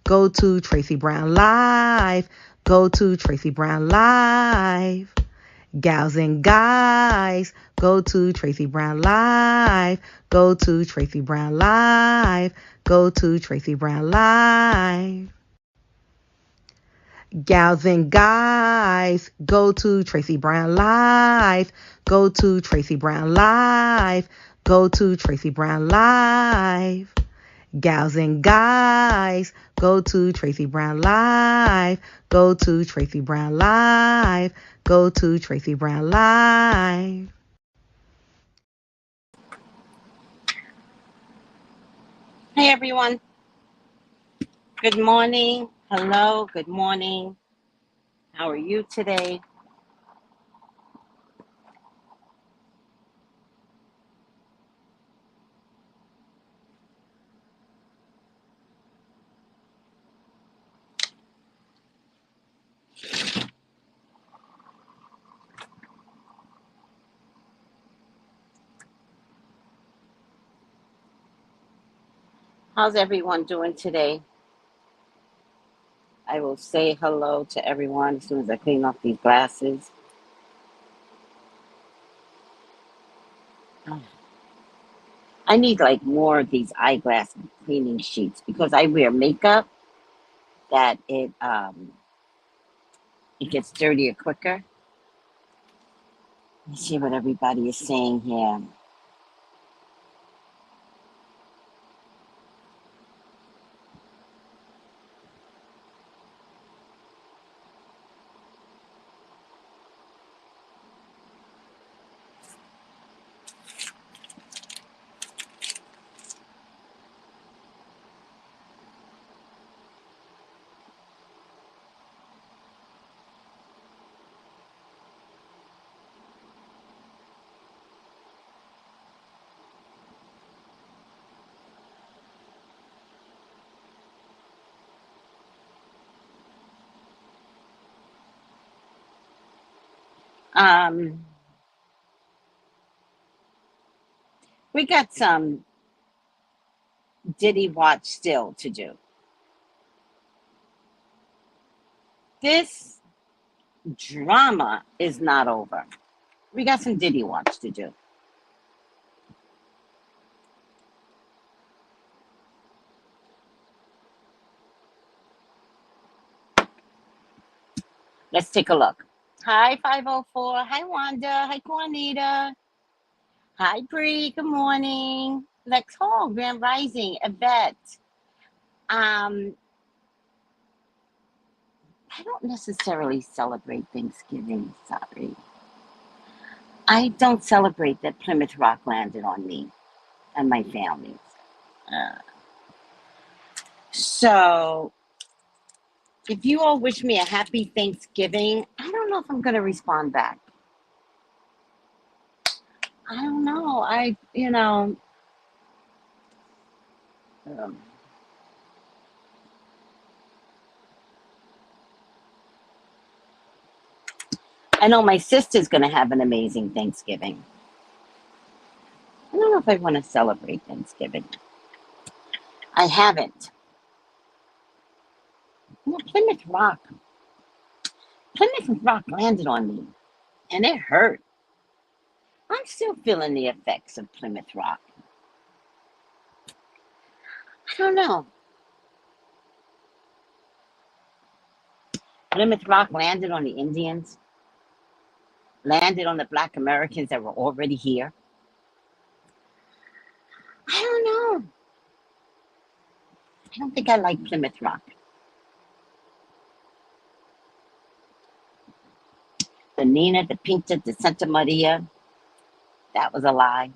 Go to Tracy Brown Live. Go to Tracy Brown Live. Gals and guys, go to Tracy Brown Live. Go to Tracy Brown Live. Go to Tracy Brown Live. Gals and guys, go to Tracy Brown Live. Go to Tracy Brown Live. Go to Tracy Brown Live. Gals and guys, go to Tracy Brown Live. Go to Tracy Brown Live. Go to Tracy Brown Live. Hey everyone. Good morning. Hello. Good morning. How are you today? How's everyone doing today? I will say hello to everyone as soon as I clean off these glasses. I need like more of these eyeglass cleaning sheets because I wear makeup that it gets dirtier quicker. Let me see what everybody is saying here. Um, we got some Diddy watch still to do. This drama is not over. We got some Diddy watch to do. Let's take a look. Hi, 504. Hi, Wanda. Hi, Juanita. Hi, Bree. Good morning. Lex Hall, Grand Rising, Yvette. I don't necessarily celebrate Thanksgiving. Sorry. I don't celebrate that Plymouth Rock landed on me and my family. Uh, so, if you all wish me a happy Thanksgiving, I don't know if I'm going to respond back. I don't know. Um, I know my sister's going to have an amazing Thanksgiving. I don't know if I want to celebrate Thanksgiving. I haven't. Plymouth Rock. Plymouth Rock landed on me, and it hurt. I'm still feeling the effects of Plymouth Rock. I don't know. Plymouth Rock landed on the Indians, landed on the Black Americans that were already here. I don't know. I don't think I like Plymouth Rock. The Nina, the Pinta, the Santa Maria, that was a lie.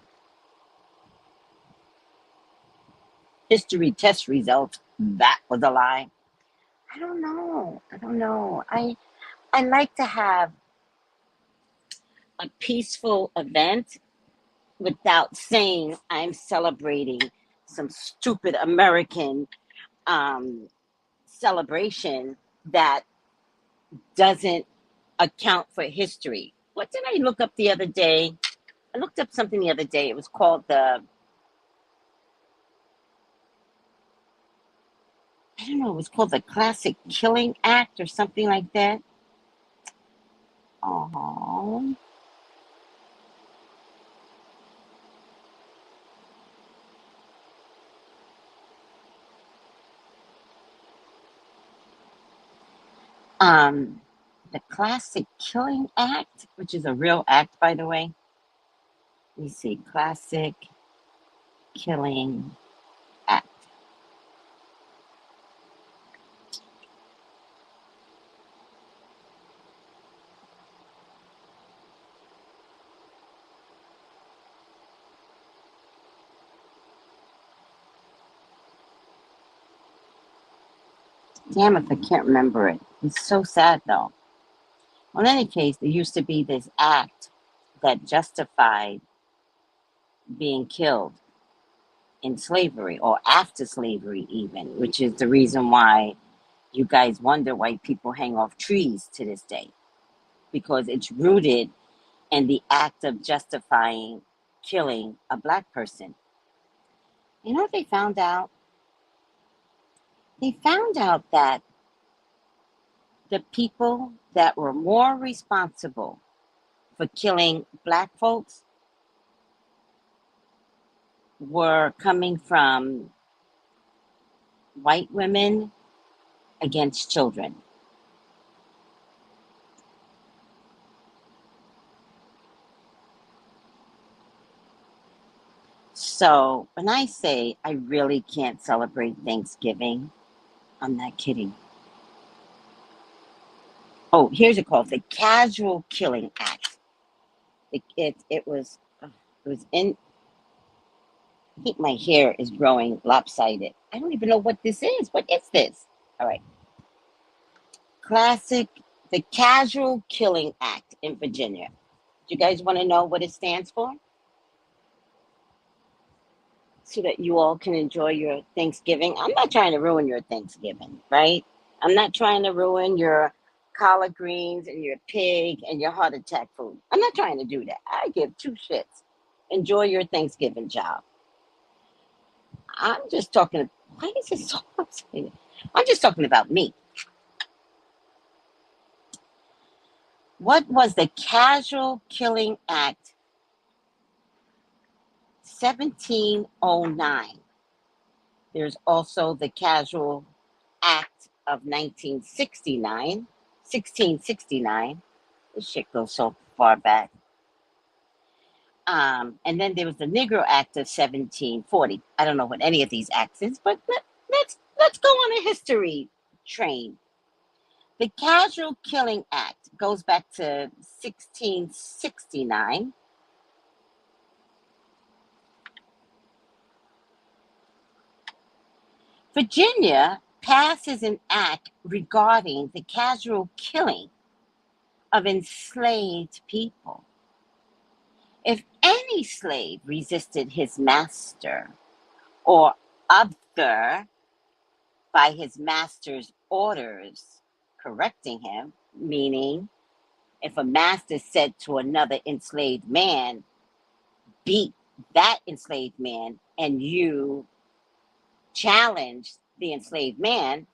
History test result, that was a lie. I don't know. I like to have a peaceful event without saying I'm celebrating some stupid American celebration that doesn't account for history. What did I look up the other day? I looked up something the other day. It was called I don't know, it was called the Classic Killing Act or something like that. Oh, um, the Classic Killing Act, which is a real act, by the way. Let me see, Classic Killing Act. Damn if I can't remember it. It's so sad though. Well, in any case, there used to be this act that justified being killed in slavery or after slavery, even, which is the reason why you guys wonder why people hang off trees to this day, because it's rooted in the act of justifying killing a black person. You know what they found out? They found out that the people that were more responsible for killing black folks were coming from white women against children. So when I say I really can't celebrate Thanksgiving, I'm not kidding. Oh, here's a call: the Casual Killing Act. It was in. I think my hair is growing lopsided. I don't even know what this is. What is this? All right, classic, the Casual Killing Act in Virginia. Do you guys want to know what it stands for? So that you all can enjoy your Thanksgiving. I'm not trying to ruin your Thanksgiving, right? I'm not trying to ruin your collard greens and your pig and your heart attack food. I'm not trying to do that. I give two shits. Enjoy your Thanksgiving, child. I'm just talking. Why is it so upsetting? I'm just talking about me. What was the Casual Killing Act 1709? There's also the Casual Act of 1669. This shit goes so far back. And then there was the Negro Act of 1740. I don't know what any of these acts is, but let's go on a history train. The Casual Killing Act goes back to 1669. Virginia passes an act regarding the casual killing of enslaved people. If any slave resisted his master or other by his master's orders correcting him, meaning if a master said to another enslaved man, beat that enslaved man, and you challenged the enslaved man,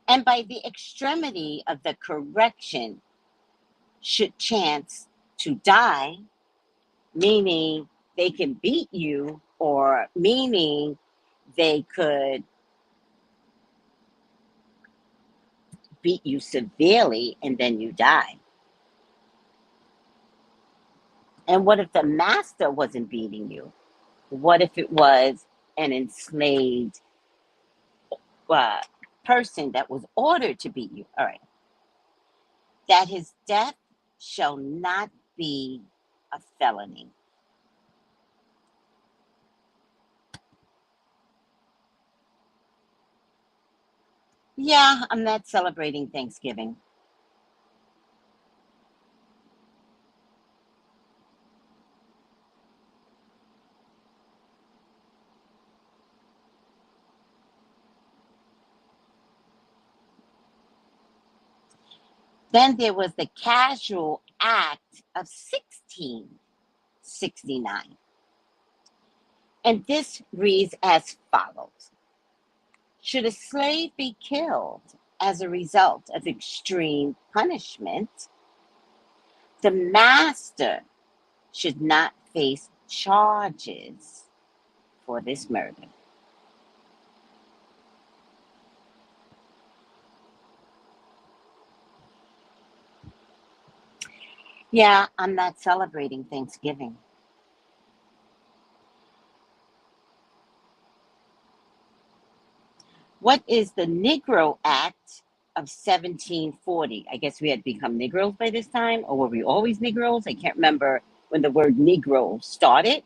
and by the extremity of the correction should chance to die, meaning they can beat you, or meaning they could beat you severely and then you die. And what if the master wasn't beating you? What if it was an enslaved uh, person that was ordered to beat you? All right. That his death shall not be a felony. Yeah, I'm not celebrating Thanksgiving. Then there was the Casual Act of 1669. And this reads as follows: Should a slave be killed as a result of extreme punishment, the master should not face charges for this murder. Yeah, I'm not celebrating Thanksgiving. What is the Negro Act of 1740? I guess we had become Negroes by this time, or were we always Negroes? I can't remember when the word Negro started.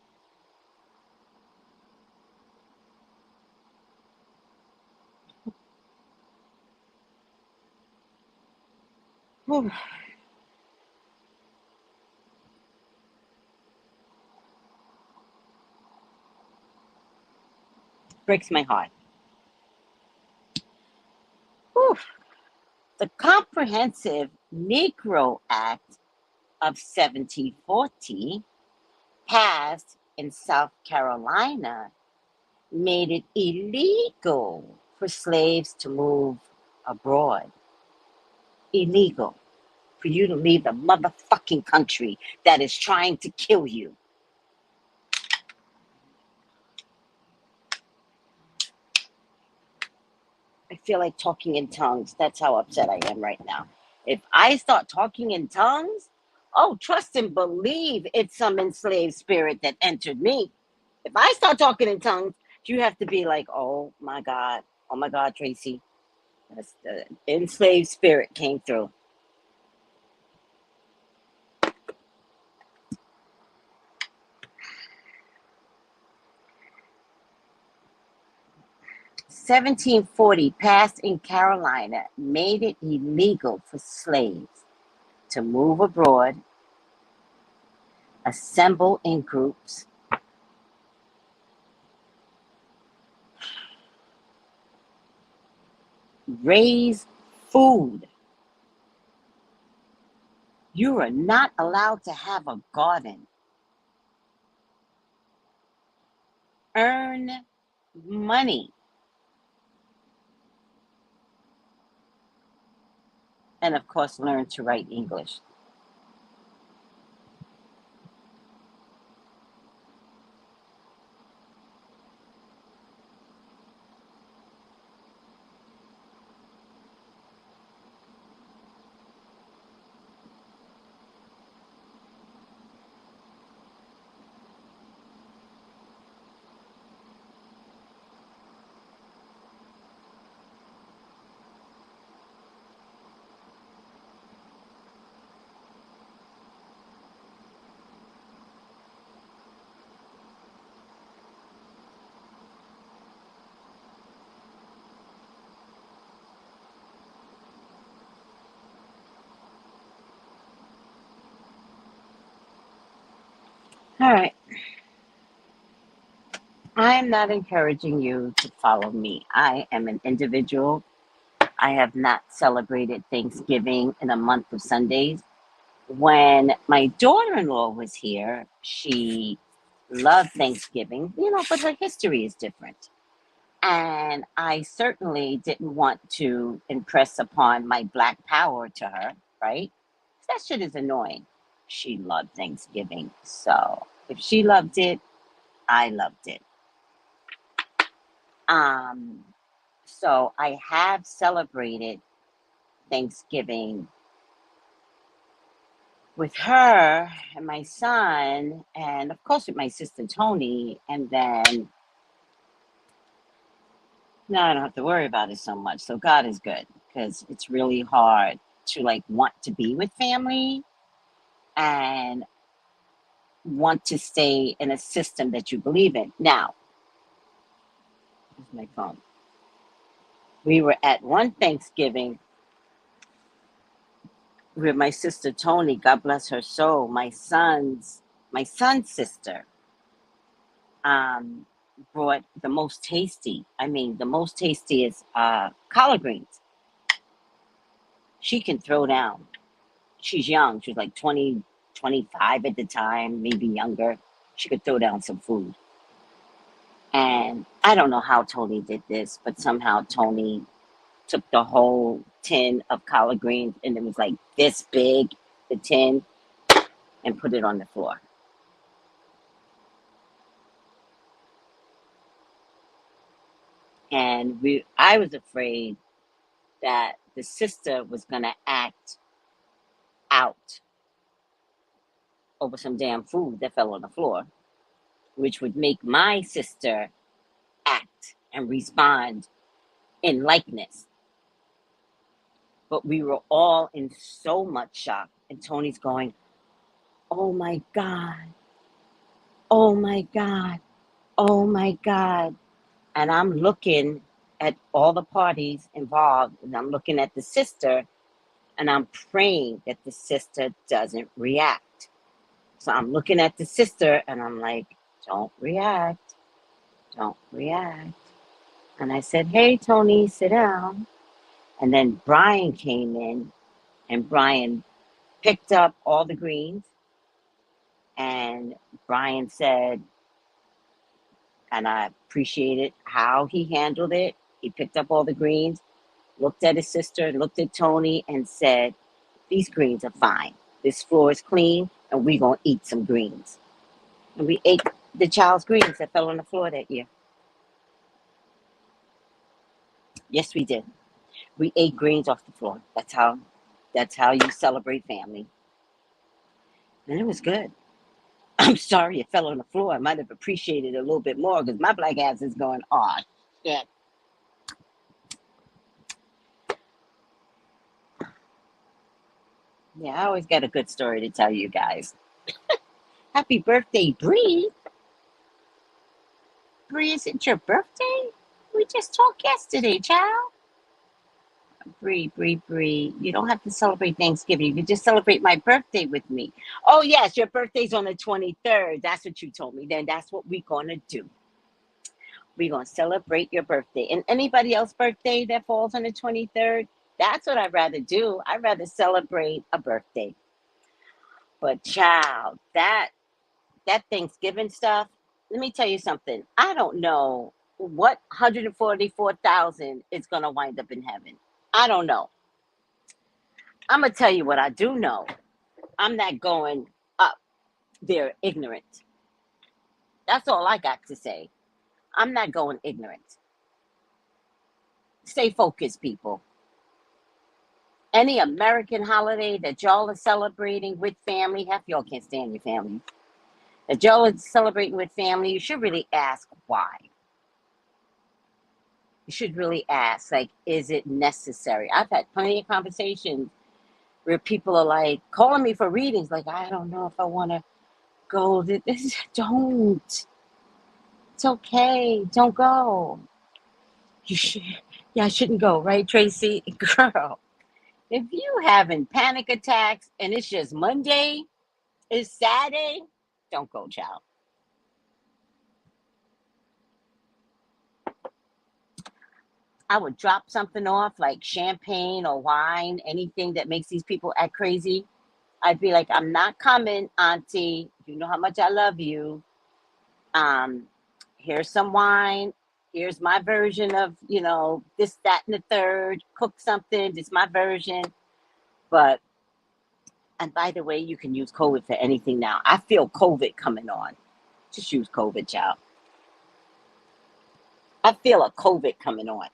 Whew. Breaks my heart. Whew. The Comprehensive Negro Act of 1740, passed in South Carolina, made it illegal for slaves to move abroad. Illegal for you to leave the motherfucking country that is trying to kill you. I feel like talking in tongues. That's how upset I am right now. If I start talking in tongues, oh, trust and believe it's some enslaved spirit that entered me. If I start talking in tongues, you have to be like, oh my God, Tracy, that's the enslaved spirit came through. "1740, passed in Carolina, made it illegal for slaves to move abroad, assemble in groups, raise food. You are not allowed to have a garden, earn money, and of course, learn to write English." All right. I am not encouraging you to follow me. I am an individual. I have not celebrated Thanksgiving in a month of Sundays. When my daughter-in-law was here, she loved Thanksgiving, but her history is different. And I certainly didn't want to impress upon my black power to her, right? That shit is annoying. She loved Thanksgiving. So if she loved it, I loved it. Um, so I have celebrated Thanksgiving with her and my son, and of course with my sister Tony. And then now I don't have to worry about it so much. So God is good, because it's really hard to like want to be with family and want to stay in a system that you believe in. Now, here's my phone. We were at one Thanksgiving with my sister Tony, God bless her soul, my son's sister, um, brought the most tasty, the most tastiest collard greens. She can throw down. She's young. She was like 20, 25 at the time, maybe younger. She could throw down some food. And I don't know how Tony did this, but somehow Tony took the whole tin of collard greens, and it was like this big, the tin, and put it on the floor. And I was afraid that the sister was going to act out over some damn food that fell on the floor, which would make my sister act and respond in likeness. But we were all in so much shock. And Tony's going, oh my God, oh my God, oh my God. And I'm looking at all the parties involved, and I'm looking at the sister, and I'm praying that the sister doesn't react. So I'm looking at the sister, and I'm like, don't react, don't react. And I said, hey, Tony, sit down. And then Brian came in, and Brian picked up all the greens, and Brian said, and I appreciated how he handled it. He picked up all the greens, looked at his sister, looked at Tony, and said, these greens are fine. This floor is clean, and we're going to eat some greens. And we ate the child's greens that fell on the floor that year. Yes, we did. We ate greens off the floor. That's how you celebrate family. And it was good. I'm sorry it fell on the floor. I might have appreciated it a little bit more because my black ass is going, oh, shit. Yeah, I always got a good story to tell you guys. Happy birthday, Bree. Bree, is it your birthday? We just talked yesterday, child. Bree. You don't have to celebrate Thanksgiving. You can just celebrate my birthday with me. Oh, yes, your birthday's on the 23rd. That's what you told me. Then that's what we're going to do. We're going to celebrate your birthday. And anybody else's birthday that falls on the 23rd, that's what I'd rather do. I'd rather celebrate a birthday. But, child, that Thanksgiving stuff, let me tell you something. I don't know what 144,000 is going to wind up in heaven. I don't know. I'm going to tell you what I do know. I'm not going up there ignorant. That's all I got to say. I'm not going ignorant. Stay focused, people. Any American holiday that y'all are celebrating with family, half y'all can't stand your family. That y'all are celebrating with family, you should really ask why. You should really ask, like, is it necessary? I've had plenty of conversations where people are like calling me for readings, like, I don't know if I want to go. Don't. It's okay. Don't go. You should. Yeah, I shouldn't go, right, Tracy? Girl, if you having panic attacks and it's just Monday, it's Saturday, don't go, child. I would drop something off like champagne or wine, anything that makes these people act crazy. I'd be like, I'm not coming, Auntie. You know how much I love you. Um, Here's some wine. Here's my version of, this, that, and the third. Cook something. It's my version. But, and by the way, you can use COVID for anything now. I feel COVID coming on. Just use COVID, child. I feel a COVID coming on.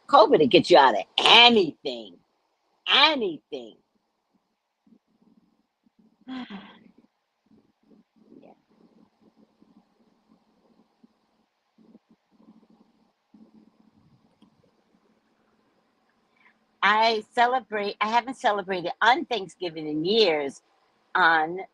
COVID will get you out of anything. Anything. Yeah. I haven't celebrated on Thanksgiving in years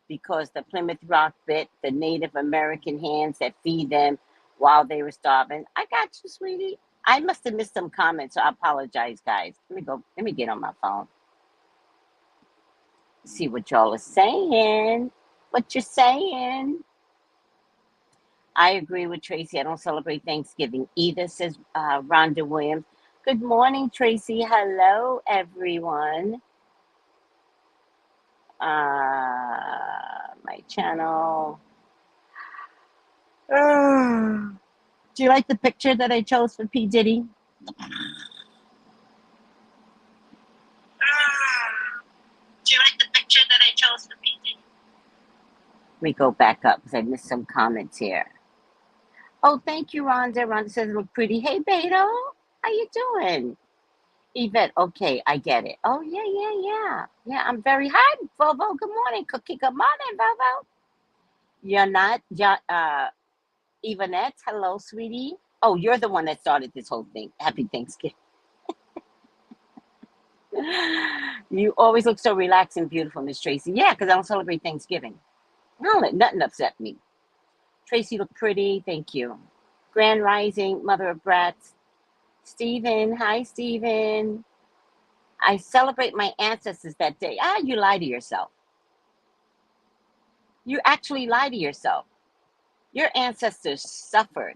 because the Plymouth Rock bit, the Native American hands that feed them while they were starving. I got you, sweetie. I must have missed some comments, so I apologize, guys. Let me get on my phone. See what y'all are saying. What you're saying. I agree with Tracy. I don't celebrate Thanksgiving either, says Rhonda Williams. Good morning, Tracy. Hello, everyone. My channel. Do you like the picture that I chose for P. Diddy? Do you like the picture that I chose for P. Diddy? Let me go back up because I missed some comments here. Oh, thank you, Rhonda. Rhonda says look pretty. Hey, Beto. How you doing? Yvette, okay, I get it. Oh, yeah. Yeah, I'm very hi, Vovo. Good morning, Cookie. Good morning, Vovo. You're not, Yvonette. Hello, sweetie. Oh, you're the one that started this whole thing. Happy Thanksgiving. You always look so relaxed and beautiful, Miss Tracy. Yeah, because I don't celebrate Thanksgiving. I don't let nothing upset me. Tracy look pretty. Thank you. Grand Rising, Mother of Brats. Stephen. Hi, Stephen. I celebrate my ancestors that day. You lie to yourself. You actually lie to yourself. Your ancestors suffered.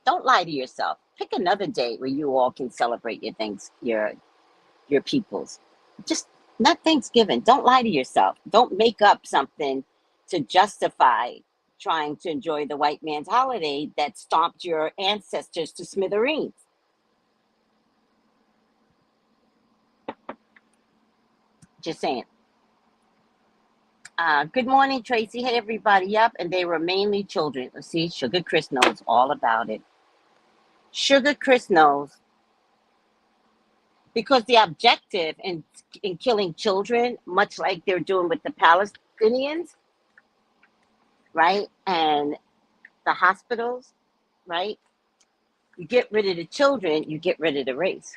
Don't lie to yourself. Pick another day where you all can celebrate your peoples. Just not Thanksgiving. Don't lie to yourself. Don't make up something to justify trying to enjoy the white man's holiday that stomped your ancestors to smithereens. Just saying. Good morning, Tracy. Hey, everybody. Yep, and they were mainly children. See, Sugar Chris knows all about it. Sugar Chris knows because the objective in killing children, much like they're doing with the Palestinians, right, and the hospitals, right, you get rid of the children, you get rid of the race.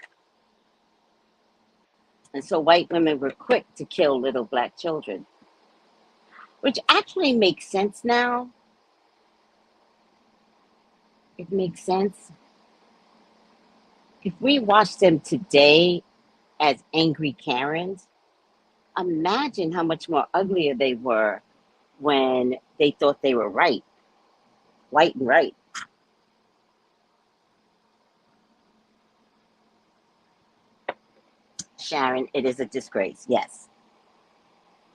And so white women were quick to kill little black children, which actually makes sense now. It makes sense. If we watch them today as angry Karens, imagine how much more uglier they were when they thought they were right, white and right. Sharon, it is a disgrace. Yes,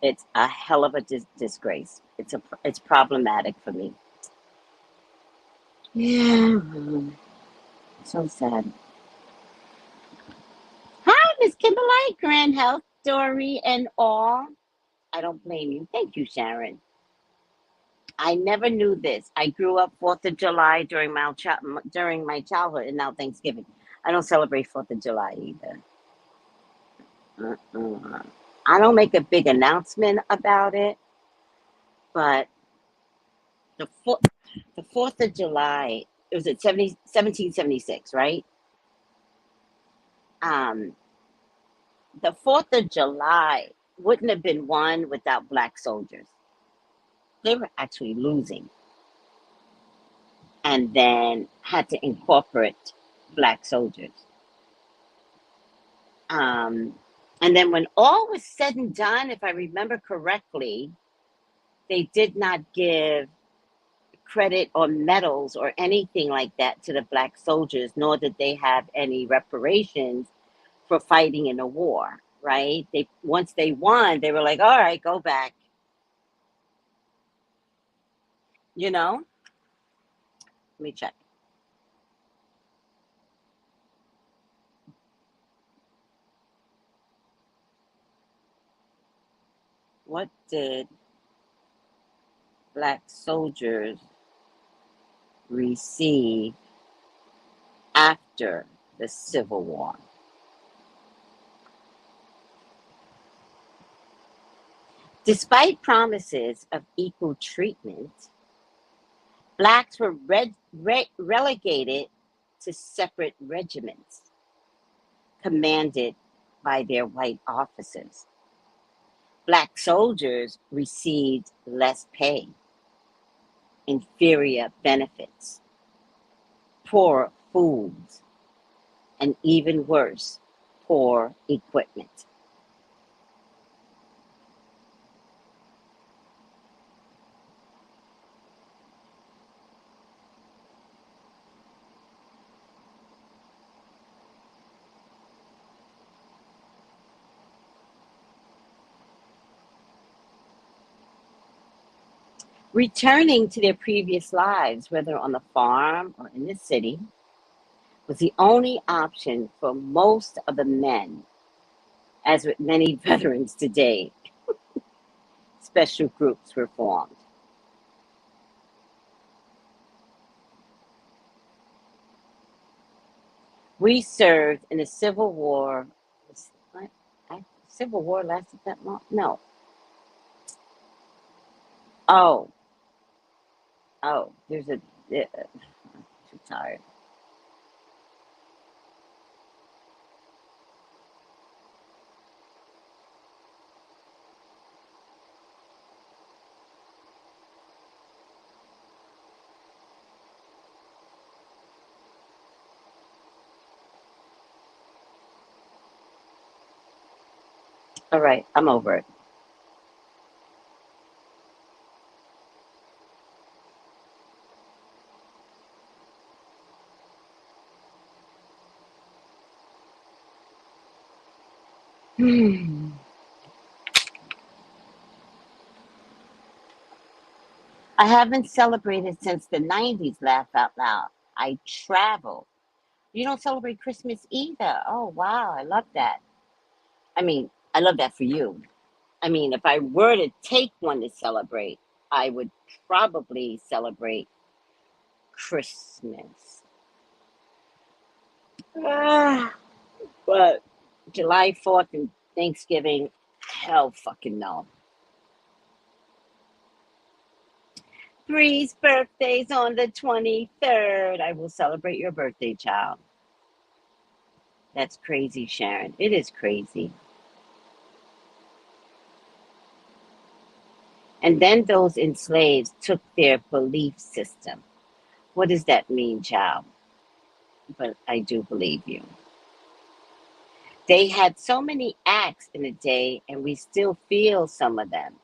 it's a hell of a disgrace. It's problematic for me. Yeah, so sad. Hi, Miss Kimberly, Grand Health Story and all. I don't blame you. Thank you, Sharon. I never knew this. I grew up 4th of July during my childhood, and now Thanksgiving. I don't celebrate 4th of July either. I don't make a big announcement about it, but the 4th of July, it was at 1776, right? Um, the 4th of July wouldn't have been won without black soldiers. They were actually losing and then had to incorporate black soldiers. And then when all was said and done, if I remember correctly, they did not give credit or medals or anything like that to the black soldiers, nor did they have any reparations for fighting in a war, right? Once they won, they were like, all right, go back. You know? Let me check. What did black soldiers receive after the Civil War? Despite promises of equal treatment, blacks were relegated to separate regiments commanded by their white officers. Black soldiers received less pay, inferior benefits, poor foods, and even worse, poor equipment. Returning to their previous lives, whether on the farm or in the city, was the only option for most of the men. As with many veterans today, special groups were formed. We served in the Civil War. What? Civil War lasted that long? No. Oh, oh, there's a. I'm too tired. All right, I'm over it. I haven't celebrated since the 90s, laugh out loud. I travel. You don't celebrate Christmas either. Oh, wow, I love that. I mean, I love that for you. I mean, if I were to take one to celebrate, I would probably celebrate Christmas. Ah, but July 4th and Thanksgiving, hell fucking no. Bree's birthday's on the 23rd. I will celebrate your birthday, child. That's crazy, Sharon. It is crazy. And then those enslaved took their belief system. What does that mean, child? But I do believe you. They had so many acts in a day, and we still feel some of them.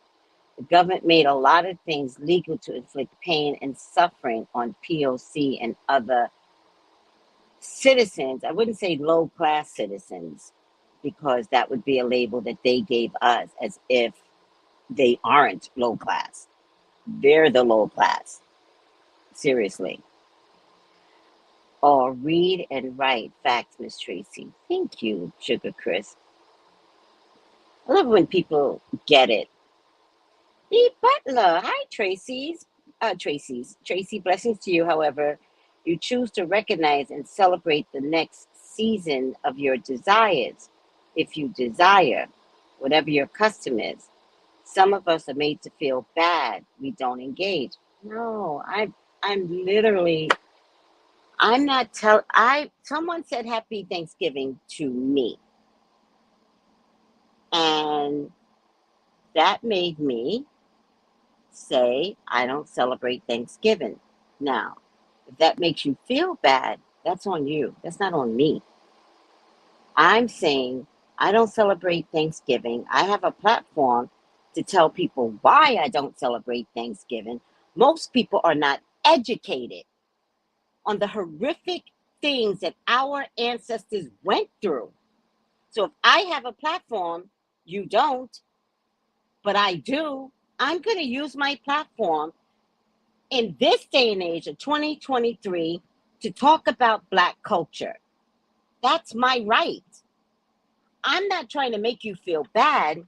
The government made a lot of things legal to inflict pain and suffering on POC and other citizens. I wouldn't say low class citizens, because that would be a label that they gave us as if they aren't low class. They're the low class. Seriously. Or read and write facts, Miss Tracy. Thank you, Sugar Chris. I love when people get it. Hey, Butler. Hi, Tracy's. Tracy, blessings to you. However, you choose to recognize and celebrate the next season of your desires. If you desire, whatever your custom is. Some of us are made to feel bad. We don't engage. No, I'm literally I'm not tell I someone said happy Thanksgiving to me. And that made me say I don't celebrate Thanksgiving. Now, if that makes you feel bad, that's on you. That's not on me. I'm saying I don't celebrate Thanksgiving. I have a platform to tell people why I don't celebrate Thanksgiving. Most people are not educated on the horrific things that our ancestors went through. So if I have a platform, you don't, but I do, I'm going to use my platform in this day and age of 2023 to talk about Black culture. That's my right. I'm not trying to make you feel bad,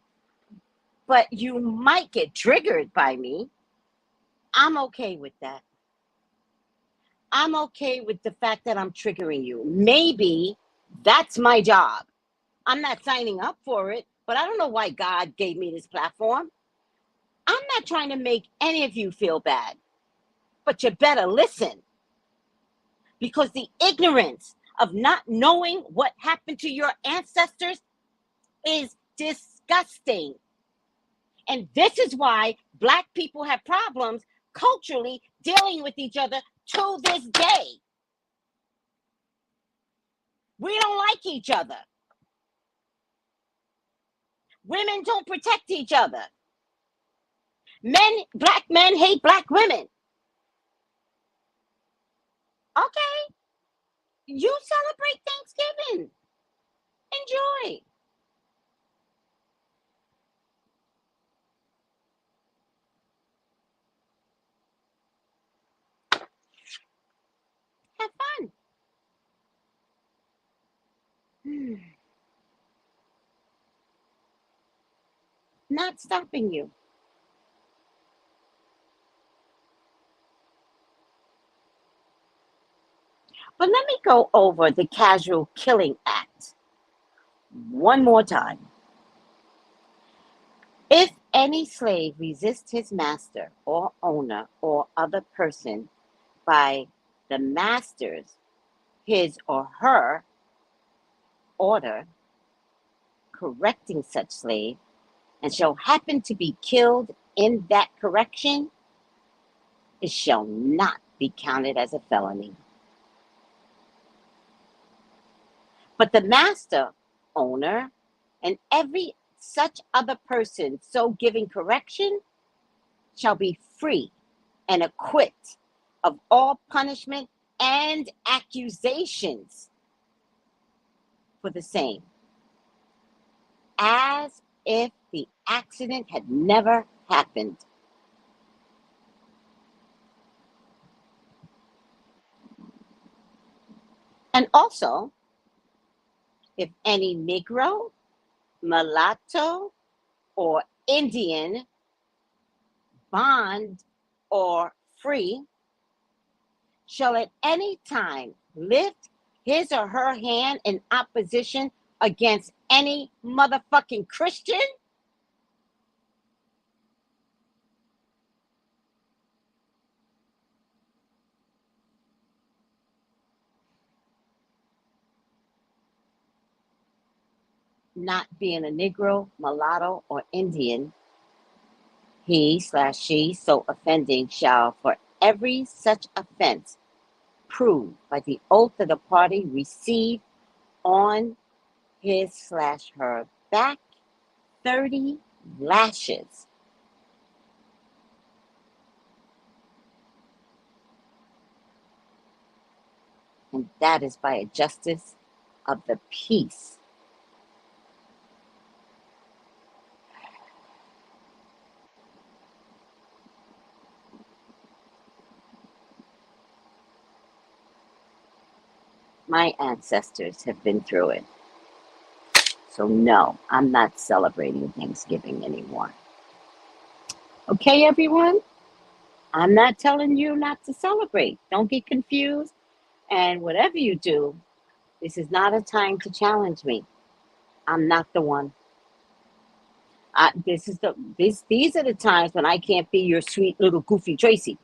but you might get triggered by me. I'm okay with that. I'm okay with the fact that I'm triggering you. Maybe that's my job. I'm not signing up for it, but I don't know why God gave me this platform. I'm not trying to make any of you feel bad, but you better listen, because the ignorance of not knowing what happened to your ancestors is disgusting. And this is why Black people have problems culturally dealing with each other to this day. We don't like each other. Women don't protect each other. Black men hate Black women. Okay, you celebrate Thanksgiving. Enjoy. not stopping you. But let me go over the Casual Killing Act one more time. If any slave resists his master or owner or other person by the master's, his or her order, correcting such slave, and shall happen to be killed in that correction, it shall not be counted as a felony. But the master, owner, and every such other person so giving correction shall be free and acquit of all punishment and accusations for the same, as if the accident had never happened. And also, if any Negro, mulatto, or Indian, bond or free, shall at any time lift his or her hand in opposition against any motherfucking Christian, not being a Negro, mulatto, or Indian, he/she so offending shall for every such offense prove by the oath of the party received on his/her back 30 lashes. And that is by a justice of the peace. My ancestors have been through it. So no, I'm not celebrating Thanksgiving anymore. Okay, everyone? I'm not telling you not to celebrate. Don't get confused. And whatever you do, this is not a time to challenge me. I'm not the one. These are the times when I can't be your sweet little goofy Tracy.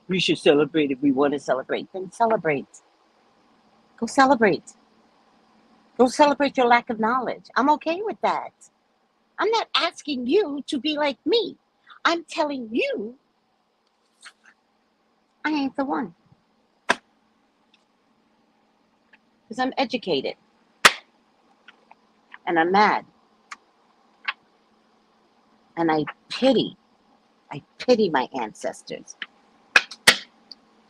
We should celebrate if we want to celebrate. Then celebrate. Go celebrate. Go celebrate your lack of knowledge. I'm okay with that. I'm not asking you to be like me. I'm telling you I ain't the one. Because I'm educated. And I'm mad. And I pity my ancestors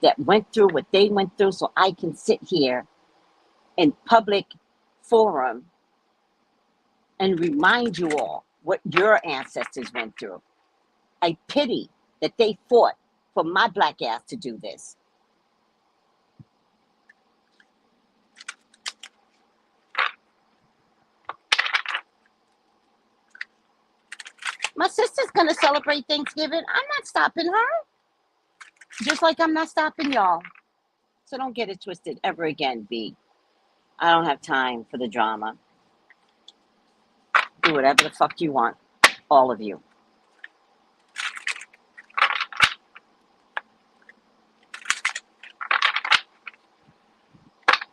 that went through what they went through so I can sit here in public forum and remind you all what your ancestors went through. I pity that they fought for my black ass to do this. My sister's gonna celebrate Thanksgiving. I'm not stopping her. Just like I'm not stopping y'all. So don't get it twisted ever again, B. I don't have time for the drama. Do whatever the fuck you want. All of you.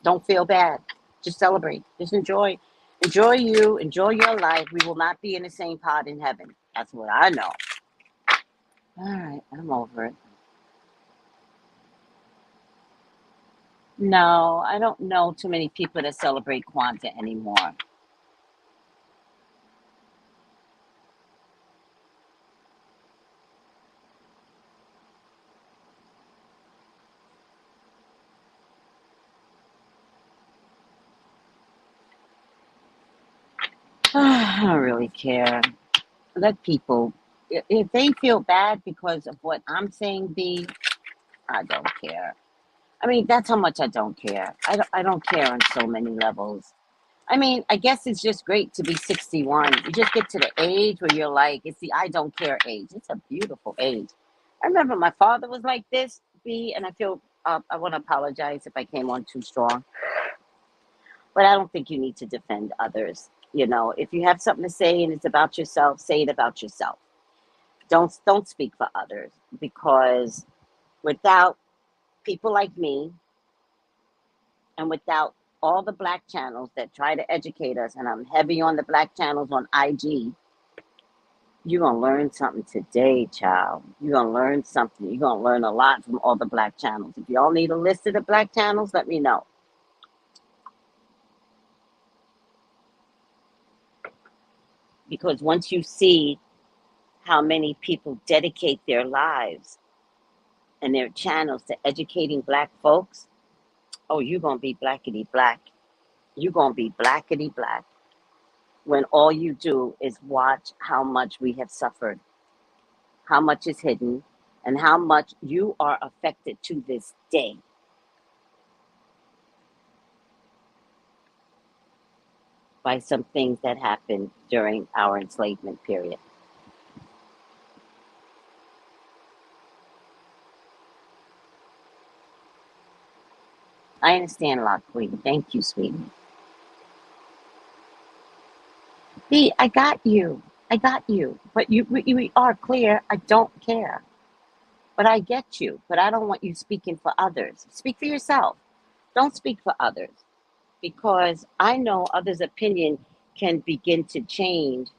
Don't feel bad. Just celebrate. Just enjoy. Enjoy you. Enjoy your life. We will not be in the same pot in heaven. That's what I know. All right. I'm over it. No, I don't know too many people that celebrate Kwanzaa anymore. I don't really care. Let people If they feel bad because of what I'm saying, B, I don't care. I mean, that's how much I don't care. I don't care on so many levels. I mean, I guess it's just great to be 61. You just get to the age where you're like, it's the I don't care age. It's a beautiful age. I remember my father was like this, B, and I feel, I want to apologize if I came on too strong, but I don't think you need to defend others. You know, if you have something to say and it's about yourself, say it about yourself. Don't speak for others, because without people like me, and without all the black channels that try to educate us, and I'm heavy on the black channels on IG, you're going to learn something today, child. You're going to learn something. You're going to learn a lot from all the black channels. If y'all need a list of the black channels, let me know. Because once you see how many people dedicate their lives and their channels to educating black folks, oh, you're going to be blackety black. You're going to be blackety black when all you do is watch how much we have suffered, how much is hidden, and how much you are affected to this day by some things that happened during our enslavement period. I understand a lot, Queen. Thank you, sweetie. B, I got you. I got you. But we are clear. I don't care. But I get you. But I don't want you speaking for others. Speak for yourself. Don't speak for others, because I know others' opinion can begin to change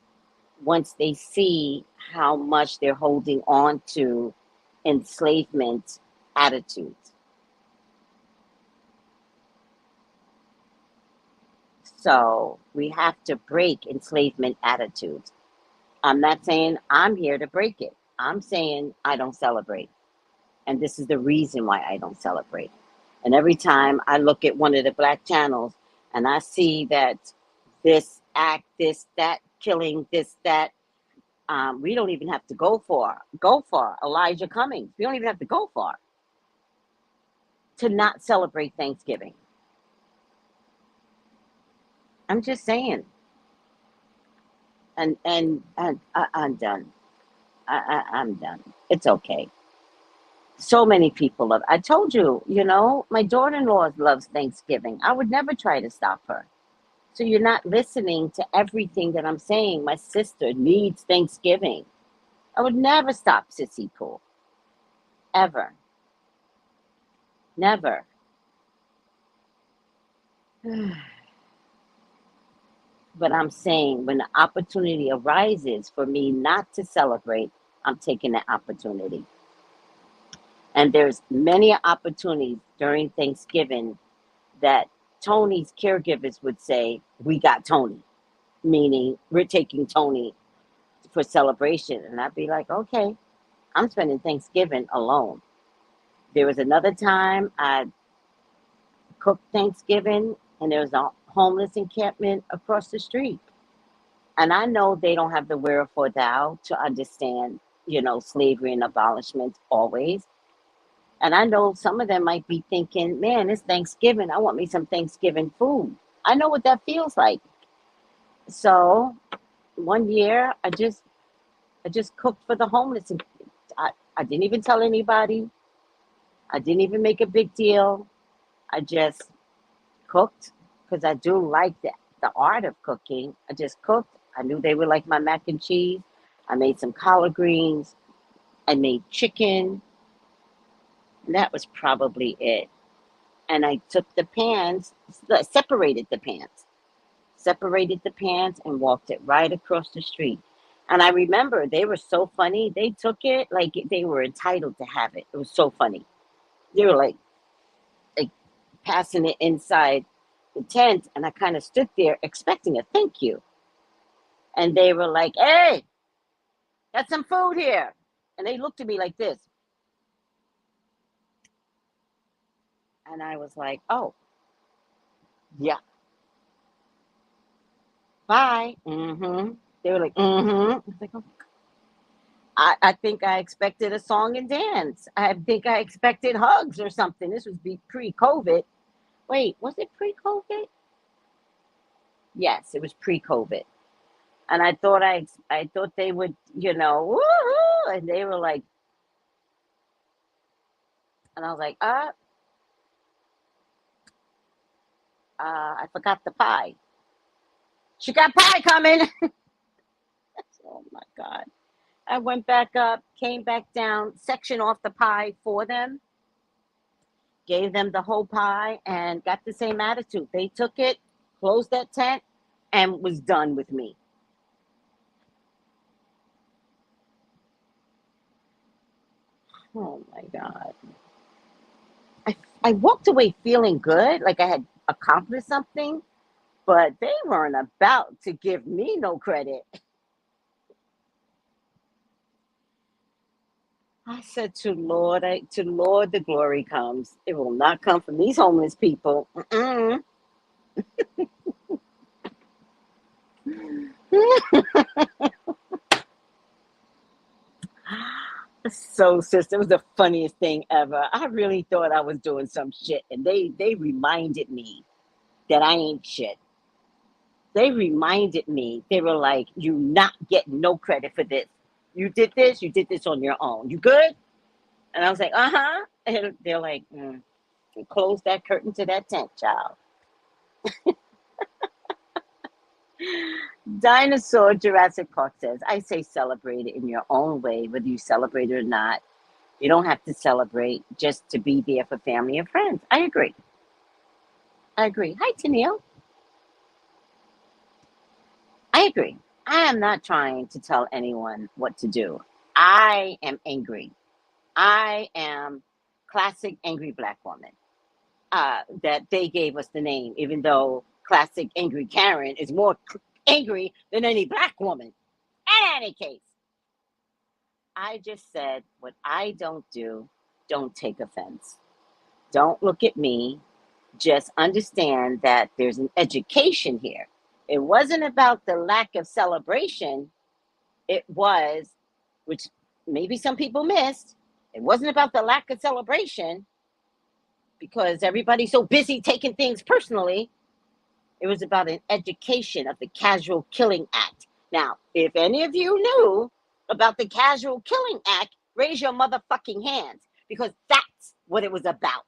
once they see how much they're holding on to enslavement attitudes. So we have to break enslavement attitudes. I'm not saying I'm here to break it. I'm saying I don't celebrate. And this is the reason why I don't celebrate. And every time I look at one of the black channels and I see that this act, this, that, killing, this, that, we don't even have to go far. Elijah Cummings. We don't even have to go far to not celebrate Thanksgiving. I'm just saying. I'm done. I'm done. It's okay. So many people love. I told you, my daughter-in-law loves Thanksgiving. I would never try to stop her. So you're not listening to everything that I'm saying. My sister needs Thanksgiving. I would never stop Sissy Pooh. Ever. Never. But I'm saying when the opportunity arises for me not to celebrate, I'm taking the opportunity. And there's many opportunities during Thanksgiving that Tony's caregivers would say, we got Tony, meaning we're taking Tony for celebration. And I'd be like, okay, I'm spending Thanksgiving alone. There was another time I cooked Thanksgiving and there was a homeless encampment across the street. And I know they don't have the wherewithal to understand, slavery and abolishment always. And I know some of them might be thinking, man, it's Thanksgiving. I want me some Thanksgiving food. I know what that feels like. So one year I just cooked for the homeless. And I didn't even tell anybody. I didn't even make a big deal. I just cooked because I do like the art of cooking. I just cooked. I knew they would like my mac and cheese. I made some collard greens. I made chicken. And that was probably it. And I took the pans, separated the pans and walked it right across the street. And I remember they were so funny. They took it like they were entitled to have it. It was so funny. They were like passing it inside the tent, and I kind of stood there expecting a thank you. And they were like, "Hey, got some food here." And they looked at me like this. And I was like, "Oh, yeah, bye." Mm-hmm. They were like, "Mm-hmm." I was like, "Oh." I think I expected a song and dance. I think I expected hugs or something. This was pre-COVID. Wait, was it pre-COVID? Yes, it was pre-COVID. And I thought they would, woohoo, and they were like, and I was like, I forgot the pie. She got pie coming. Oh my God. I went back up, came back down, sectioned off the pie for them, gave them the whole pie, and got the same attitude. They took it, closed that tent, and was done with me. Oh my God. I walked away feeling good, like I had accomplished something, but they weren't about to give me no credit. I said to Lord the glory comes. It will not come from these homeless people. Mm-mm. So, sister, it was the funniest thing ever. I really thought I was doing some shit, and they reminded me that I ain't shit. They reminded me. They were like, "You not getting no credit for this. You did this. You did this on your own. You good?" And I was like, "Uh huh." And they're like, "Close that curtain to that tent, child." Dinosaur Jurassic Park says, "I say celebrate it in your own way, whether you celebrate it or not. You don't have to celebrate just to be there for family and friends." I agree. I agree. Hi, Tennille. I agree. I am not trying to tell anyone what to do. I am angry. I am classic angry black woman. That they gave us the name, even though classic angry Karen is more angry than any black woman. In any case, I just said what I don't do, don't take offense. Don't look at me. Just understand that there's an education here. It wasn't about the lack of celebration. It was, which maybe some people missed, it wasn't about the lack of celebration because everybody's so busy taking things personally. It was about an education of the Casual Killing Act. Now, if any of you knew about the Casual Killing Act, raise your motherfucking hands because that's what it was about.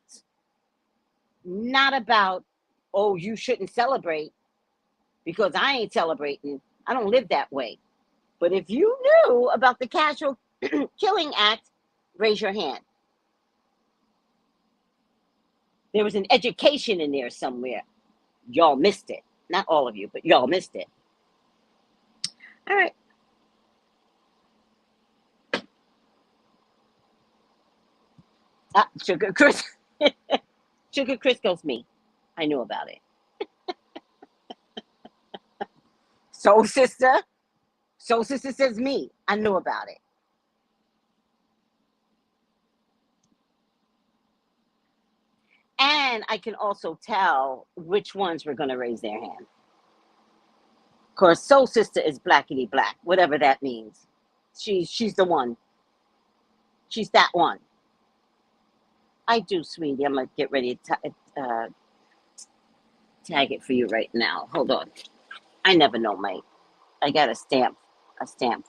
Not about, oh, you shouldn't celebrate because I ain't celebrating. I don't live that way. But if you knew about the Casual Killing Act, raise your hand. There was an education in there somewhere. Y'all missed it. Not all of you, but y'all missed it. All right. Sugar Chris. Sugar Crisco's me. I knew about it. Soul Sister. Soul Sister says me. I knew about it. And I can also tell which ones were going to raise their hand. Of course, Soul Sister is blackity black, whatever that means. She's the one. She's that one. I do, sweetie. I'm gonna get ready to tag it for you right now. Hold on. I never know my. I got a stamp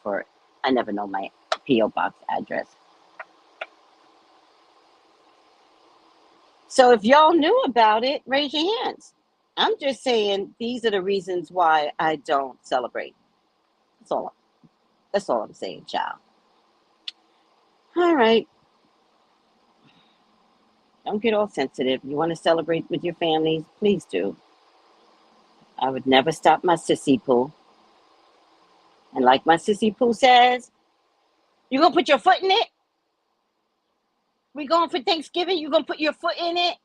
for it. I never know my PO box address. So if y'all knew about it, raise your hands. I'm just saying these are the reasons why I don't celebrate. That's all. That's all I'm saying, child. All right. Don't get all sensitive. You want to celebrate with your families? Please do. I would never stop my sissy poo. And like my sissy poo says, you gonna put your foot in it? We going for Thanksgiving? You gonna put your foot in it?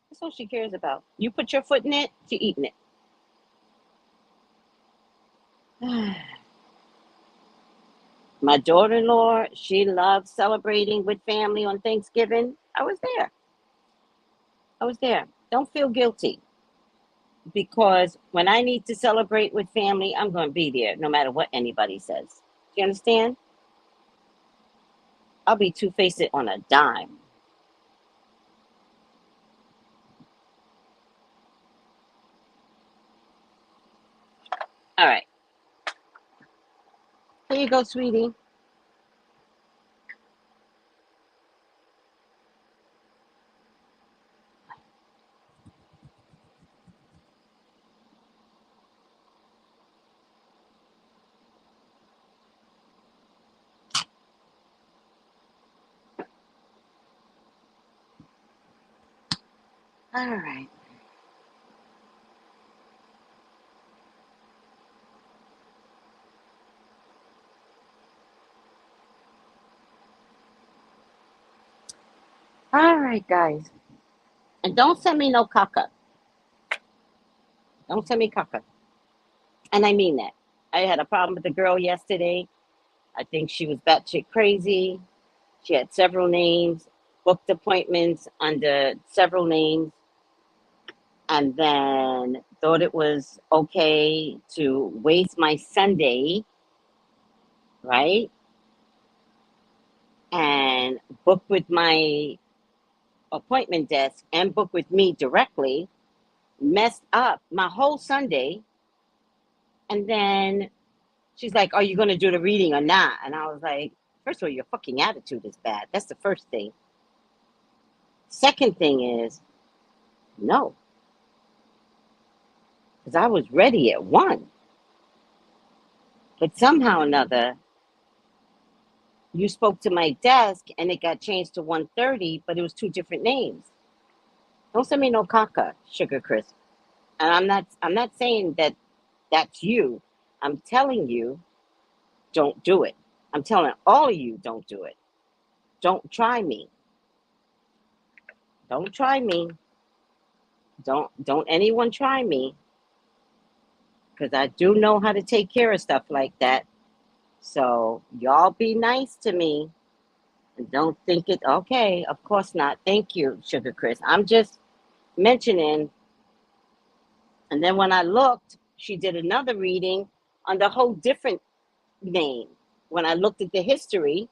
That's all she cares about. You put your foot in it, she eating it. My daughter-in-law, she loves celebrating with family on Thanksgiving. I was there. I was there. Don't feel guilty. because when I need to celebrate with family, I'm going to be there no matter what anybody says. Do you understand? I'll be two-faced on a dime. All right. Here you go, sweetie. All right. All right, guys. And don't send me no caca. Don't send me caca. And I mean that. I had a problem with the girl yesterday. I think she was batshit crazy. She had several names, booked appointments under several names, and then thought it was okay to waste my Sunday, right? And book with my appointment desk and book with me directly, messed up my whole Sunday. And then she's like, "Are you going to do the reading or not?" And I was like, first of all, your fucking attitude is bad. That's the first thing. Second thing is, no, because I was ready at 1. But somehow or another, you spoke to my desk and it got changed to 1:30, but it was two different names. Don't send me no caca, Sugar Crisp. And I'm not saying that that's you. I'm telling you, don't do it. I'm telling all of you, don't do it. Don't try me. Don't try me. Don't anyone try me, because I do know how to take care of stuff like that. So y'all be nice to me and don't think it okay. Of course not. Thank you, Sugar Chris. I'm just mentioning. And then when I looked, she did another reading under a whole different name. When I looked at the history,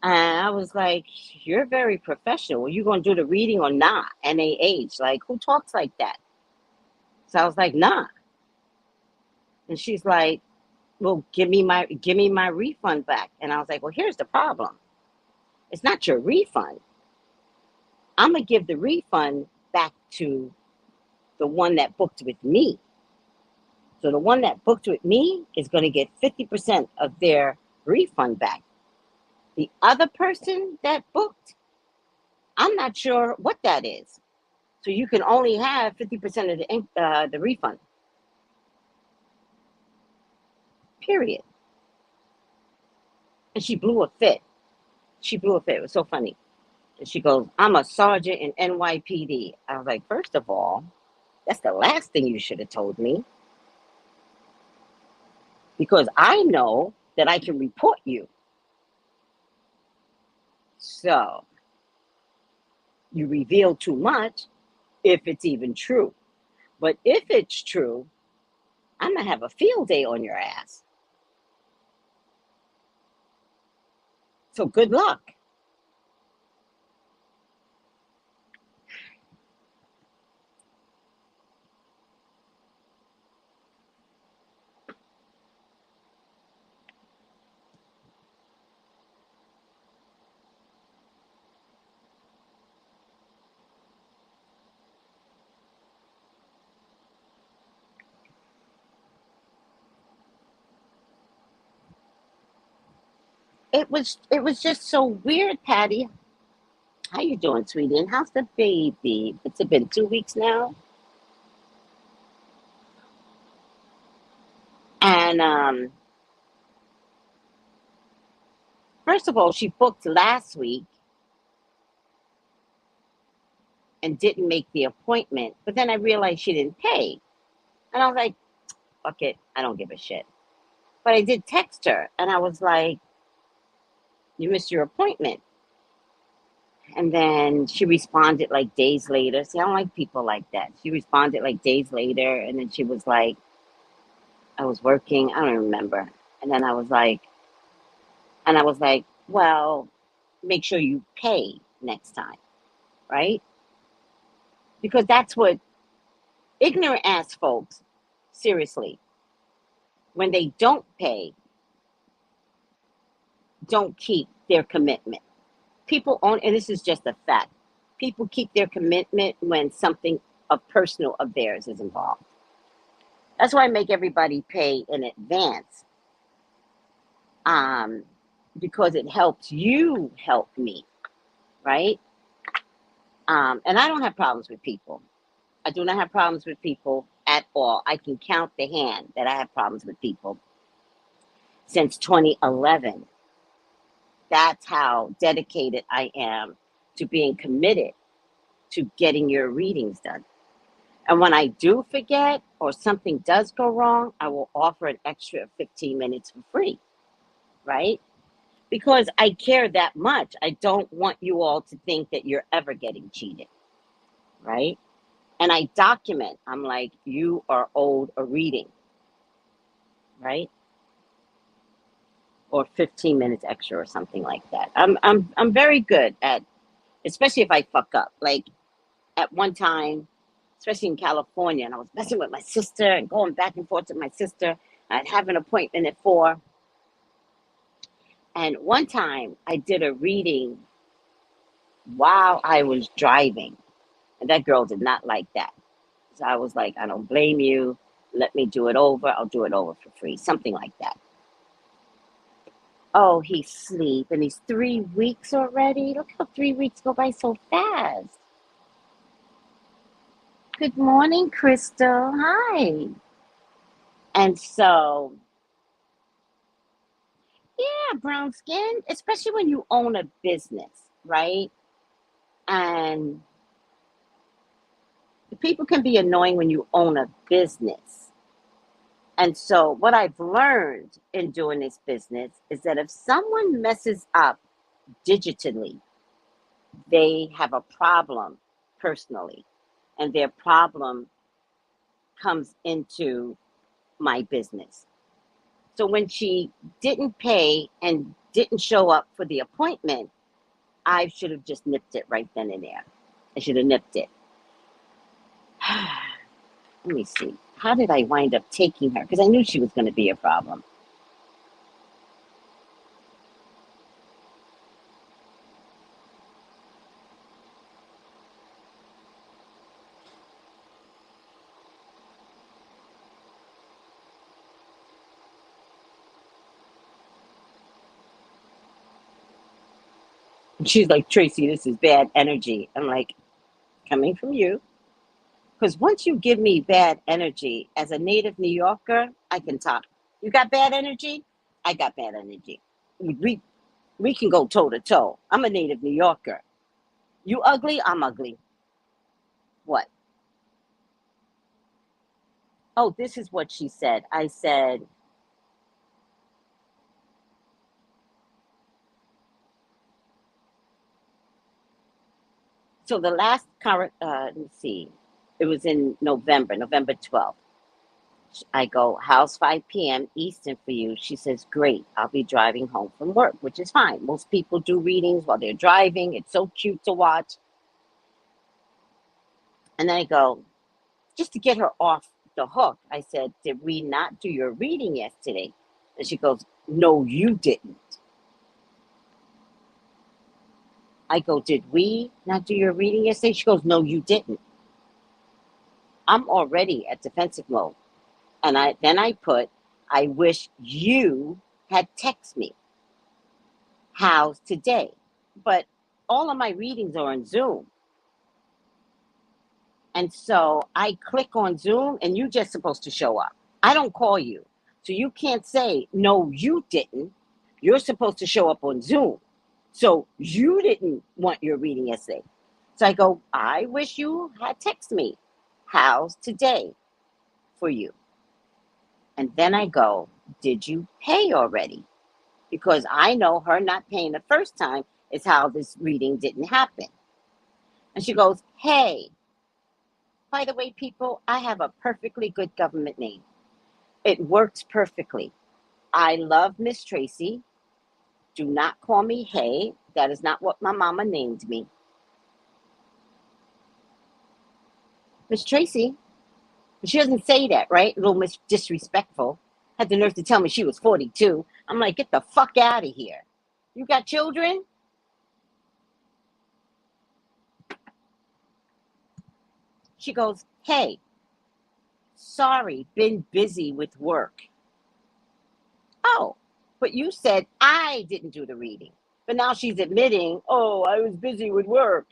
and I was like, "You're very professional. Are you going to do the reading or not?" NaH, like, who talks like that? So I was like, "Nah." And she's like, "Well, give me my refund back." And I was like, "Well, here's the problem. It's not your refund. I'm gonna give the refund back to the one that booked with me. So the one that booked with me is gonna get 50% of their refund back. The other person that booked, I'm not sure what that is. So you can only have 50% of the refund. Period." And she blew a fit. She blew a fit. It was so funny. And she goes, "I'm a sergeant in NYPD." I was like, first of all, that's the last thing you should have told me, because I know that I can report you. So you reveal too much if it's even true. But if it's true, I'm going to have a field day on your ass. So good luck. It was just so weird, Patty. How you doing, sweetie? And how's the baby? It's been 2 weeks now. And first of all, she booked last week and didn't make the appointment. But then I realized she didn't pay. And I was like, fuck it. I don't give a shit. But I did text her and I was like, "You missed your appointment." And then she responded like days later. See, I don't like people like that. She responded like days later, and then she was like, I was working, I don't remember. And then I was like, well, make sure you pay next time, right? Because that's what ignorant ass folks, seriously, when they don't pay, don't keep their commitment. People own, and this is just a fact. People keep their commitment when something of personal of theirs is involved. That's why I make everybody pay in advance, um, because it helps you help me, right? And I don't have problems with people. I do not have problems with people at all. I can count the hand that I have problems with people since 2011. That's how dedicated I am to being committed to getting your readings done. And when I do forget or something does go wrong, I will offer an extra 15 minutes for free, right? Because I care that much. I don't want you all to think that you're ever getting cheated, right? And I document, I'm like, you are owed a reading, right? Or 15 minutes extra or something like that. I'm very good at, especially if I fuck up. Like at one time, especially in California, and I was messing with my sister and going back and forth with my sister. I'd have an appointment at 4. And one time I did a reading while I was driving. And that girl did not like that. So I was like, I don't blame you. Let me do it over. I'll do it over for free. Something like that. Oh, he's asleep. And he's 3 weeks already. Look how 3 weeks go by so fast. Good morning, Crystal. Hi. And so, yeah, brown skin, especially when you own a business, right? And people can be annoying when you own a business. And so, what I've learned in doing this business is that if someone messes up digitally, they have a problem personally, and their problem comes into my business. So, when she didn't pay and didn't show up for the appointment, I should have just nipped it right then and there. I should have nipped it. Let me see. How did I wind up taking her? Because I knew she was going to be a problem. And she's like, Tracy, this is bad energy. I'm like, coming from you. Because once you give me bad energy as a native New Yorker, I can talk. You got bad energy? I got bad energy. We can go toe to toe. I'm a native New Yorker. You ugly? I'm ugly. What? Oh, this is what she said. I said, so the last current, let me see, it was in November, November 12th. I go, how's 5 p.m. Eastern for you? She says, great. I'll be driving home from work, which is fine. Most people do readings while they're driving. It's so cute to watch. And then I go, just to get her off the hook, I said, did we not do your reading yesterday? And she goes, no, you didn't. I go, did we not do your reading yesterday? She goes, no, you didn't. I'm already at defensive mode. And I put, I wish you had texted me. How's today? But all of my readings are on Zoom. And so I click on Zoom and you're just supposed to show up. I don't call you. So you can't say, no, you didn't. You're supposed to show up on Zoom. So you didn't want your reading yesterday. So I go, I wish you had texted me. How's today for you? And then I go, did you pay already? Because I know her not paying the first time is how this reading didn't happen. And she goes, hey, by the way, people, I have a perfectly good government name. It works perfectly. I love Miss Tracy. Do not call me hey. That is not what my mama named me. Miss Tracy. She doesn't say that, right? A little disrespectful. Had the nerve to tell me she was 42. I'm like, get the fuck out of here. You got children? She goes, hey, sorry, been busy with work. Oh, but you said I didn't do the reading. But now she's admitting, oh, I was busy with work.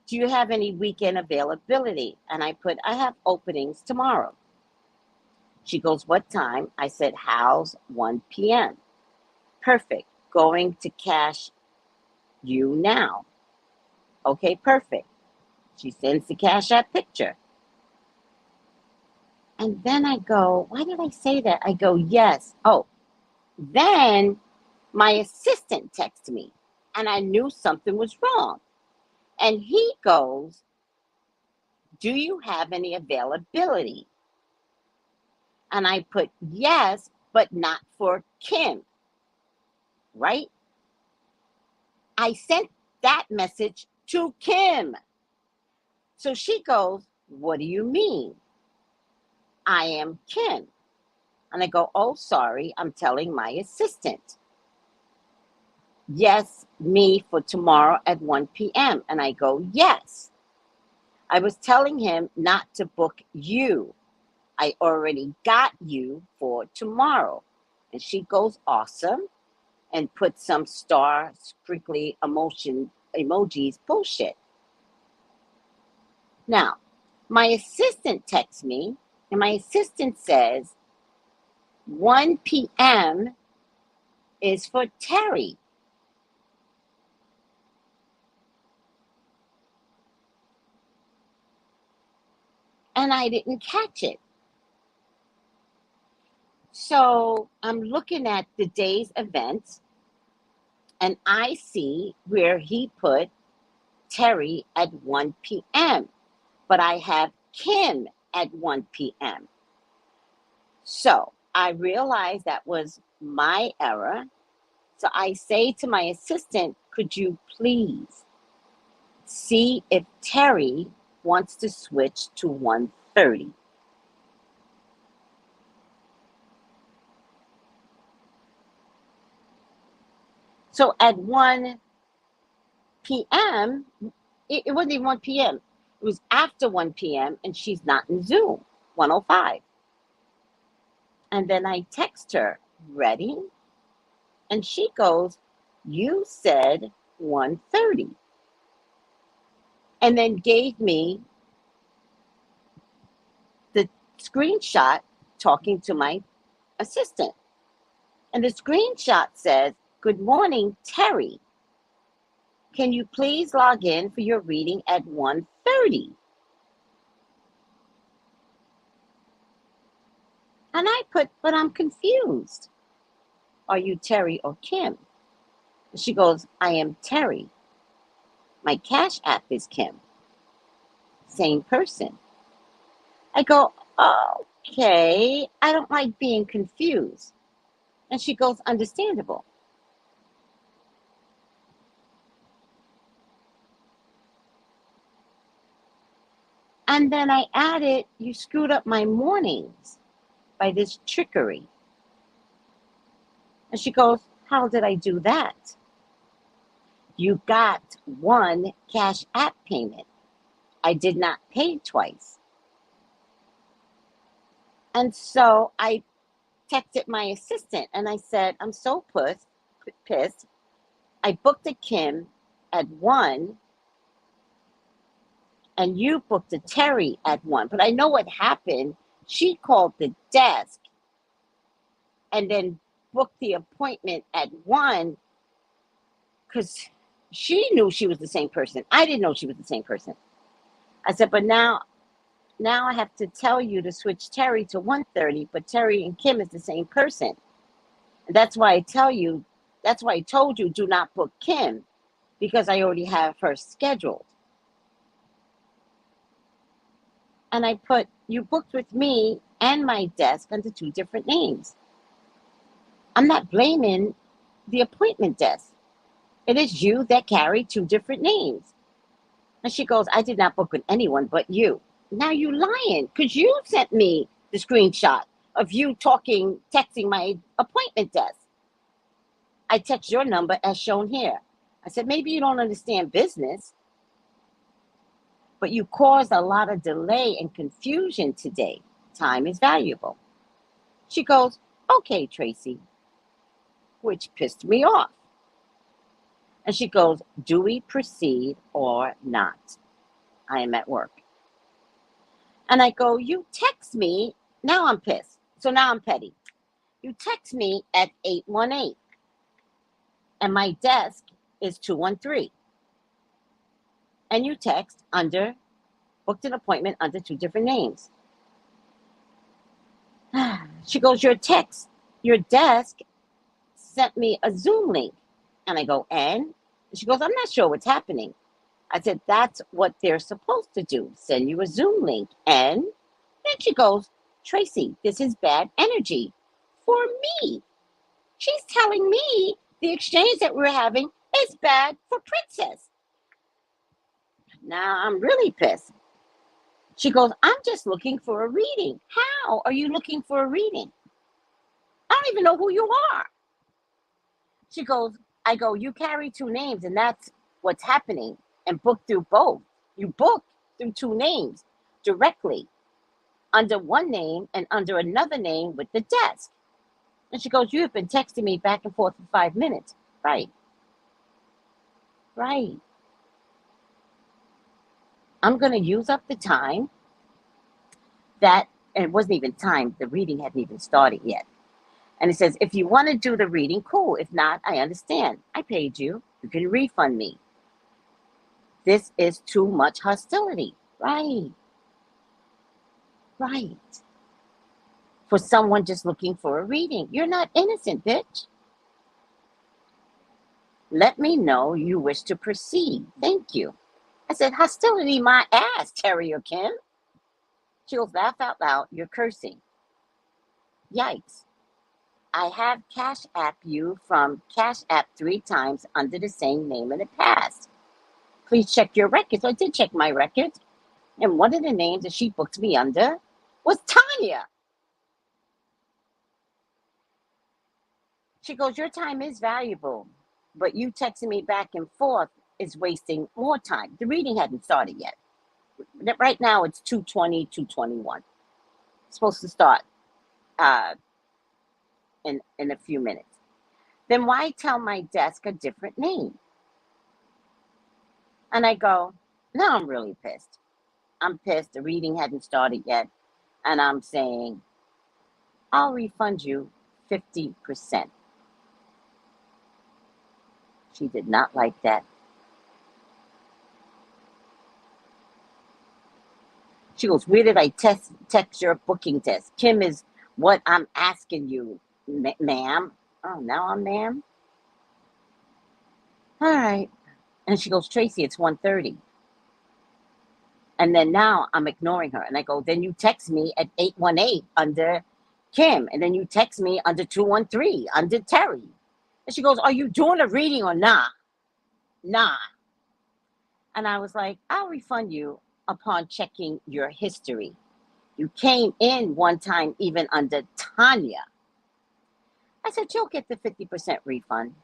Do you have any weekend availability? And I put, I have openings tomorrow. She goes, what time? I said, how's 1 p.m.? Perfect. Going to cash you now. Okay, perfect. She sends the Cash App picture. And then I go, why did I say that? I go, yes. Oh, then my assistant texted me and I knew something was wrong. And he goes, do you have any availability? And I put, yes, but not for Kim, right? I sent that message to Kim. So she goes, what do you mean? I am Kim. And I go, oh, sorry, I'm telling my assistant. Yes, me for tomorrow at 1 p.m. And I go, yes. I was telling him not to book you. I already got you for tomorrow. And she goes, awesome, and puts some star sprinkly emojis, bullshit. Now, my assistant texts me, and my assistant says, 1 p.m. is for Terry. And I didn't catch it. So I'm looking at the day's events, and I see where he put Terry at 1 p.m., but I have Kim at 1 p.m. So I realized that was my error. So I say to my assistant, could you please see if Terry wants to switch to 1:30? So at 1 p.m., it wasn't even 1 p.m. It was after 1 p.m. and she's not in Zoom, 1:05. And then I text her, ready? And she goes, you said 1:30. And then gave me the screenshot talking to my assistant. And the screenshot says, good morning, Terry. Can you please log in for your reading at 1:30? And I put, but I'm confused. Are you Terry or Kim? She goes, I am Terry. My Cash App is Kim. Same person. I go, okay, I don't like being confused. And she goes, understandable. And then I added, you screwed up my mornings by this trickery. And she goes, how did I do that? You got one Cash App payment. I did not pay twice. And so I texted my assistant and I said, I'm so pissed. I booked a Kim at 1 and you booked a Terry at 1. But I know what happened. She called the desk and then booked the appointment at 1 because she knew she was the same person. I didn't know she was the same person. I said, but now I have to tell you to switch Terry to 1:30, but Terry and Kim is the same person. And that's why I tell you That's why I told you do not book Kim, because I already have her scheduled. And I put, you booked with me and my desk under two different names. I'm not blaming the appointment desk. It is you that carry two different names. And she goes, I did not book with anyone but you. Now you lying, because you sent me the screenshot of you talking, texting my appointment desk. I text your number as shown here. I said, maybe you don't understand business, but you caused a lot of delay and confusion today. Time is valuable. She goes, okay, Tracy, which pissed me off. And she goes, do we proceed or not? I am at work. And I go, you text me. Now I'm pissed. So now I'm petty. You text me at 818 and my desk is 213. And you text under, booked an appointment under two different names. She goes, your desk sent me a Zoom link. And I go, and? She goes, I'm not sure what's happening. I said, that's what they're supposed to do, send you a Zoom link. And then she goes, Tracy, this is bad energy for me. She's telling me the exchange that we're having is bad for Princess. Now I'm really pissed. She goes, I'm just looking for a reading. How are you looking for a reading? I don't even know who you are. She goes, I go, you carry two names and that's what's happening, and book through both. You book through two names directly, under one name and under another name with the desk. And she goes, you've been texting me back and forth for 5 minutes. Right. I'm going to use up the time that, and it wasn't even time, the reading hadn't even started yet. And it says, if you want to do the reading, cool. If not, I understand. I paid you. You can refund me. This is too much hostility. Right. For someone just looking for a reading. You're not innocent, bitch. Let me know you wish to proceed. Thank you. I said, hostility my ass, Terry or Kim. She goes, laugh out loud. You're cursing. Yikes. I have Cash App you from Cash App 3 times under the same name in the past. Please check your records. So I did check my records. And one of the names that she booked me under was Tanya. She goes, your time is valuable, but you texting me back and forth is wasting more time. The reading hadn't started yet. Right now it's 2:20, 2:21. It's supposed to start in a few minutes. Then why tell my desk a different name? And I go, now I'm really pissed. I'm pissed. The reading hadn't started yet. And I'm saying, I'll refund you 50%. She did not like that. She goes, where did I text your booking desk? Kim is what I'm asking you, ma'am. Oh, now I'm ma'am? All right. And she goes, Tracy, it's 1:30. And then now I'm ignoring her. And I go, then you text me at 818 under Kim. And then you text me under 213 under Terry. And she goes, are you doing a reading or not? Nah. And I was like, I'll refund you upon checking your history. You came in one time even under Tanya. I said, you'll get the 50% refund.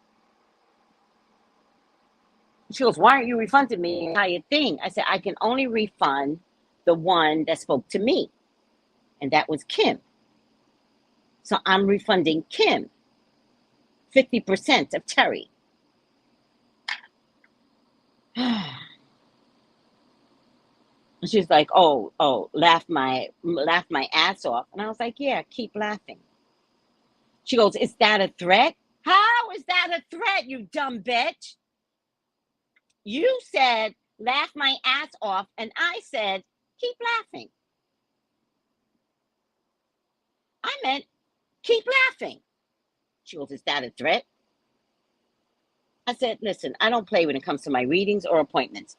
She goes, why aren't you refunding me the entire thing? I said, I can only refund the one that spoke to me. And that was Kim. So I'm refunding Kim 50% of Terry. She's like, oh, laugh my ass off. And I was like, yeah, keep laughing. She goes, is that a threat? How is that a threat, you dumb bitch? You said, laugh my ass off, and I said, keep laughing. I meant, keep laughing. She goes, is that a threat? I said, listen, I don't play when it comes to my readings or appointments.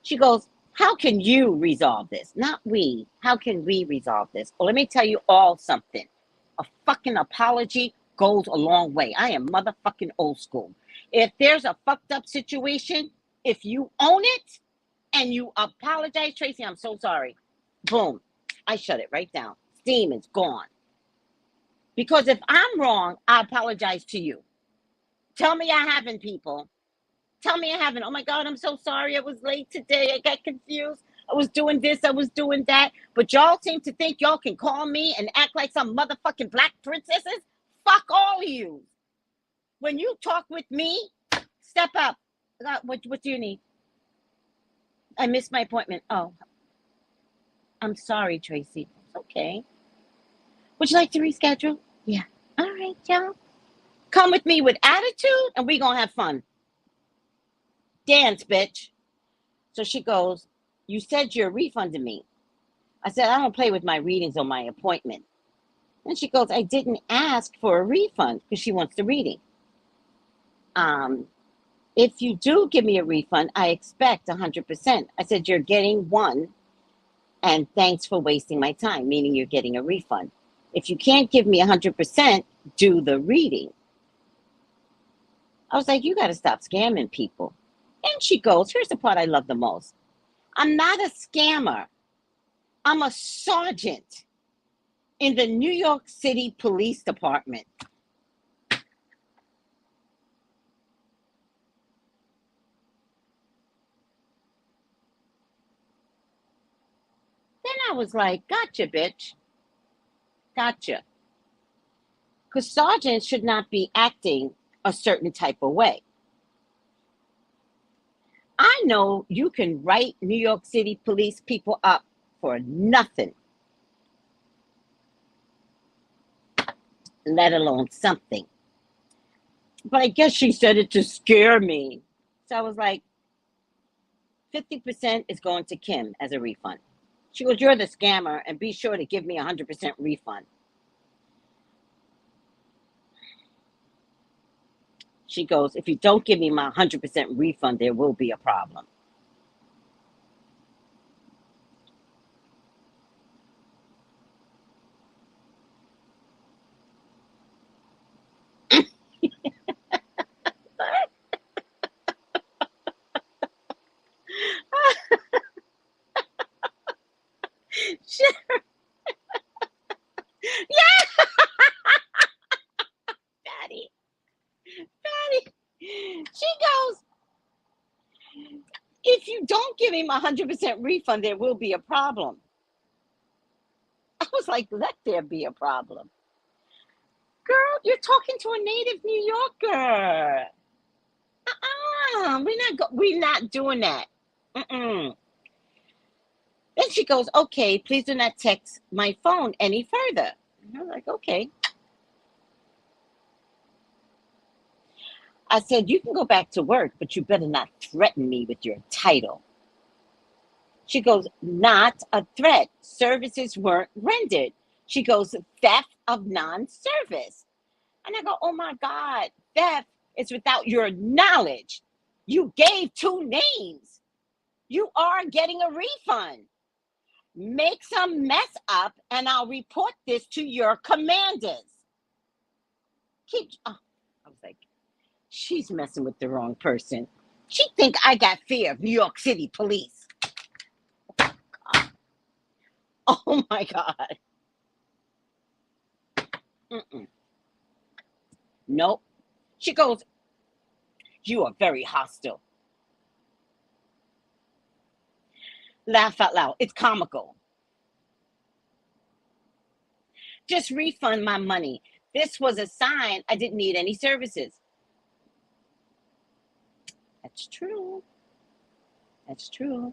She goes, how can you resolve this? Not we. How can we resolve this? Well, let me tell you all something. A fucking apology goes a long way. I am motherfucking old school. If there's a fucked up situation, if you own it and you apologize, Tracy, I'm so sorry. Boom. I shut it right down. Steam is gone. Because if I'm wrong, I apologize to you. Tell me I haven't, people. Tell me I haven't. Oh my God, I'm so sorry. I was late today. I got confused. I was doing this. I was doing that. But y'all seem to think y'all can call me and act like some motherfucking black princesses. Fuck all of you. When you talk with me, step up. What do you need? I missed my appointment. Oh, I'm sorry, Tracy. It's okay. Would you like to reschedule? Yeah. All right, y'all. Come with me with attitude and we going to have fun. Dance, bitch. So she goes, you said you're refunding me. I said, I don't play with my readings or my appointment. And she goes, I didn't ask for a refund because she wants the reading. If you do give me a refund, I expect 100%. I said, you're getting one, and thanks for wasting my time, meaning you're getting a refund. If you can't give me 100%, do the reading. I was like, you got to stop scamming people. And she goes, here's the part I love the most. I'm not a scammer. I'm a sergeant in the New York City Police Department. Then I was like, gotcha, bitch. Gotcha. Because sergeants should not be acting a certain type of way. I know you can write New York City police people up for nothing, let alone something. But I guess she said it to scare me. So I was like, 50% is going to Kim as a refund. She goes, you're the scammer, and be sure to give me 100% refund. She goes, if you don't give me my 100% refund, there will be a problem. Yeah, Patty. Patty. She goes, if you don't give me my 100% refund, there will be a problem. I was like, let there be a problem. Girl, you're talking to a native New Yorker. We're not doing that. Mm-mm. Then she goes, okay, please do not text my phone any further. And I was like, okay. I said, you can go back to work, but you better not threaten me with your title. She goes, not a threat. Services weren't rendered. She goes, theft of non-service. And I go, oh my God, theft is without your knowledge. You gave two names. You are getting a refund. Make some mess up and I'll report this to your commanders. I was like, she's messing with the wrong person. She think I got fear of New York City police. Oh my God. Mm-mm. Nope. She goes, you are very hostile. Laugh out loud. It's comical. Just refund my money. This was a sign I didn't need any services. That's true. That's true.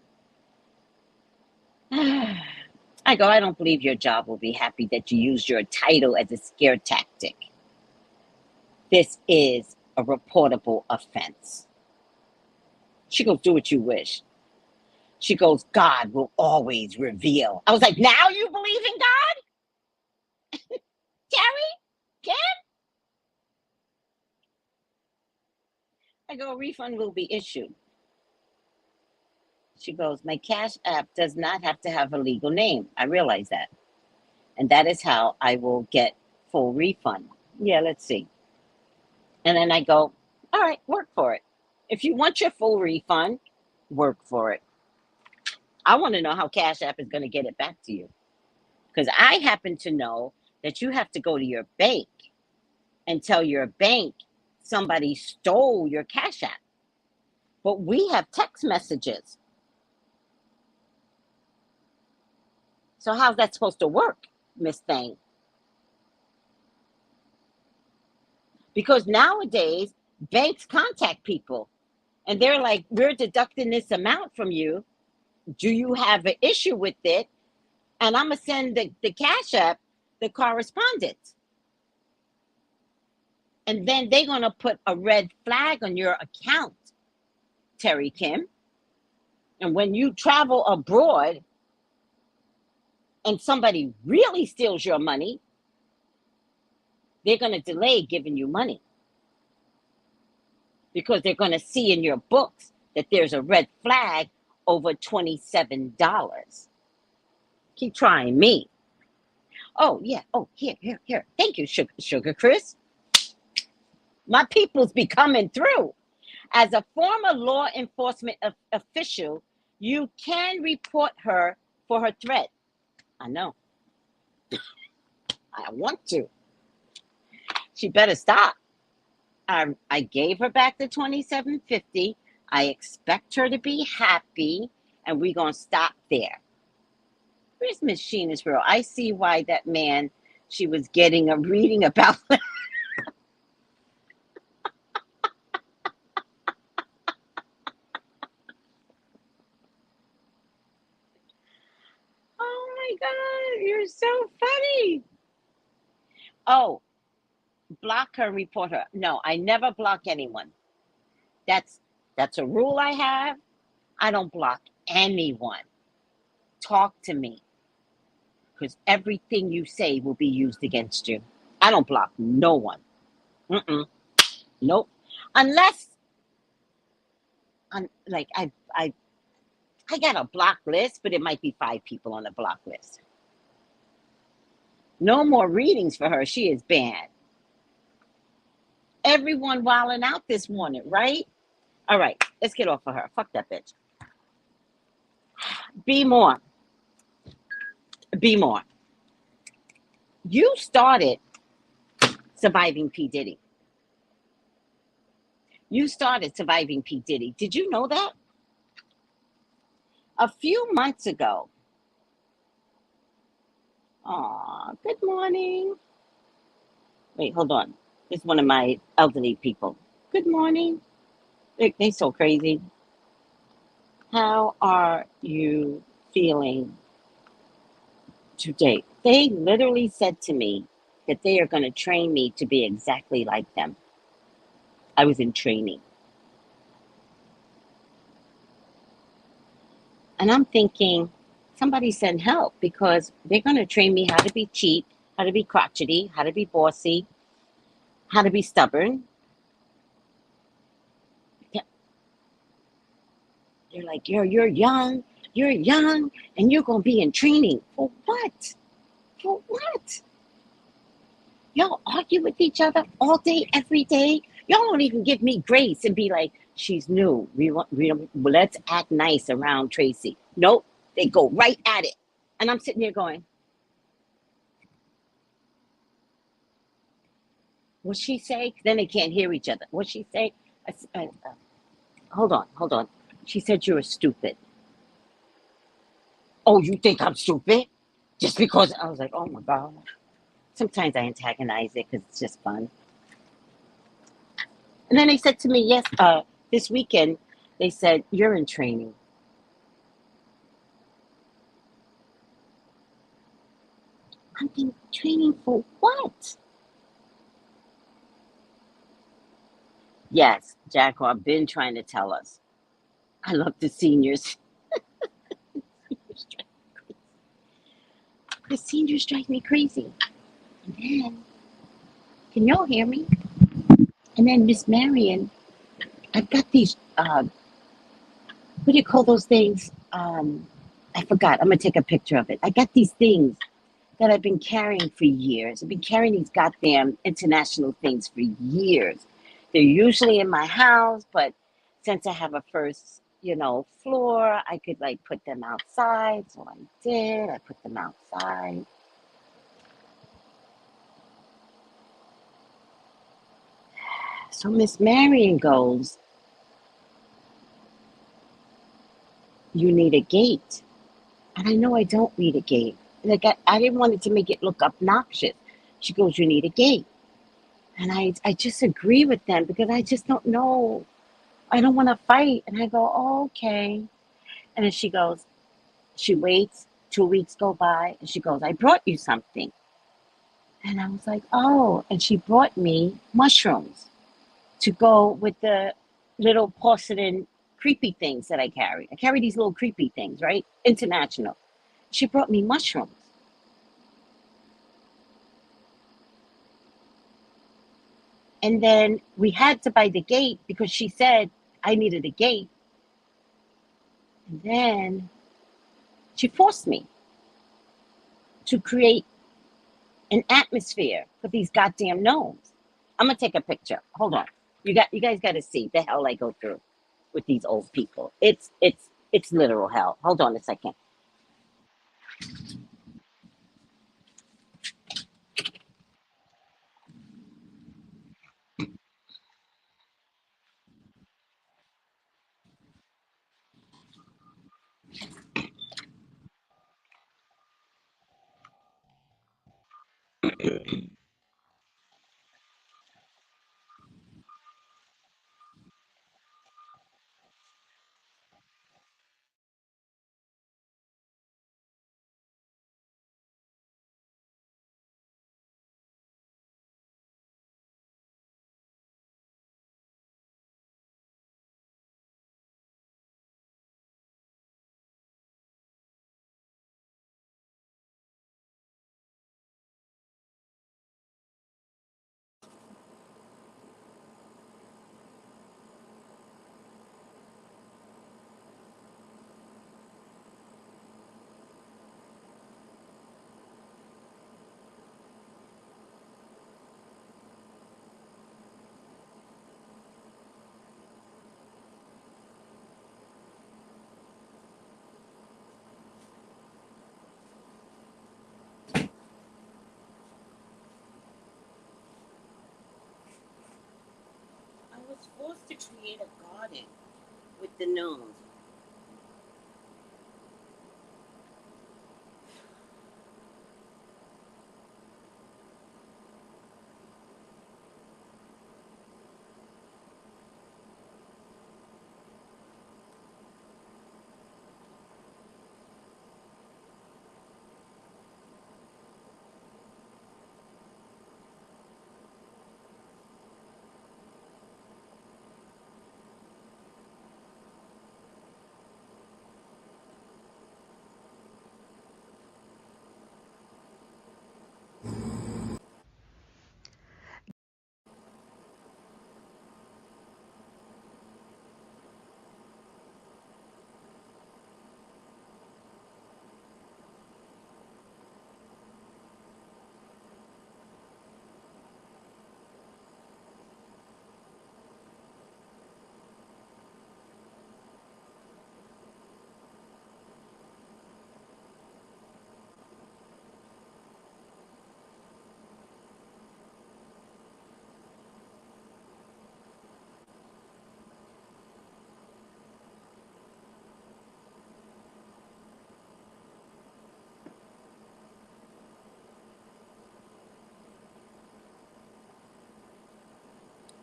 I go, I don't believe your job will be happy that you used your title as a scare tactic. This is a reportable offense. She goes, do what you wish. She goes, God will always reveal. I was like, now you believe in God? Terry? Kim? I go, a refund will be issued. She goes, my Cash App does not have to have a legal name. I realize that. And that is how I will get full refund. Yeah, let's see. And then I go, all right, work for it. If you want your full refund, work for it. I want to know how Cash App is going to get it back to you. Because I happen to know that you have to go to your bank and tell your bank somebody stole your Cash App. But we have text messages. So how's that supposed to work, Miss Thing? Because nowadays, banks contact people and they're like, we're deducting this amount from you. Do you have an issue with it? And I'm going to send the Cash App the correspondence. And then they're going to put a red flag on your account, Terry Kim. And when you travel abroad and somebody really steals your money, they're going to delay giving you money. Because they're going to see in your books that there's a red flag over $27. Keep trying me. Oh, yeah. Oh, here. Thank you, Sugar Chris. My people's be coming through. As a former law enforcement official, you can report her for her threat. I know. I want to. She better stop. I gave her back the $27.50. I expect her to be happy, and we're going to stop there. Where's Miss Sheena's girl? I see why that man she was getting a reading about. Oh my God, you're so funny. Oh, block her, report her. No, I never block anyone. That's a rule I have. I don't block anyone. Talk to me. Because everything you say will be used against you. I don't block no one. Nope. Unless, like, I got a block list, but it might be 5 people on the block list. No more readings for her. She is banned. Everyone wilding out this morning, right? All right, let's get off of her. Fuck that bitch. Be more. You started surviving P. Diddy. Did you know that? A few months ago. Aw, good morning. Wait, hold on. It's one of my elderly people. Good morning. They're so crazy. How are you feeling today? They literally said to me that they are going to train me to be exactly like them. I was in training. And I'm thinking, somebody send help because they're going to train me how to be cheap, how to be crotchety, how to be bossy, how to be stubborn. They're like, you're young, and you're going to be in training. For what? Y'all argue with each other all day, every day. Y'all don't even give me grace and be like, she's new. Let's act nice around Tracy. Nope, they go right at it. And I'm sitting here going, what'd she say? Then they can't hear each other. What'd she say? Hold on. She said you were stupid. Oh, you think I'm stupid? Just because I was like, oh my God. Sometimes I antagonize it because it's just fun. And then they said to me, yes, this weekend, they said, you're in training. I'm in training for what? Yes, Jaguar been trying to tell us. I love the seniors. The seniors drive me crazy. And then, can y'all hear me? And then Miss Marion, I've got these. What do you call those things? I forgot. I'm gonna take a picture of it. I got these things that I've been carrying for years. I've been carrying these goddamn international things for years. They're usually in my house, but since I have a first, floor, I could like put them outside. So I did. I put them outside. So Miss Marion goes, "You need a gate." And I know I don't need a gate. Like I didn't want it to make it look obnoxious. She goes, "You need a gate." And I just agree with them because I just don't know. I don't want to fight. And I go, "Oh, okay." And then she waits, 2 weeks go by, and she goes, "I brought you something." And I was like, "Oh." And she brought me mushrooms to go with the little porcelain creepy things that I carry. I carry these little creepy things, right? International. She brought me mushrooms. And then we had to buy the gate because she said I needed a gate. And then she forced me to create an atmosphere for these goddamn gnomes. I'm gonna take a picture. Hold on. You guys gotta see the hell I go through with these old people. It's literal hell. Hold on a second. I was forced to create a garden with the gnomes.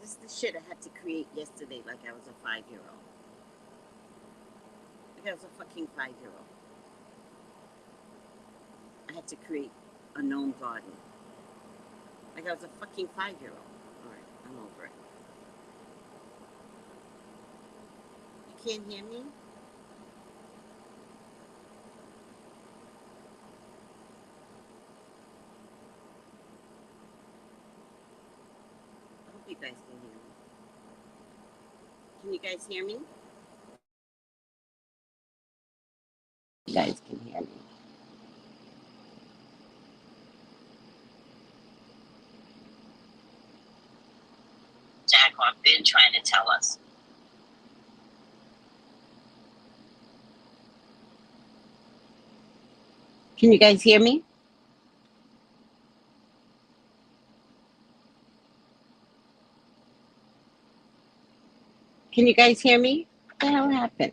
This is the shit I had to create yesterday like I was a 5-year-old. Like I was a fucking 5-year-old. I had to create a gnome garden. Like I was a fucking 5-year-old. Alright, I'm over it. You can't hear me? I hope you guys can hear me. Can you guys hear me? You guys can hear me. Jaguar been trying to tell us. Can you guys hear me? Can you guys hear me? What the hell happened?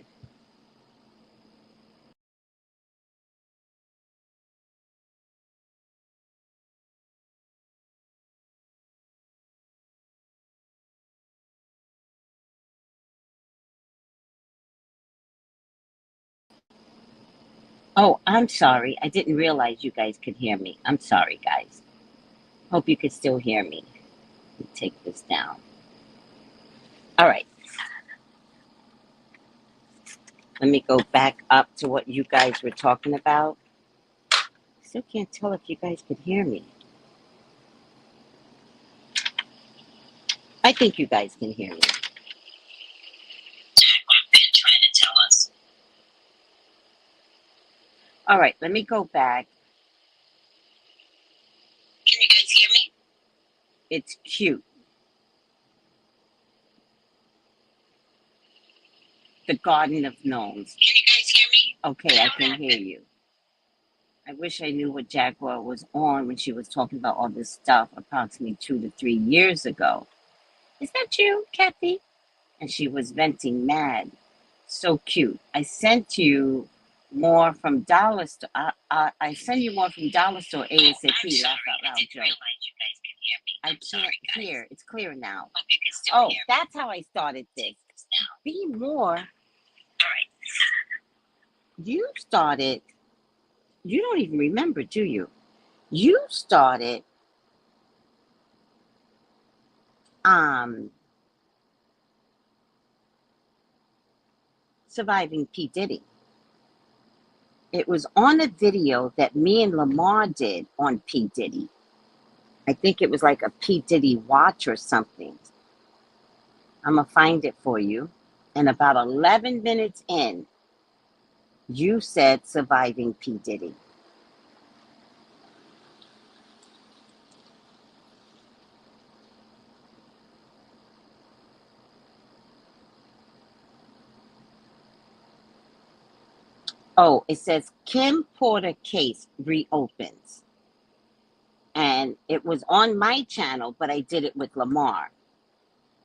Oh, I'm sorry. I didn't realize you guys could hear me. I'm sorry, guys. Hope you could still hear me. Let me take this down. All right. Let me go back up to what you guys were talking about. Still can't tell if you guys could hear me. I think you guys can hear me. Jaguar been trying to tell us. All right, let me go back. Can you guys hear me? It's cute. The Garden of Gnomes. Can you guys hear me? Okay, I can hear you. I wish I knew what Jaguar was on when she was talking about all this stuff approximately 2 to 3 years ago. Is that you, Kathy? And she was venting mad. So cute. I sent you more from Dollar Store. I send you more from Dollar Store ASAP. Laugh out loud, Joe. I can't hear. It's clear now. Oh, that's how I started this. Be more. All right. You started. You don't even remember, do you? You started surviving P. Diddy. It was on a video that me and Lamar did on P. Diddy. I think it was like a P. Diddy watch or something. I'm going to find it for you. And about 11 minutes in, you said surviving P. Diddy. Oh, it says Kim Porter case reopens. And it was on my channel, but I did it with Lamar.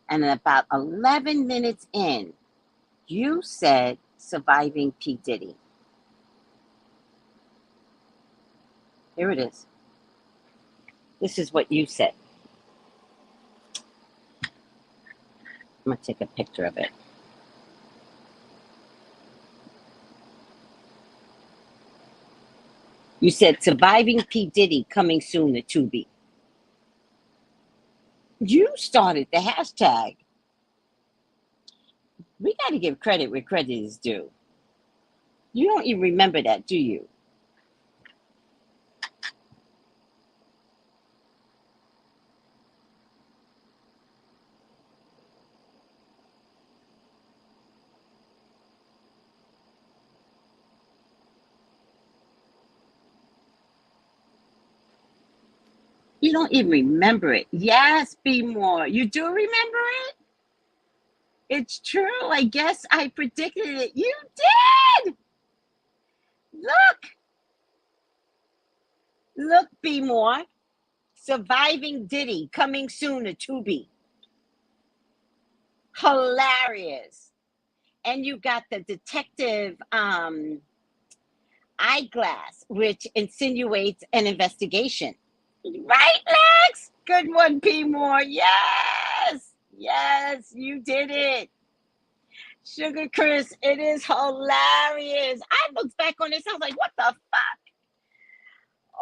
And then about 11 minutes in, you said surviving P. Diddy. Here it is. This is what you said. I'm going to take a picture of it. You said surviving P. Diddy coming soon to Tubi. You started the hashtag. We got to give credit where credit is due. You don't even remember that, do you? You don't even remember it. Yes, Be More. You do remember it? It's true. I guess I predicted it. You did. Look. Look, Be More. Surviving Diddy coming soon to Tubi. Hilarious. And you got the detective eyeglass, which insinuates an investigation. Right, Lex? Good one, P. Moore. Yes. Yes, you did it. Sugar Chris, it is hilarious. I looked back on this. I was like, what the fuck?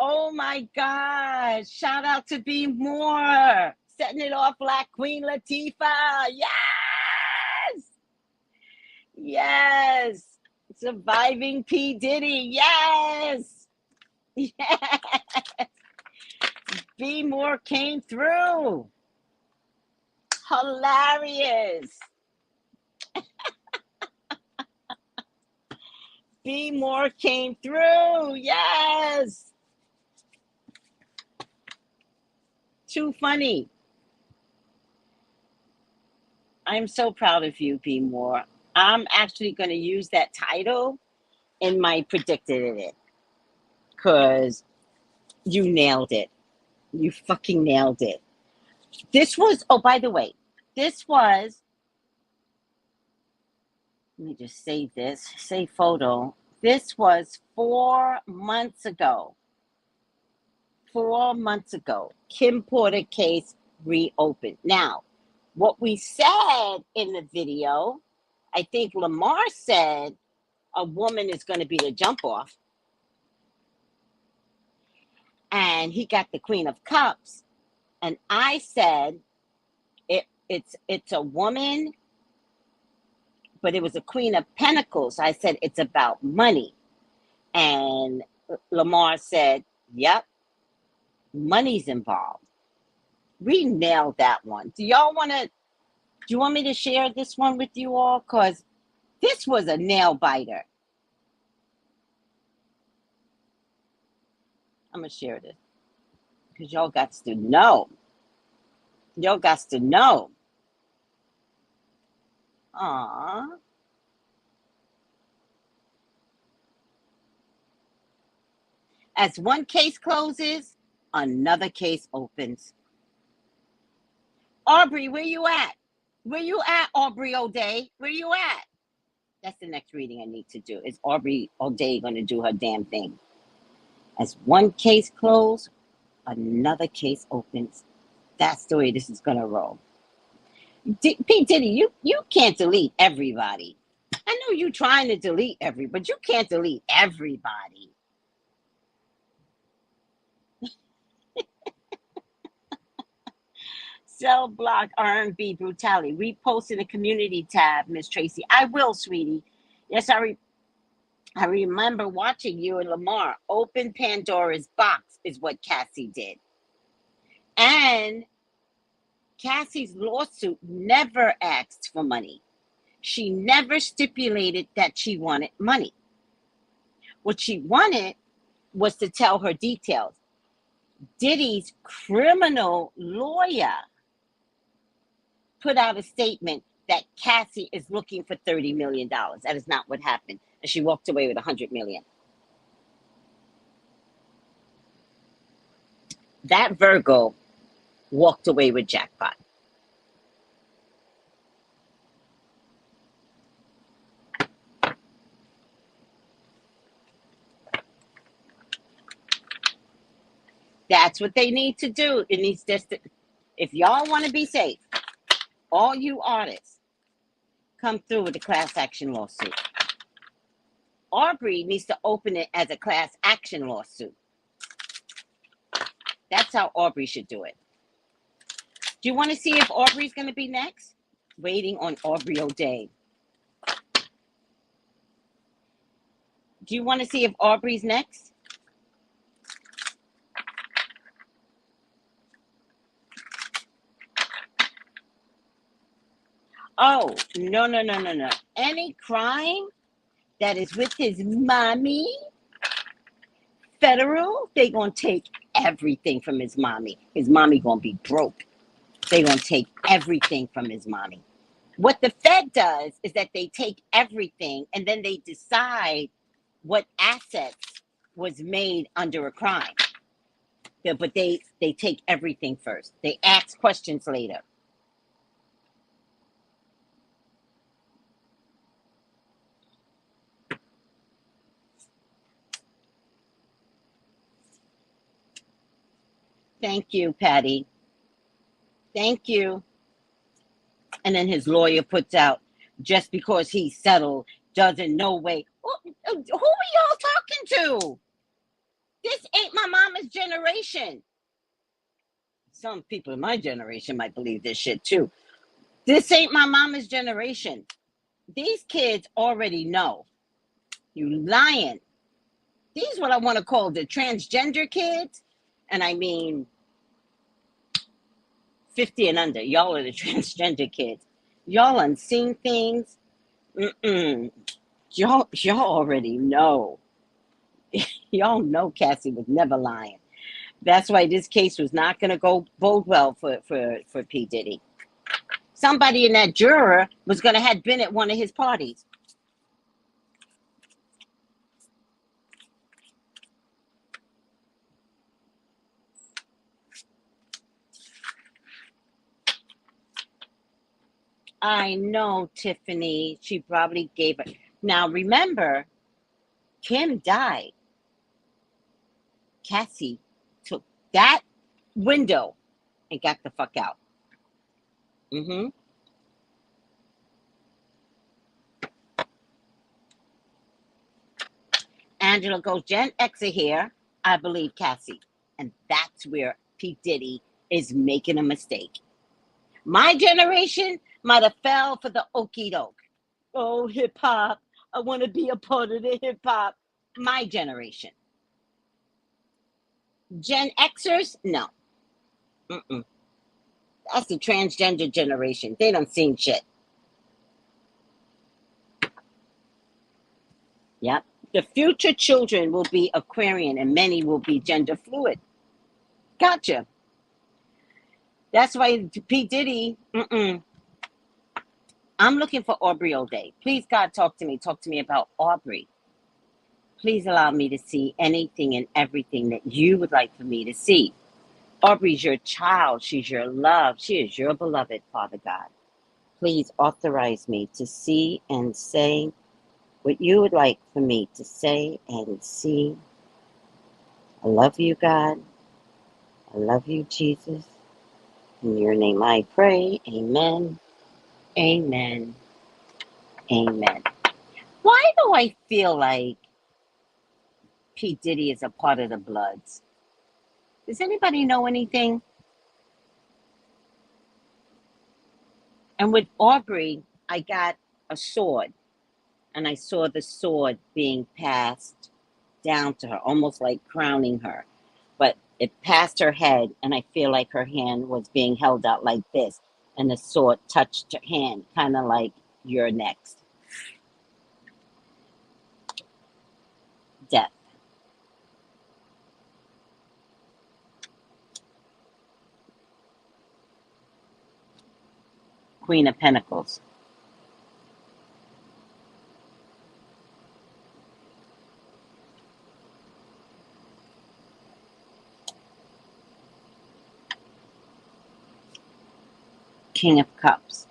Oh my gosh. Shout out to B. Moore. Setting it off like Queen Latifah. Yes. Yes. Surviving P. Diddy. Yes. Yes. B. Moore came through. Hilarious. Be More came through. Yes. Too funny. I'm so proud of you, Be More. I'm actually going to use that title in my predicted it because you nailed it. You fucking nailed it. This was, oh, by the way, this was, let me just save this, save photo. This was 4 months ago. 4 months ago, Kim Porter case reopened. Now, what we said in the video, I think Lamar said a woman is going to be the jump off. And he got the Queen of Cups. And I said it's a woman, but it was a Queen of Pentacles. I said it's about money. And Lamar said, yep, money's involved. We nailed that one. Do you want me to share this one with you all? Because this was a nail biter. I'm going to share this because y'all got to know. Y'all got to know. Aww. As one case closes, another case opens. Aubrey, where you at? Where you at, Aubrey O'Day? Where you at? That's the next reading I need to do. Is Aubrey O'Day going to do her damn thing? As one case closes, another case opens. That's the way this is going to roll. P. Diddy, you can't delete everybody. I know you're trying to delete everybody, but you can't delete everybody. Cell block R&B brutality. Repost in the community tab, Miss Tracy. I will, sweetie. Yes, I remember watching you and Lamar open Pandora's box is what Cassie did. And Cassie's lawsuit never asked for money. She never stipulated that she wanted money. What she wanted was to tell her details. Diddy's criminal lawyer put out a statement that Cassie is looking for $30 million. That is not what happened. And she walked away with $100 million. That Virgo walked away with jackpot. That's what they need to do. It needs just to, if y'all want to be safe, all you artists, come through with a class action lawsuit. Aubrey needs to open it as a class action lawsuit. That's how Aubrey should do it. Do you want to see if Aubrey's going to be next? Waiting on Aubrey O'Day. Do you want to see if Aubrey's next? Oh, no. Any crime that is with his mommy, federal, they gonna take everything from his mommy. His mommy gonna be broke. They gonna take everything from his mommy. What the Fed does is that they take everything and then they decide what assets was made under a crime. Yeah, but they take everything first. They ask questions later. Thank you, Patty. Thank you. And then his lawyer puts out, just because he settled doesn't no way. Who are y'all talking to? This ain't my mama's generation. Some people in my generation might believe this shit too. This ain't my mama's generation. These kids already know. You lying. These what I want to call the transgender kids. And I mean 50 and under. Y'all are the transgender kids. Y'all unseen things. Y'all already know. Y'all know Cassie was never lying. That's why this case was not going to go bode well for P Diddy. Somebody in that juror was going to have been at one of his parties. I know, Tiffany. She probably gave it. Now remember, Kim died. Cassie took that window and got the fuck out. Mm-hmm. Angela goes, Gen X are here. I believe Cassie. And that's where P. Diddy is making a mistake. My generation might have fell for the okie doke. Oh, hip hop. I want to be a part of the hip hop. My generation. Gen Xers, no. Mm-mm. That's the transgender generation. They don't seen shit. Yep. The future children will be Aquarian and many will be gender fluid. Gotcha. That's why P. Diddy, I'm looking for Aubrey O'Day. Please, God, talk to me. Talk to me about Aubrey. Please allow me to see anything and everything that you would like for me to see. Aubrey's your child. She's your love. She is your beloved, Father God. Please authorize me to see and say what you would like for me to say and see. I love you, God. I love you, Jesus. In your name I pray. Amen. Amen. Amen. Why do I feel like P. Diddy is a part of the Bloods? Does anybody know anything? And with Aubrey, I got a sword. And I saw the sword being passed down to her, almost like crowning her. But it passed her head, and I feel like her hand was being held out like this. And the sword touched her hand, kind of like you're next. Death. Queen of Pentacles. King of Cups.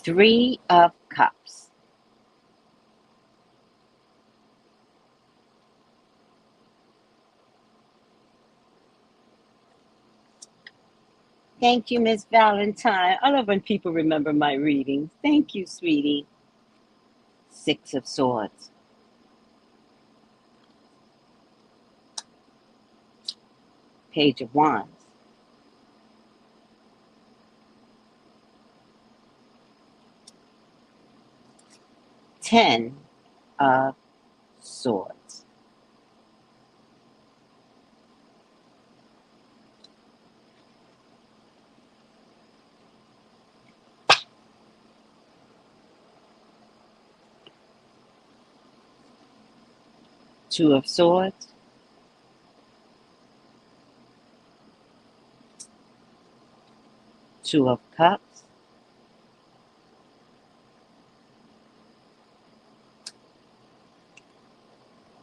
Three of Cups. Thank you, Miss Valentine. I love when people remember my readings. Thank you, sweetie. Six of Swords. Page of Wands. Ten of Swords. Two of Swords. Two of Cups.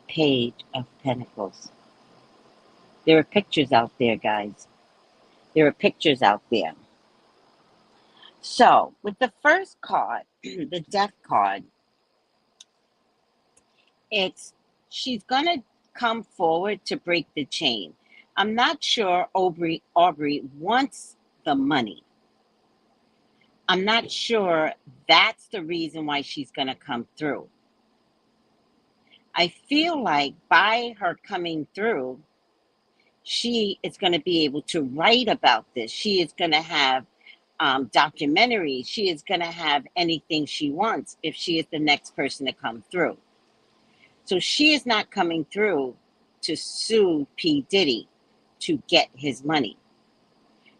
Page of Pentacles. There are pictures out there, guys. There are pictures out there. So, with the first card, the Death card, it's she's going to come forward to break the chain. I'm not sure Aubrey wants the money. I'm not sure that's the reason why she's going to come through. I feel like by her coming through, she is going to be able to write about this. She is going to have documentaries. She is going to have anything she wants if she is the next person to come through. So she is not coming through to sue P. Diddy to get his money.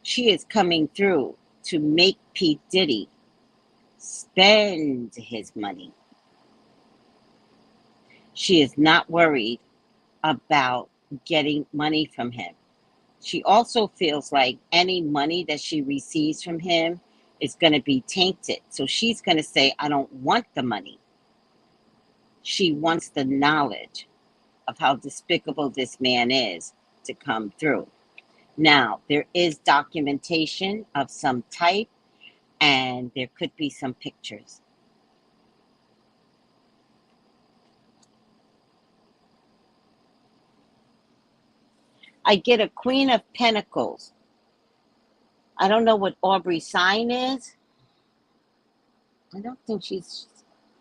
She is coming through to make P. Diddy spend his money. She is not worried about getting money from him. She also feels like any money that she receives from him is going to be tainted. So she's going to say, I don't want the money. She wants the knowledge of how despicable this man is to come through. Now, there is documentation of some type, and there could be some pictures. I get a Queen of Pentacles. I don't know what Aubrey's sign is. I don't think she's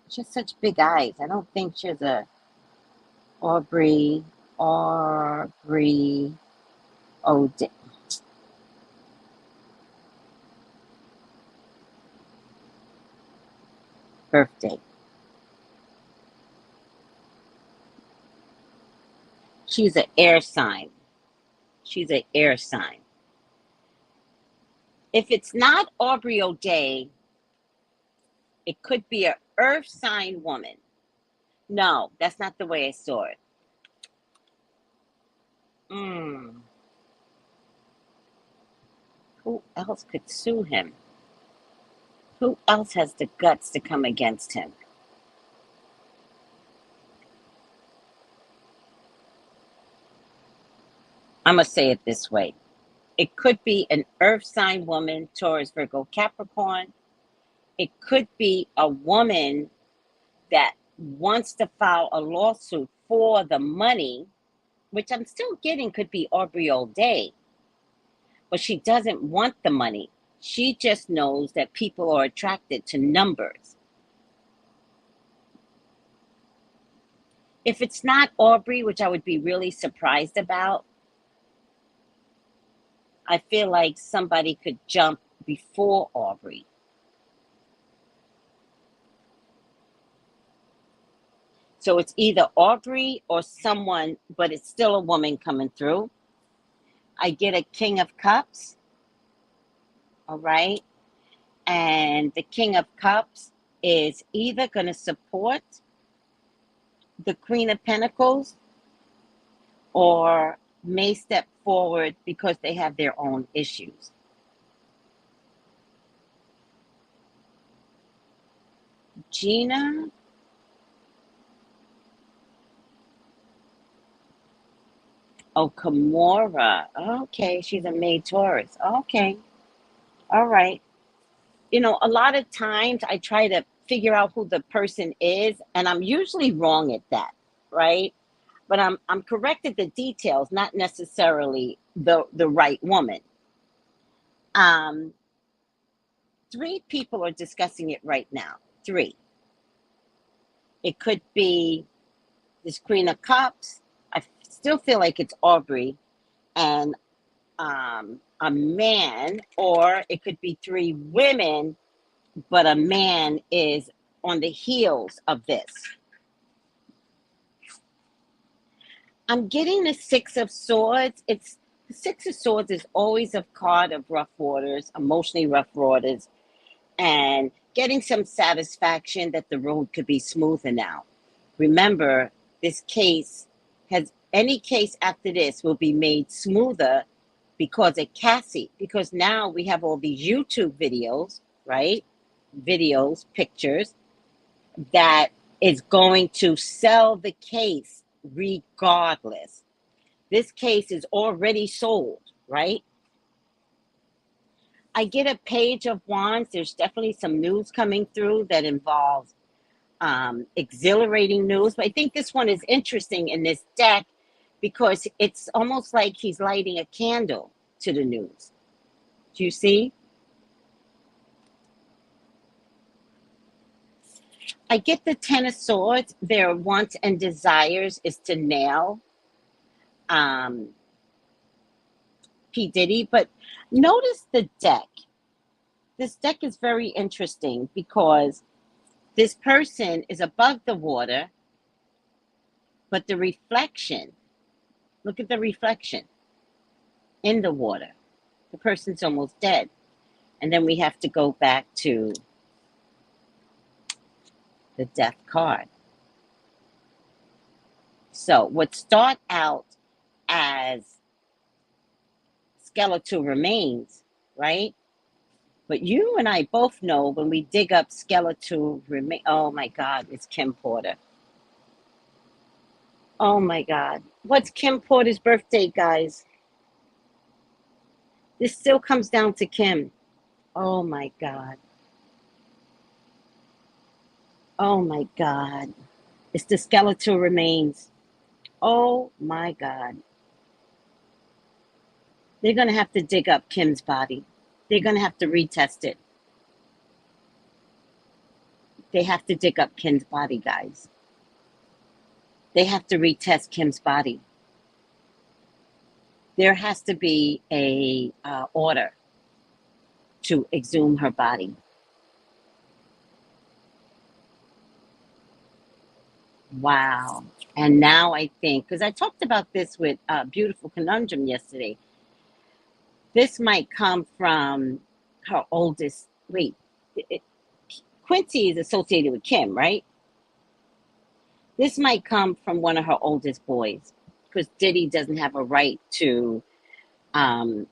such big eyes. I don't think she's a Aubrey. Oh, birthday. She's an air sign. She's an air sign. If it's not Aubrey O'Day, it could be an earth sign woman. No, that's not the way I saw it. Who else could sue him? Who else has the guts to come against him? I'm going to say it this way. It could be an earth sign woman, Taurus, Virgo, Capricorn. It could be a woman that wants to file a lawsuit for the money, which I'm still getting could be Aubrey O'Day. But she doesn't want the money. She just knows that people are attracted to numbers. If it's not Aubrey, which I would be really surprised about, I feel like somebody could jump before Aubrey. So it's either Aubrey or someone, but it's still a woman coming through. I get a King of Cups. All right. And the King of Cups is either going to support the Queen of Pentacles or may step forward because they have their own issues. Gina. Oh, Kimura. Okay, she's a May Taurus. Okay. All right. You know, a lot of times I try to figure out who the person is, and I'm usually wrong at that, right? But I'm correct at the details, not necessarily the right woman. 3 people are discussing it right now. 3. It could be this Queen of Cups. I still feel like it's Aubrey and a man, or it could be 3 women, but a man is on the heels of this. I'm getting the 6 of Swords. The 6 of Swords is always a card of rough waters, emotionally rough waters, and getting some satisfaction that the road could be smoother now. Remember, this case any case after this will be made smoother because of Cassie, because now we have all these YouTube videos, right? Videos, pictures, that is going to sell the case regardless. This case is already sold, right? I get a Page of Wands. There's definitely some news coming through that involves exhilarating news. But I think this one is interesting in this deck because it's almost like he's lighting a candle to the news. Do you see? I get the 10 of Swords. Their wants and desires is to nail P. Diddy. But notice the deck. This deck is very interesting because this person is above the water, but the reflection, look at the reflection in the water. The person's almost dead. And then we have to go back to the death card. So what start out as skeletal remains, right? But you and I both know when we dig up skeletal remain. Oh my God, it's Kim Porter. Oh my God. What's Kim Porter's birthday, guys? This still comes down to Kim. Oh my God. Oh my God. It's the skeletal remains. Oh my God. They're going to have to dig up Kim's body. They're going to have to retest it. They have to dig up Kim's body, guys. They have to retest Kim's body. There has to be a order to exhume her body. Wow. And now I think, because I talked about this with Beautiful Conundrum yesterday, this might come from her oldest. Wait, it, Quincy is associated with Kim, right? This might come from one of her oldest boys, because Diddy doesn't have a right to um,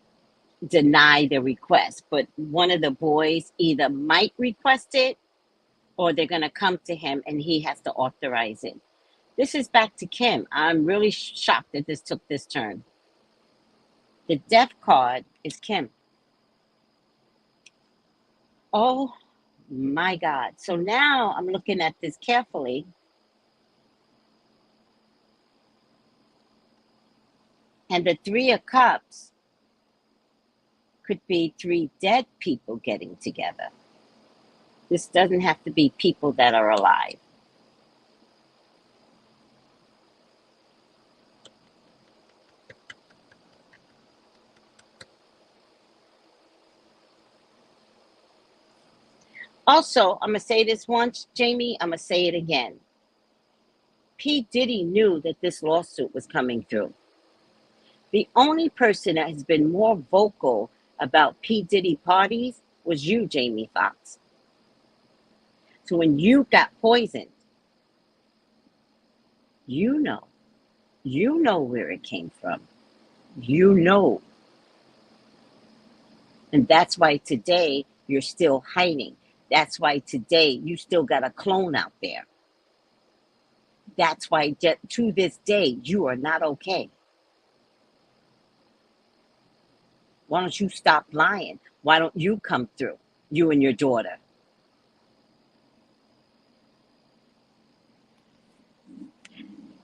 deny the request. But one of the boys either might request it or they're going to come to him and he has to authorize it. This is back to Kim. I'm really shocked that this took this turn. The death card is Kim. Oh my God. So now I'm looking at this carefully. And the Three of Cups could be three dead people getting together. This doesn't have to be people that are alive. Also, I'm going to say this once, Jamie, I'm going to say it again. P. Diddy knew that this lawsuit was coming through. The only person that has been more vocal about P. Diddy parties was you, Jamie Foxx. So when you got poisoned, you know where it came from. You know. And that's why today you're still hiding. That's why today you still got a clone out there. That's why to this day you are not okay. Why don't you stop lying? Why don't you come through, you and your daughter?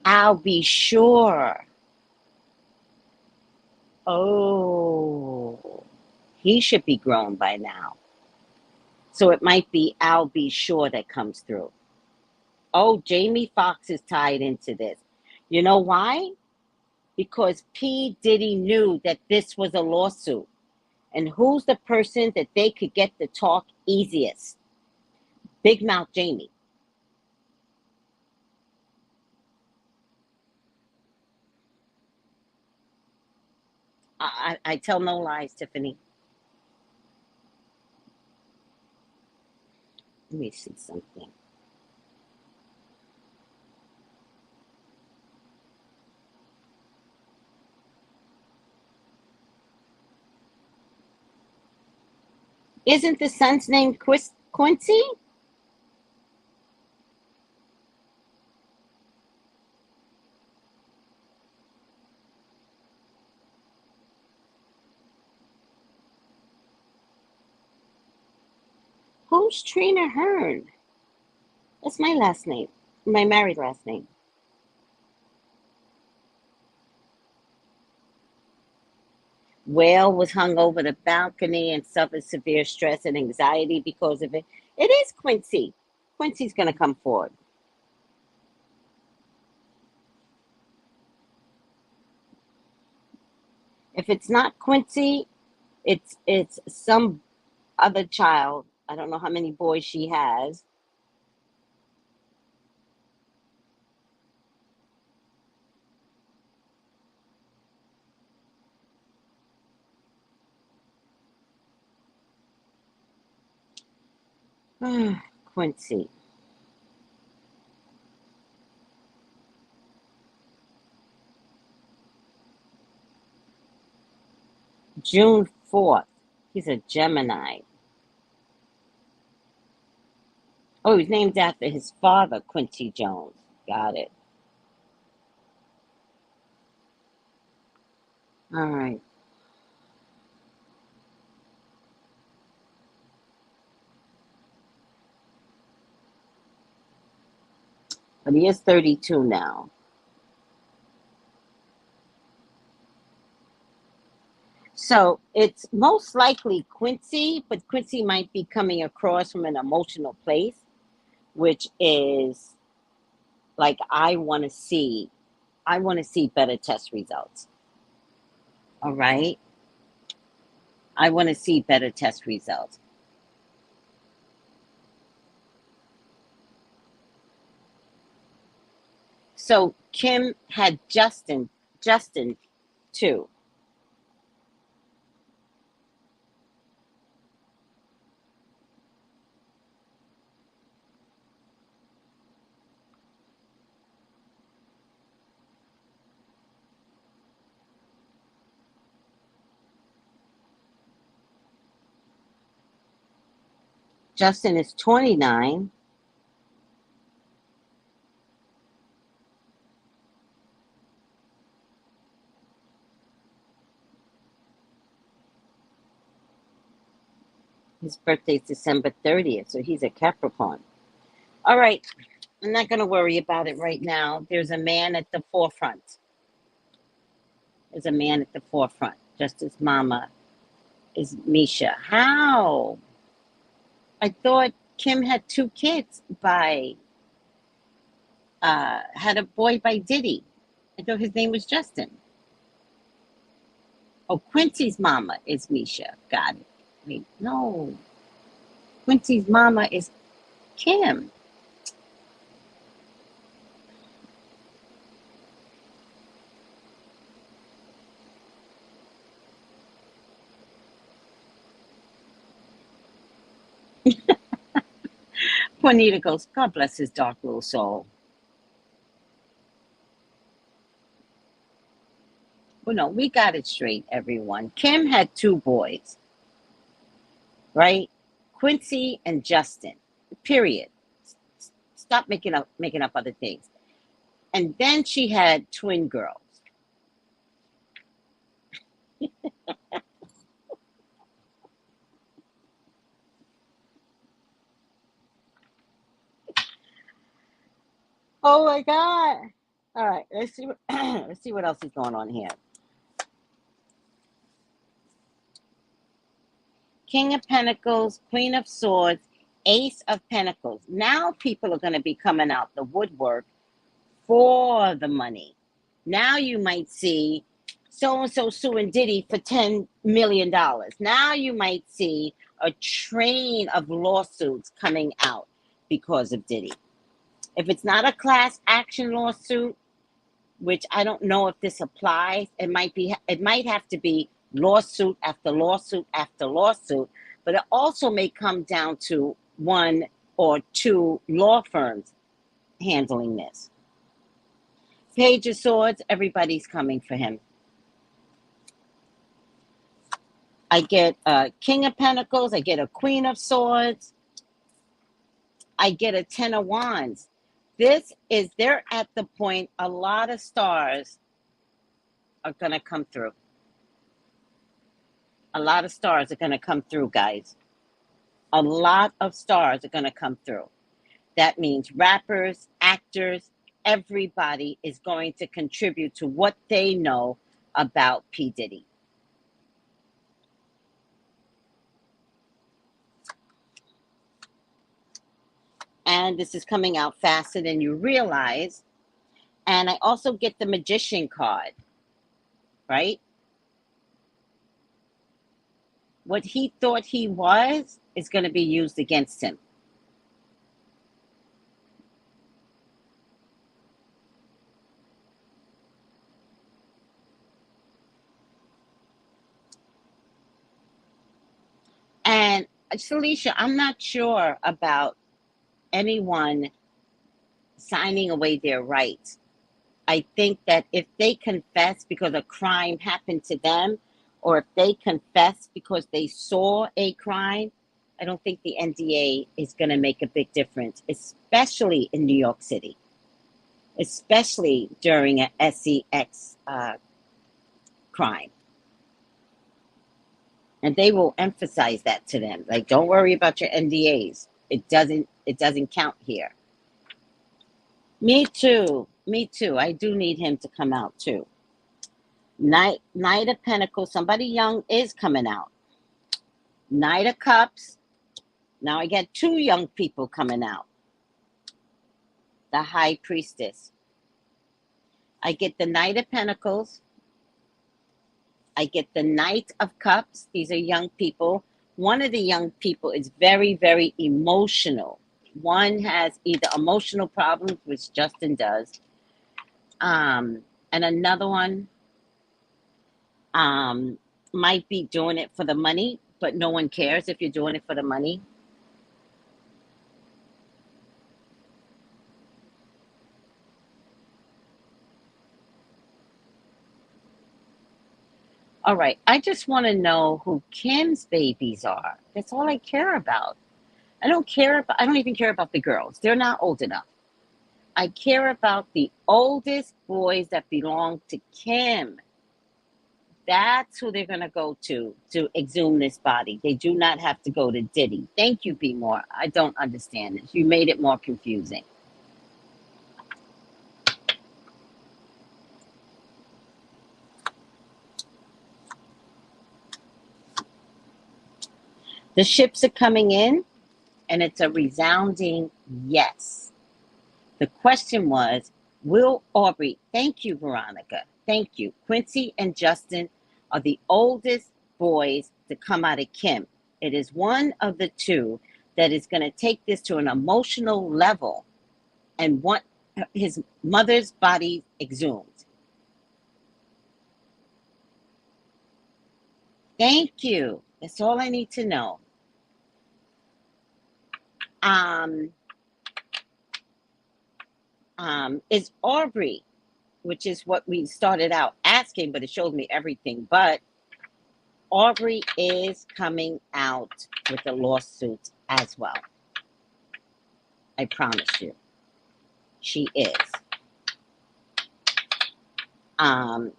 I'll be sure. Oh, he should be grown by now. So it might be I'll be sure that comes through. Oh, Jamie Foxx is tied into this. You know why? Because P. Diddy knew that this was a lawsuit. And who's the person that they could get to talk easiest? Big Mouth Jamie. I tell no lies, Tiffany. Let me see something. Isn't the son's name Quincy? Who's Trina Hearn? That's my last name, my married last name. Whale was hung over the balcony and suffered severe stress and anxiety because of it. It is Quincy. Quincy's going to come forward. If it's not Quincy, it's some other child. I don't know how many boys she has. Quincy. June 4th. He's a Gemini. Oh, he's named after his father, Quincy Jones. Got it. All right. But he is 32 now. So it's most likely Quincy, but Quincy might be coming across from an emotional place, which is like I want to see better test results. All right. I want to see better test results. So Kim had Justin too. Justin is 29. His birthday's December 30th, so he's a Capricorn. All right. I'm not going to worry about it right now. There's a man at the forefront. There's a man at the forefront. Just as mama is Misha. How? I thought Kim had two kids by had a boy by Diddy. I thought his name was Justin. Oh, Quincy's mama is Misha. Got it. Wait, no. Quincy's mama is Kim. Juanita goes, God bless his dark little soul. Well, no, we got it straight, everyone. Kim had two boys, right? Quincy and Justin. Period. Stop making up other things. And then she had twin girls. Oh my God. All right, let's see. Let's see what else is going on here. King of Pentacles, Queen of Swords, Ace of Pentacles. Now people are going to be coming out the woodwork for the money. Now you might see so and so suing Diddy for $10 million. Now you might see a train of lawsuits coming out because of Diddy. If it's not a class action lawsuit, which I don't know if this applies, it might have to be lawsuit after lawsuit after lawsuit, but it also may come down to one or two law firms handling this. Page of Swords, everybody's coming for him. I get a King of Pentacles, I get a Queen of Swords, I get a Ten of Wands. They're at the point a lot of stars are going to come through. A lot of stars are going to come through, guys. A lot of stars are going to come through. That means rappers, actors, everybody is going to contribute to what they know about P. Diddy. And this is coming out faster than you realize. And I also get the Magician card, right? What he thought he was is going to be used against him. And Celicia, I'm not sure about anyone signing away their rights. I think that if they confess because a crime happened to them, or if they confess because they saw a crime, I don't think the NDA is going to make a big difference, especially in New York City, especially during a SEX crime. And they will emphasize that to them. Like, don't worry about your NDAs. It doesn't count here. Me too. Me too. I do need him to come out too. Knight of Pentacles. Somebody young is coming out. Knight of Cups. Now I get two young people coming out. The High Priestess. I get the Knight of Pentacles. I get the Knight of Cups. These are young people. One of the young people is very, very emotional. One has either emotional problems, which Justin does, and another one might be doing it for the money, but no one cares if you're doing it for the money. All right, I just want to know who Kim's babies are. That's all I care about. I don't even care about the girls. They're not old enough. I care about the oldest boys that belong to Kim. That's who they're going to go to exhume this body. They do not have to go to Diddy. Thank you, Be More. I don't understand this. You made it more confusing. The ships are coming in, and it's a resounding yes. The question was, will Aubrey, thank you, Veronica, thank you. Quincy and Justin are the oldest boys to come out of Kim. It is one of the two that is going to take this to an emotional level and want his mother's body exhumed. Thank you. That's all I need to know. Is Aubrey, which is what we started out asking, but it showed me everything. But Aubrey is coming out with a lawsuit as well. I promise you. She is. And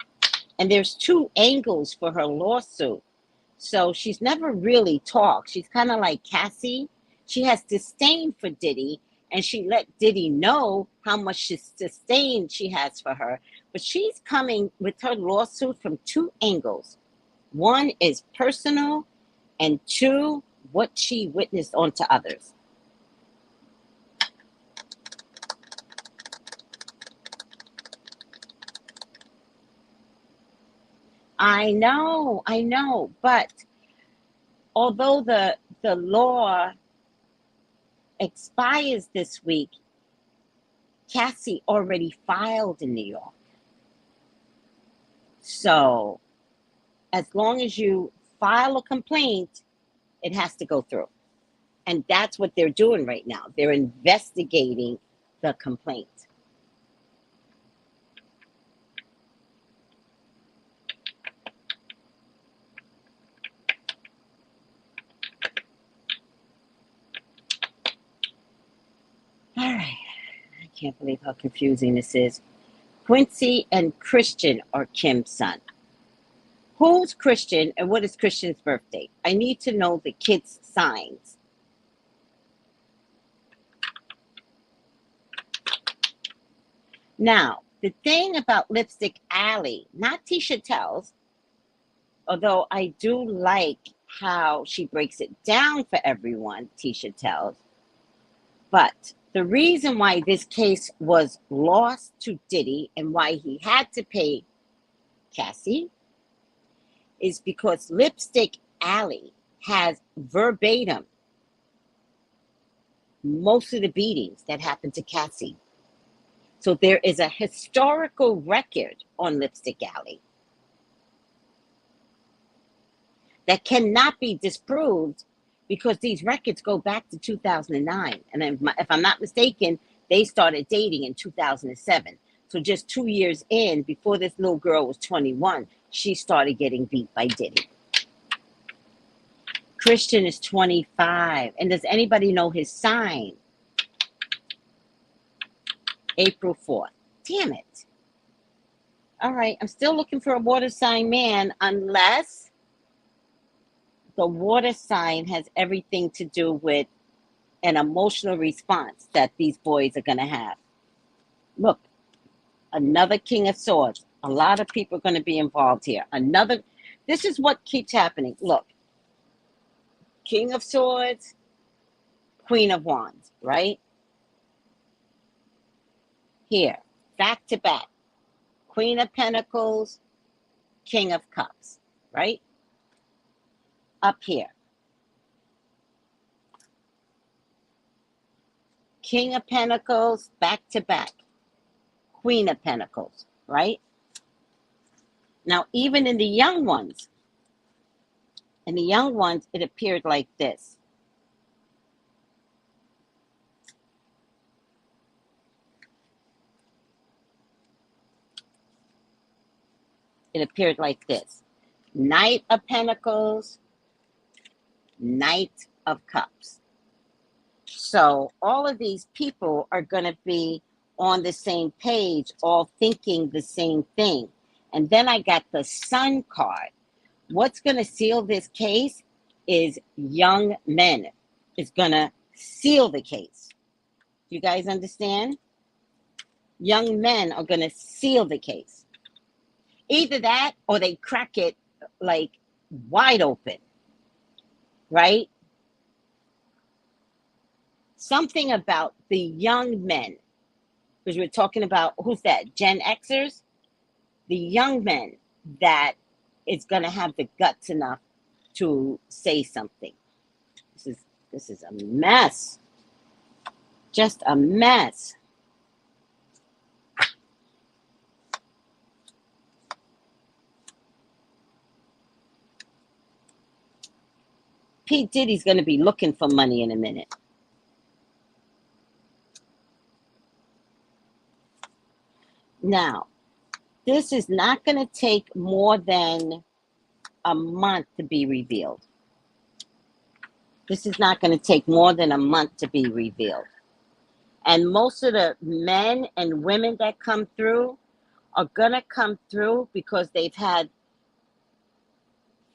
there's two angles for her lawsuit. So she's never really talked. She's kind of like Cassie. She has disdain for Diddy, and she let Diddy know how much disdain she has for her. But she's coming with her lawsuit from two angles. One is personal, and two, what she witnessed onto others. I know. But although the law expires this week, Cassie already filed in New York. So as long as you file a complaint, it has to go through. And that's what they're doing right now. They're investigating the complaint. All right. I can't believe how confusing this is. Quincy and Christian are Kim's son. Who's Christian and what is Christian's birthday? I need to know the kids' signs. Now, the thing about Lipstick Alley, not Tisha Tells, although I do like how she breaks it down for everyone, Tisha Tells, but the reason why this case was lost to Diddy and why he had to pay Cassie is because Lipstick Alley has verbatim most of the beatings that happened to Cassie. So there is a historical record on Lipstick Alley that cannot be disproved because these records go back to 2009. And if I'm not mistaken, they started dating in 2007. So just 2 years in, before this little girl was 21, she started getting beat by Diddy. Christian is 25. And does anybody know his sign? April 4th. Damn it. All right, I'm still looking for a water sign man, unless the water sign has everything to do with an emotional response that these boys are going to have. Look, another King of Swords. A lot of people are going to be involved here. This is what keeps happening. Look, King of Swords, Queen of Wands, right? Here, back to back. Queen of Pentacles, King of Cups, right? Up here. King of Pentacles, back to back. Queen of Pentacles, right? Now, even in the young ones, it appeared like this. It appeared like this. Knight of Pentacles, Knight of Cups. So all of these people are going to be on the same page, all thinking the same thing. And then I got the Sun card. What's going to seal this case is young men. It's going to seal the case. You guys understand? Young men are going to seal the case. Either that or they crack it like wide open, right? Something about the young men, because we're talking about, who's that? Gen Xers? The young men that is going to have the guts enough to say something. This is a mess. Just a mess. P. Diddy's going to be looking for money in a minute. Now, this is not going to take more than a month to be revealed. This is not going to take more than a month to be revealed. And most of the men and women that come through are going to come through because they've had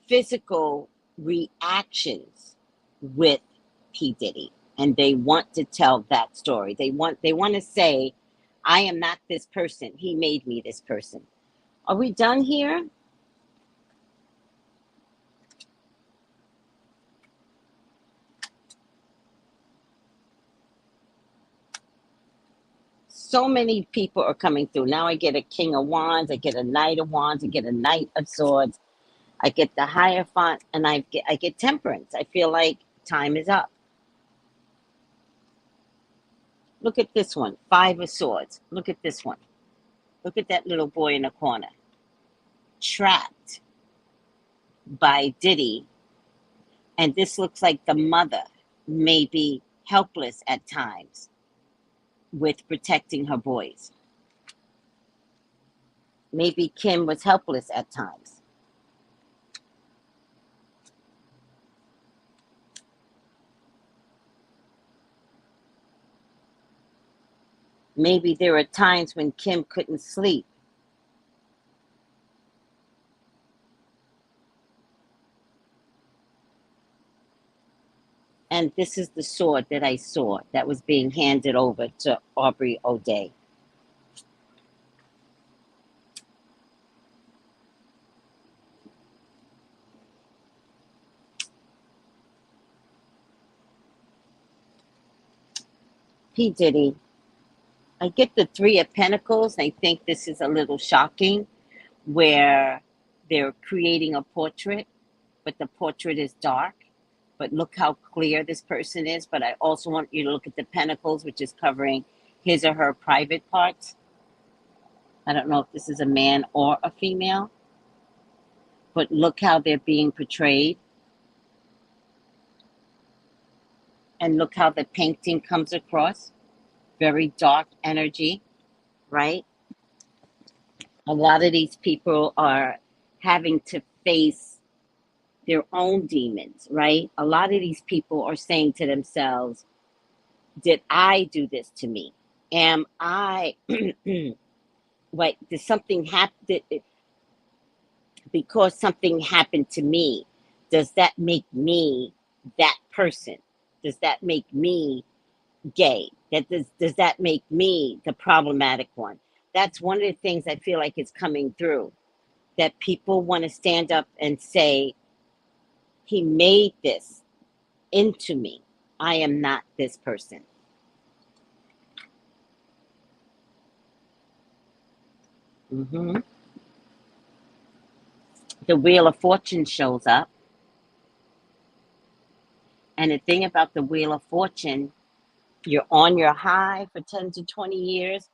physical reactions with P. Diddy. And they want to tell that story. They want to say, I am not this person. He made me this person. Are we done here? So many people are coming through. Now I get a King of Wands, I get a Knight of Wands, I get a Knight of Swords, I get the Hierophant, and I get Temperance. I feel like time is up. Look at this one, Five of Swords. Look at this one. Look at that little boy in the corner. Trapped by Diddy. And this looks like the mother may be helpless at times with protecting her boys. Maybe Kim was helpless at times. Maybe there were times when Kim couldn't sleep. And this is the sword that I saw that was being handed over to Aubrey O'Day. P. Diddy. I get the Three of Pentacles. I think this is a little shocking, where they're creating a portrait, but the portrait is dark. But look how clear this person is. But I also want you to look at the Pentacles, which is covering his or her private parts. I don't know if this is a man or a female, but look how they're being portrayed. And look how the painting comes across. Very dark energy, right? A lot of these people are having to face their own demons, right? A lot of these people are saying to themselves, did I do this to me? Am I, like, did something happen? Because something happened to me, does that make me that person? Does that make me gay? Does that make me the problematic one? That's one of the things I feel like is coming through. That people want to stand up and say, he made this into me. I am not this person. hmm The Wheel of Fortune shows up. And the thing about the Wheel of Fortune, you're on your high for 10 to 20 years,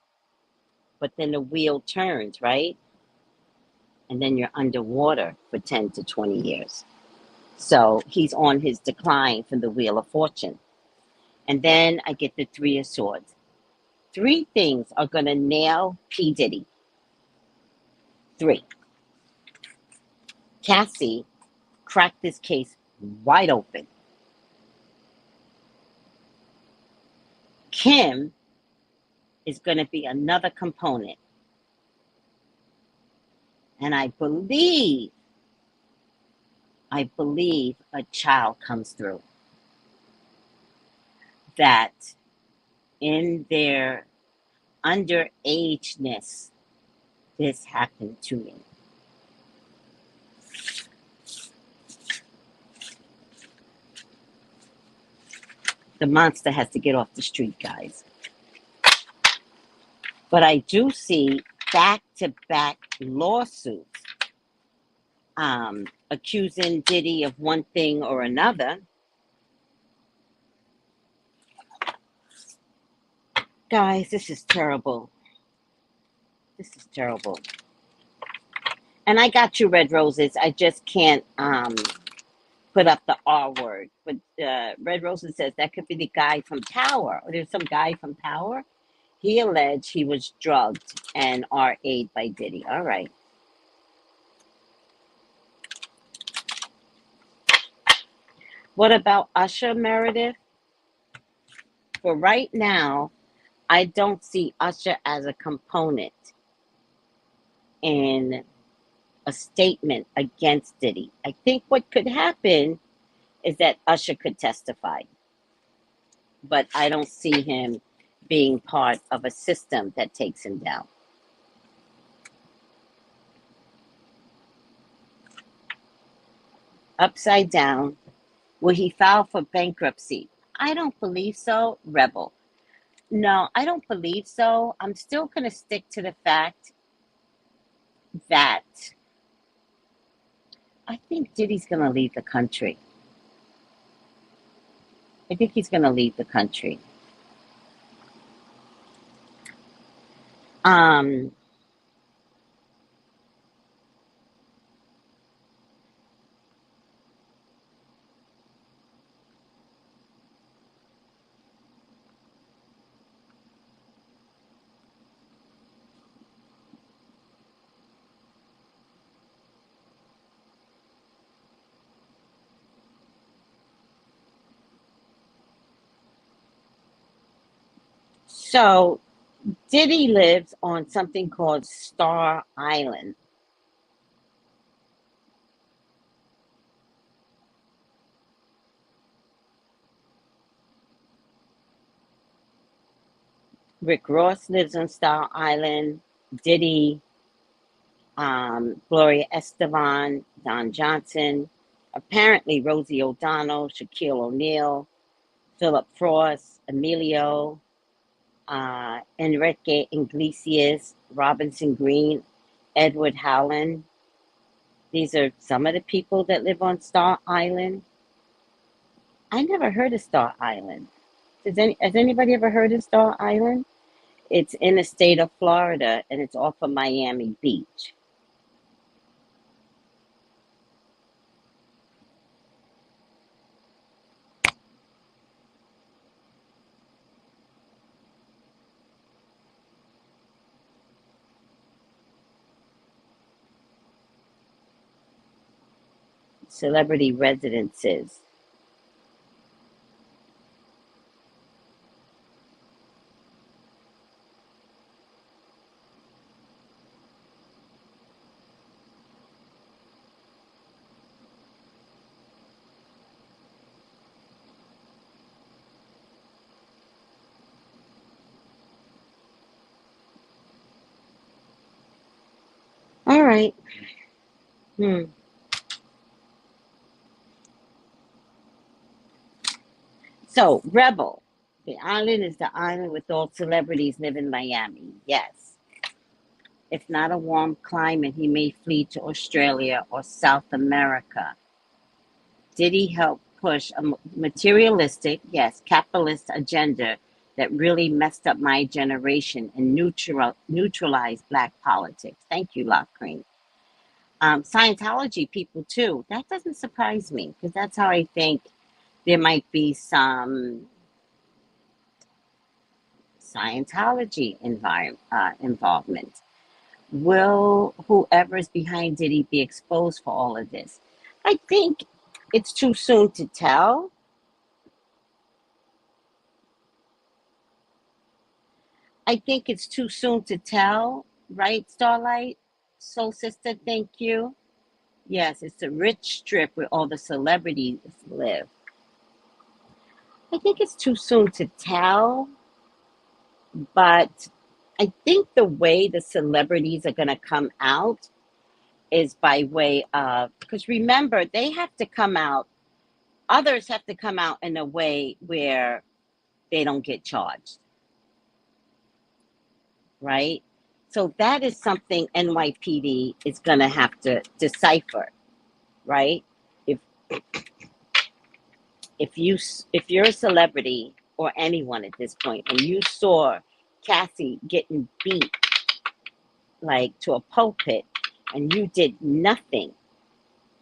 but then the wheel turns, right? And then you're underwater for 10 to 20 years. So he's on his decline from the Wheel of Fortune. And then I get the Three of Swords. Three things are going to nail P. Diddy. Three. Cassie cracked this case wide open. Kim is going to be another component. And I believe a child comes through that in their underageness, this happened to me. The monster has to get off the street, guys. But I do see back-to-back lawsuits accusing Diddy of one thing or another. Guys, this is terrible. This is terrible. And I got you, Red Roses. I just can't put up the R word. But Red Roses says that could be the guy from Power. There's some guy from Power. He alleged he was drugged and RA'd by Diddy. All right. What about Usher, Meredith? For right now, I don't see Usher as a component in a statement against Diddy. I think what could happen is that Usher could testify, but I don't see him being part of a system that takes him down. Upside down, will he file for bankruptcy? I don't believe so, Rebel. No, I don't believe so. I'm still going to stick to the fact that I think Diddy's going to leave the country. I think he's going to leave the country. Um, so Diddy lives on something called Star Island. Rick Ross lives on Star Island. Diddy, Gloria Estefan, Don Johnson, apparently Rosie O'Donnell, Shaquille O'Neal, Philip Frost, Emilio, Enrique Iglesias, Robinson Green, Edward Howland. These are some of the people that live on Star Island. I never heard of Star Island. Has anybody ever heard of Star Island? It's in the state of Florida and it's off of Miami Beach. celebrity residences. All right. Hmm. So, Rebel. The island is the island with all celebrities live in Miami. Yes. If not a warm climate, he may flee to Australia or South America. Did he help push a materialistic, yes, capitalist agenda that really messed up my generation and neutralized black politics? Thank you, Lock Cream. Scientology people, too. That doesn't surprise me because that's how I think there might be some Scientology involvement. Will whoever is behind Diddy be exposed for all of this? I think it's too soon to tell. I think it's too soon to tell, right, Starlight? Soul Sister, thank you. Yes, it's a rich strip where all the celebrities live. I think it's too soon to tell, but I think the way the celebrities are going to come out is by way of, because remember, they have to come out, others have to come out in a way where they don't get charged, right? So that is something NYPD is going to have to decipher, right? If if you're a celebrity or anyone at this point, and you saw Cassie getting beat like to a pulpit, and you did nothing,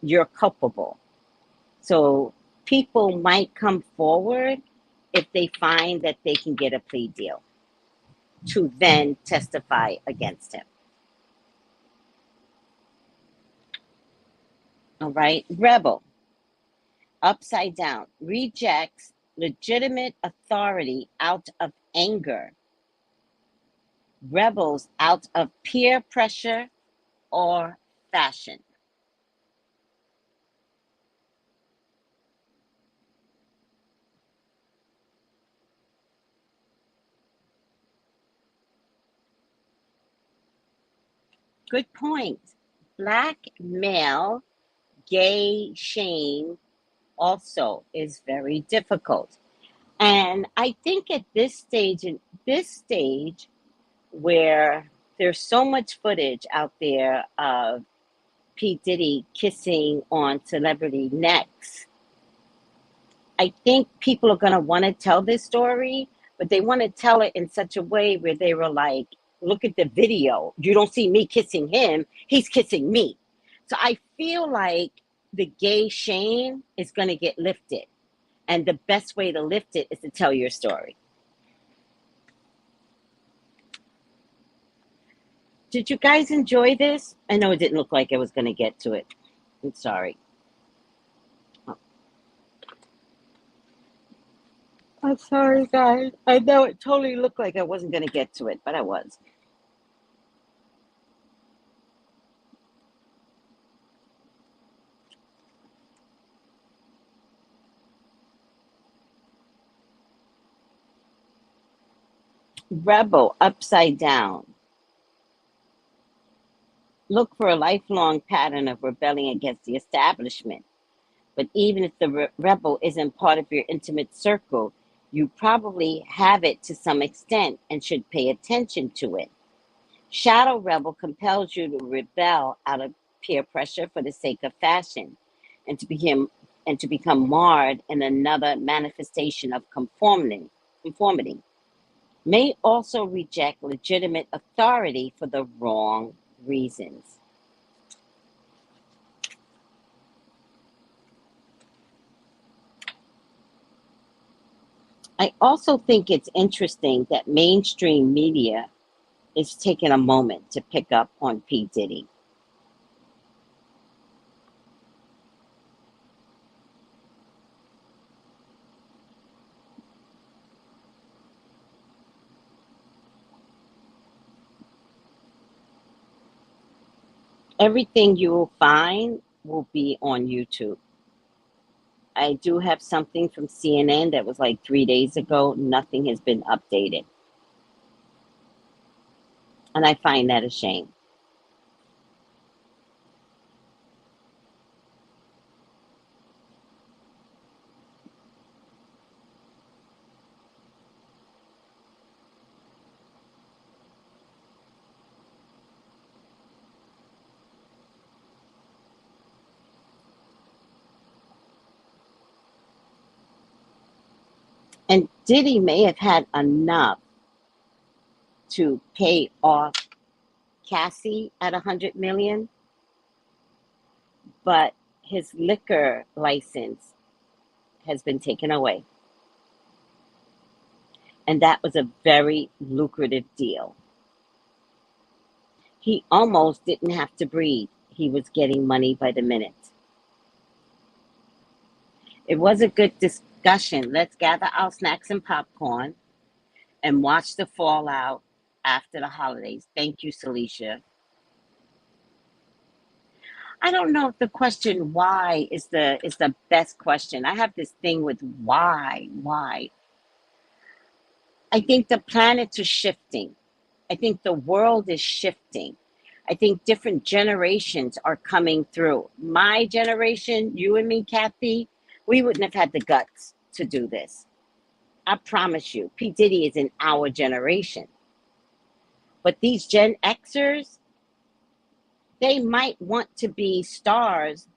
you're culpable. So people might come forward if they find that they can get a plea deal to then testify against him. All right. Rebel, upside down, rejects legitimate authority out of anger, rebels out of peer pressure or fashion. Good point. Black male gay shame also is very difficult. And I think at this stage where there's so much footage out there of P. Diddy kissing on celebrity necks, I think people are going to want to tell this story, but they want to tell it in such a way where they were like, look at the video. You don't see me kissing him, he's kissing me. So I feel like the gay shame is going to get lifted. And the best way to lift it is to tell your story. Did you guys enjoy this? I know it didn't look like I was going to get to it. I'm sorry. Oh, I'm sorry, guys. I know it totally looked like I wasn't going to get to it, but I was. Rebel, upside down. Look for a lifelong pattern of rebelling against the establishment. But even if the rebel isn't part of your intimate circle, you probably have it to some extent and should pay attention to it. Shadow rebel compels you to rebel out of peer pressure for the sake of fashion and to become marred in another manifestation of conformity. May also reject legitimate authority for the wrong reasons. I also think it's interesting that mainstream media is taking a moment to pick up on P. Diddy. Everything you will find will be on YouTube. I do have something from CNN that was like 3 days ago. Nothing has been updated. And I find that a shame. And Diddy may have had enough to pay off Cassie at 100 million, but his liquor license has been taken away. And that was a very lucrative deal. He almost didn't have to breathe. He was getting money by the minute. It was a good discussion. Let's gather our snacks and popcorn and watch the fallout after the holidays. Thank you, Celicia. I don't know if the question why is the best question. I have this thing with why, why. I think the planets are shifting. I think the world is shifting. I think different generations are coming through. My generation, you and me, Kathy, we wouldn't have had the guts to do this. I promise you, P. Diddy is in our generation. But these Gen Xers, they might want to be stars.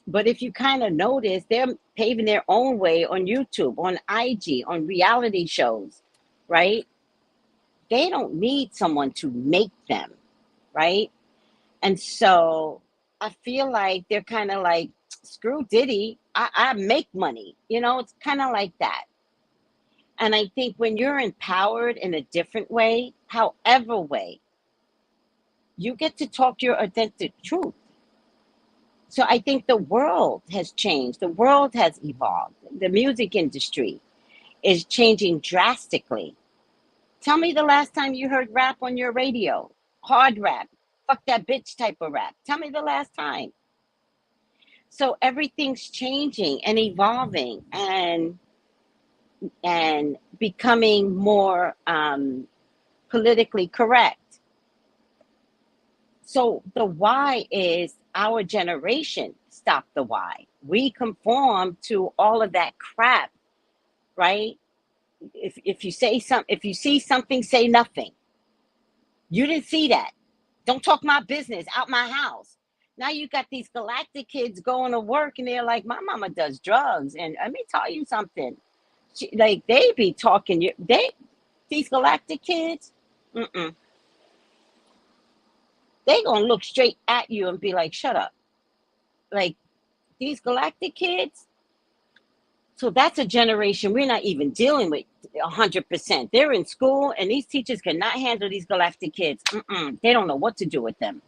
But if you kind of notice, they're paving their own way on YouTube, on IG, on reality shows, right? They don't need someone to make them, right? And so I feel like they're kind of like, screw Diddy, I make money. It's kind of like that. And I think when you're empowered in a different way, however way, you get to talk your authentic truth. So I think the world has changed. The world has evolved. The music industry is changing drastically. Tell me the last time you heard rap on your radio, hard rap, fuck that bitch type of rap. Tell me the last time. So everything's changing and evolving and becoming more politically correct. So the why is our generation stopped the why. We conform to all of that crap, right? If you say if you see something, say nothing. You didn't see that. Don't talk my business out my house. Now you got these galactic kids going to work and they're like, my mama does drugs. And let me tell you something. Like they be talking these galactic kids, they gonna look straight at you and be like, shut up. Like these galactic kids. So that's a generation we're not even dealing with 100%. They're in school and these teachers cannot handle these galactic kids. They don't know what to do with them.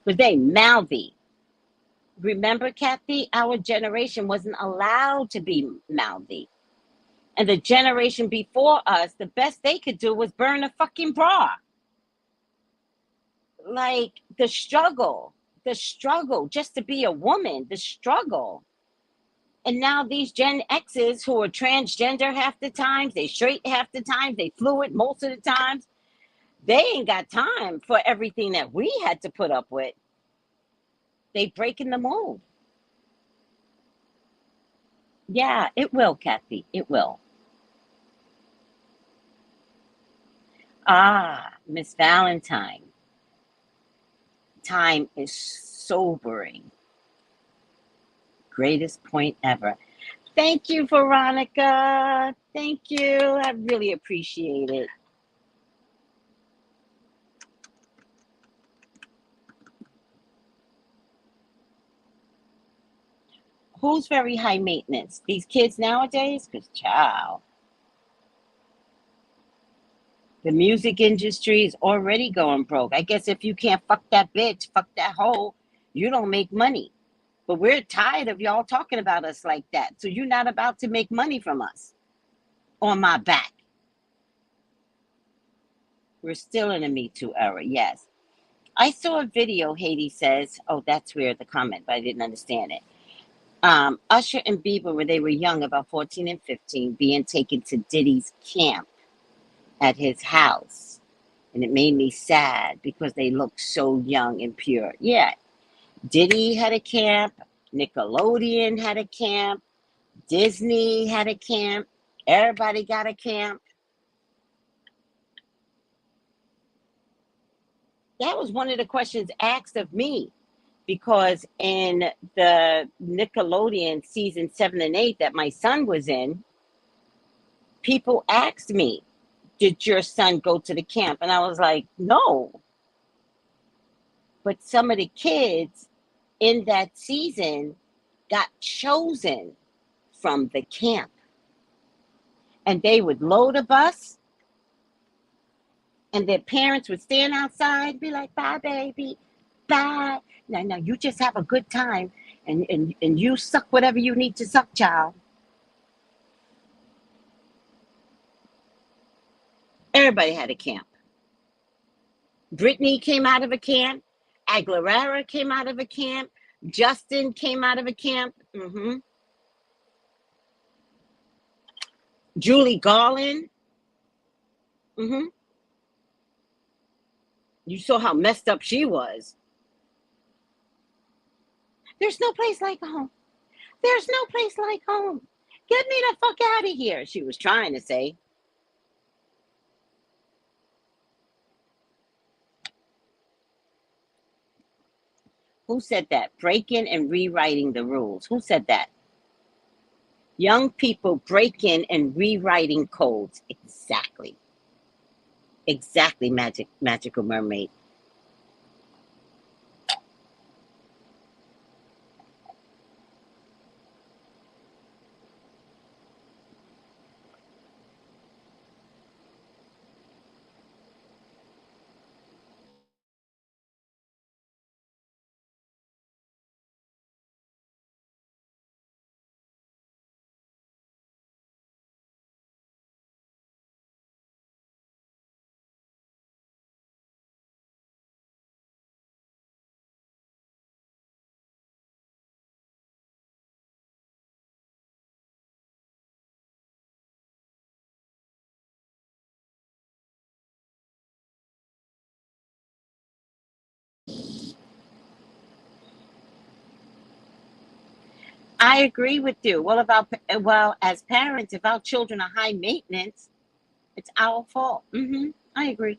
Because they mouthy. Remember, Kathy, our generation wasn't allowed to be mouthy. And the generation before us, the best they could do was burn a fucking bra. Like the struggle just to be a woman, the struggle. And now these Gen X's who are transgender half the times, they straight half the time, they fluid most of the times, they ain't got time for everything that we had to put up with. They breaking the mold. Yeah, it will, Kathy. It will. Ah, Miss Valentine. Time is sobering. Greatest point ever. Thank you, Veronica. Thank you. I really appreciate it. Who's very high maintenance? These kids nowadays? Because, child, the music industry is already going broke. I guess if you can't fuck that bitch, fuck that hoe, you don't make money. But we're tired of y'all talking about us like that. So you're not about to make money from us on my back. We're still in a Me Too era, yes. I saw a video, Haiti says. Oh, that's weird, the comment, but I didn't understand it. Usher and Bieber, when they were young, about 14 and 15, being taken to Diddy's camp at his house. And it made me sad because they looked so young and pure. Yeah, Diddy had a camp, Nickelodeon had a camp, Disney had a camp, everybody got a camp. That was one of the questions asked of me because in the Nickelodeon season 7 and 8 that my son was in, people asked me, did your son go to the camp? And I was like, no. But some of the kids in that season got chosen from the camp. And they would load a bus, and their parents would stand outside and be like, bye, baby, bye. Now, you just have a good time, and you suck whatever you need to suck, child. Everybody had a camp. Britney came out of a camp. Aguilera came out of a camp. Justin came out of a camp. Julie Garland. hmm You saw how messed up she was. There's no place like home. There's no place like home. Get me the fuck out of here, she was trying to say. Who said that? Breaking and rewriting the rules. Who said that? Young people breaking and rewriting codes. Exactly. Exactly, magical mermaid. I agree with you. Well, as parents, if our children are high maintenance, it's our fault. I agree.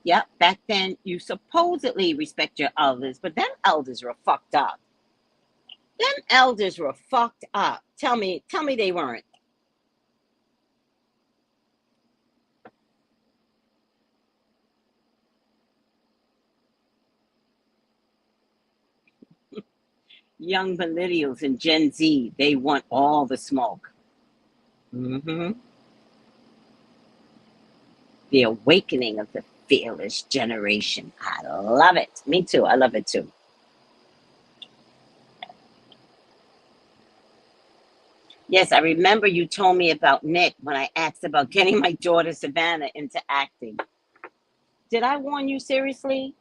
Yep. Back then, you supposedly respect your elders, but them elders were fucked up. Them elders were fucked up. Tell me they weren't. Young millennials and Gen Z, they want all the smoke. hmm The awakening of the fearless generation. I love it. Me too. I love it too. Yes, I remember you told me about Nick when I asked about getting my daughter Savannah into acting. Did I warn you seriously,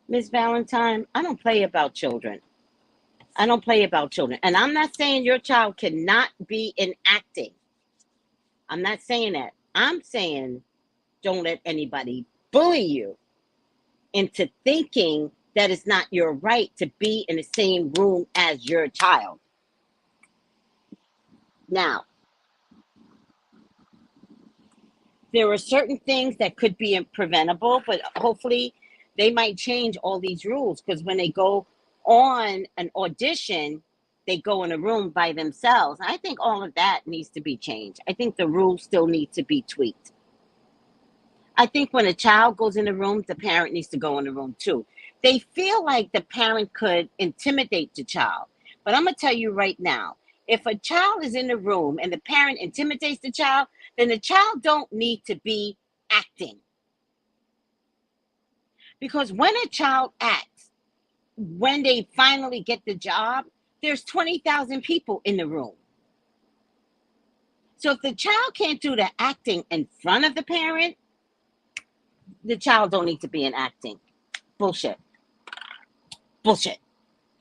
Miss Valentine? I don't play about children. I don't play about children. And I'm not saying your child cannot be in acting. I'm not saying that. I'm saying don't let anybody bully you into thinking that it's not your right to be in the same room as your child. Now, there are certain things that could be preventable, but hopefully they might change all these rules because when they go on an audition, they go in a room by themselves. I think all of that needs to be changed. I think the rules still need to be tweaked. I think when a child goes in a room, the parent needs to go in the room too. They feel like the parent could intimidate the child. But I'm going to tell you right now, if a child is in the room and the parent intimidates the child, then the child don't need to be acting. Because when a child acts, when they finally get the job, there's 20,000 people in the room. So if the child can't do the acting in front of the parent, the child don't need to be in acting. Bullshit. Bullshit.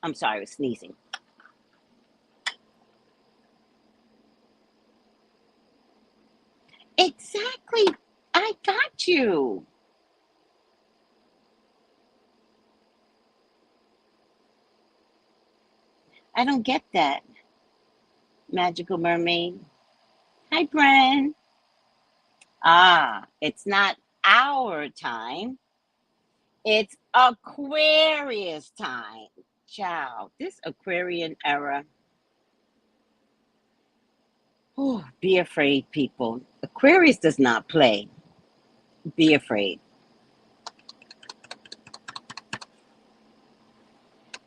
I'm sorry, I was sneezing. Exactly. I got you. I don't get that. Magical Mermaid. Hi, Bren. Ah, it's not our time. It's Aquarius time. Child, this Aquarian era. Oh, be afraid, people. Aquarius does not play. Be afraid.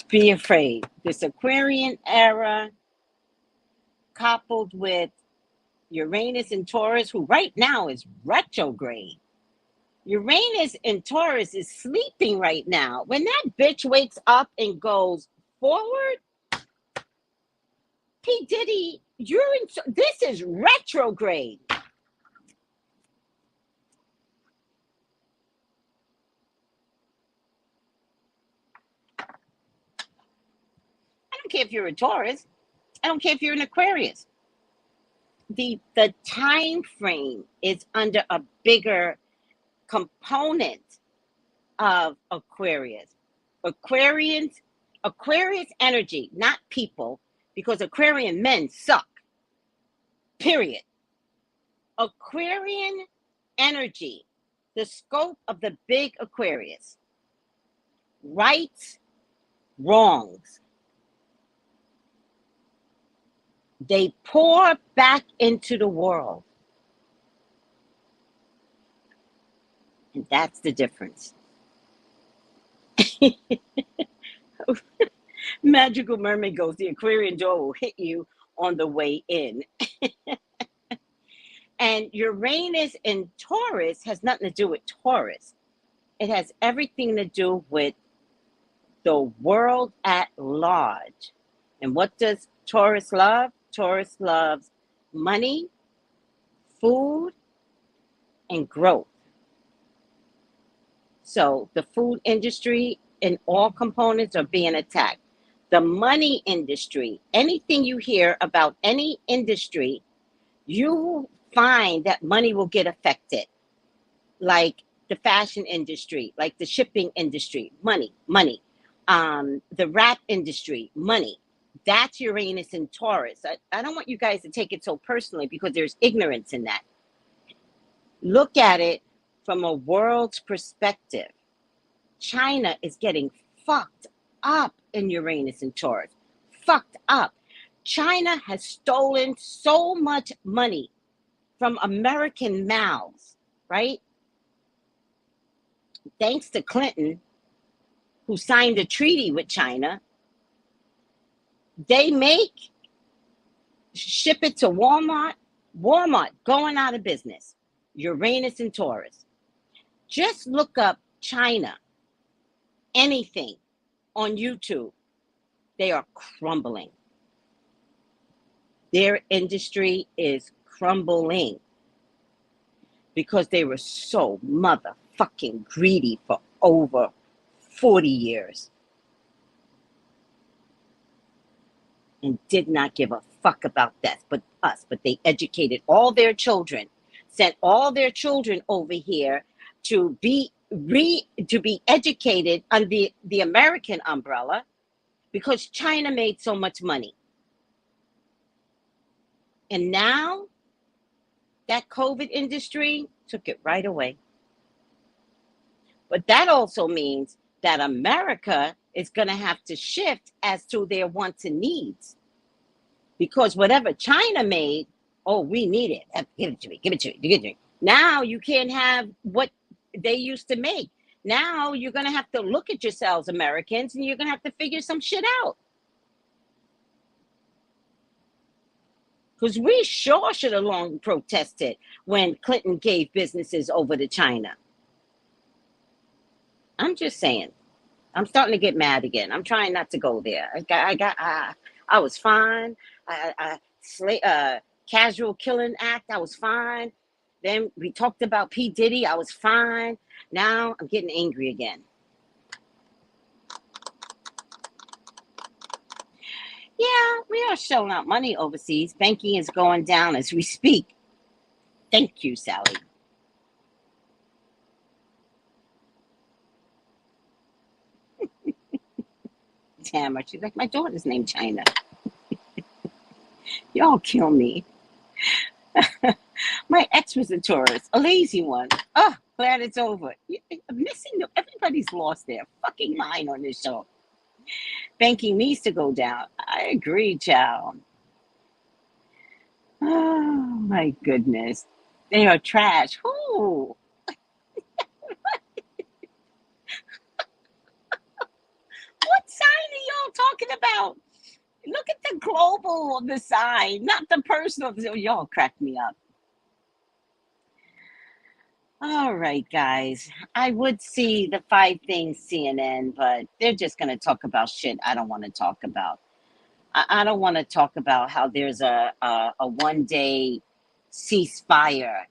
Be afraid. This Aquarian era, coupled with Uranus and Taurus, who right now is retrograde. Uranus in Taurus is sleeping right now. When that bitch wakes up and goes forward, P. Diddy, this is retrograde. I don't care if you're a Taurus. I don't care if you're an Aquarius. The time frame is under a bigger component of Aquarius. Aquarius energy, not people, because Aquarian men suck. Period. Aquarian energy, the scope of the big Aquarius. Rights, wrongs. They pour back into the world. And that's the difference. Magical Mermaid goes, the Aquarian door will hit you on the way in. And Uranus in Taurus has nothing to do with Taurus. It has everything to do with the world at large. And what does Taurus love? Taurus loves money, food, and growth. So the food industry and all components are being attacked. The money industry, anything you hear about any industry, you find that money will get affected. Like the fashion industry, like the shipping industry, money. The rap industry, money. That's Uranus and Taurus. I don't want you guys to take it so personally because there's ignorance in that. Look at it from a world's perspective. China is getting fucked up in Uranus and Taurus. Fucked up. China has stolen so much money from American mouths, right? Thanks to Clinton, who signed a treaty with China. They ship it to Walmart. Walmart going out of business. Uranus and Taurus. Just look up China, anything on YouTube. They are crumbling. Their industry is crumbling because they were so motherfucking greedy for over 40 years and did not give a fuck about that but us. But they educated all their children, sent all their children over here to be educated under the American umbrella because China made so much money. And now that COVID industry took it right away. But that also means that America is going to have to shift as to their wants and needs. Because whatever China made, oh, we need it. Give it to me, give it to me, give it to me. Now you can't have what they used to make. Now you're going to have to look at yourselves, Americans, and you're going to have to figure some shit out. Because we sure should have long protested when Clinton gave businesses over to China. I'm just saying. I'm starting to get mad again. I'm trying not to go there. I was fine. Casual Killing Act, I was fine. Then we talked about P. Diddy, I was fine. Now I'm getting angry again. Yeah, we are shelling out money overseas. Banking is going down as we speak. Thank you, Sally. Tamara, she's like, my daughter's named China. Y'all kill me. My ex was a tourist, a lazy one. Oh, glad it's over. I'm missing. Everybody's lost their fucking mind on this show. Banking needs to go down. I agree, child. Oh my goodness, they are trash. Who? What sign are y'all talking about? Look at the global of the sign, not the personal. Y'all crack me up. All right, guys. I would see the 5 things CNN, but they're just going to talk about shit I don't want to talk about. I don't want to talk about how there's a 1 day ceasefire.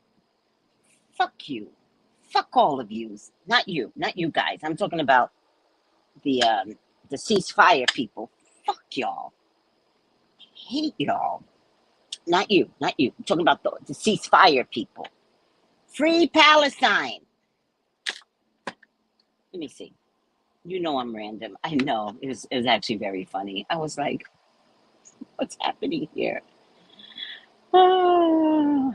Fuck you. Fuck all of you. Not you guys. I'm talking about the um, the ceasefire people. Fuck y'all. Hate y'all. Not you. Not you. I'm talking about the ceasefire people. Free Palestine. Let me see. You know I'm random. I know. It was actually very funny. I was like, what's happening here? Oh.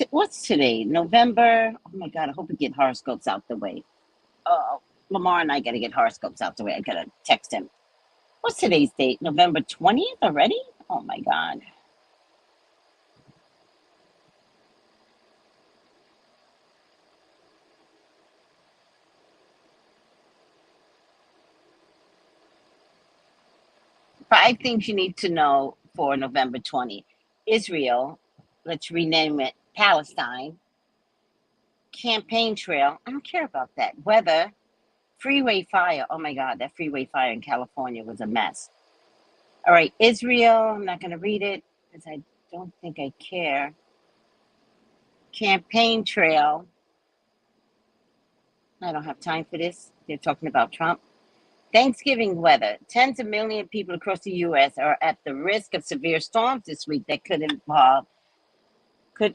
What's today? November? Oh my God, I hope we get horoscopes out the way. Oh, Lamar and I got to get horoscopes out the way. I got to text him. What's today's date? November 20th already? Oh my God. Five things you need to know for November 20th. Israel, let's rename it Palestine. Campaign trail, I don't care about that. Weather, freeway fire. Oh my God, that freeway fire in California was a mess. All right, Israel, I'm not going to read it because I don't think I care. Campaign trail, I don't have time for this. They're talking about Trump. Thanksgiving weather. Tens of millions of people across the U.S. are at the risk of severe storms this week that could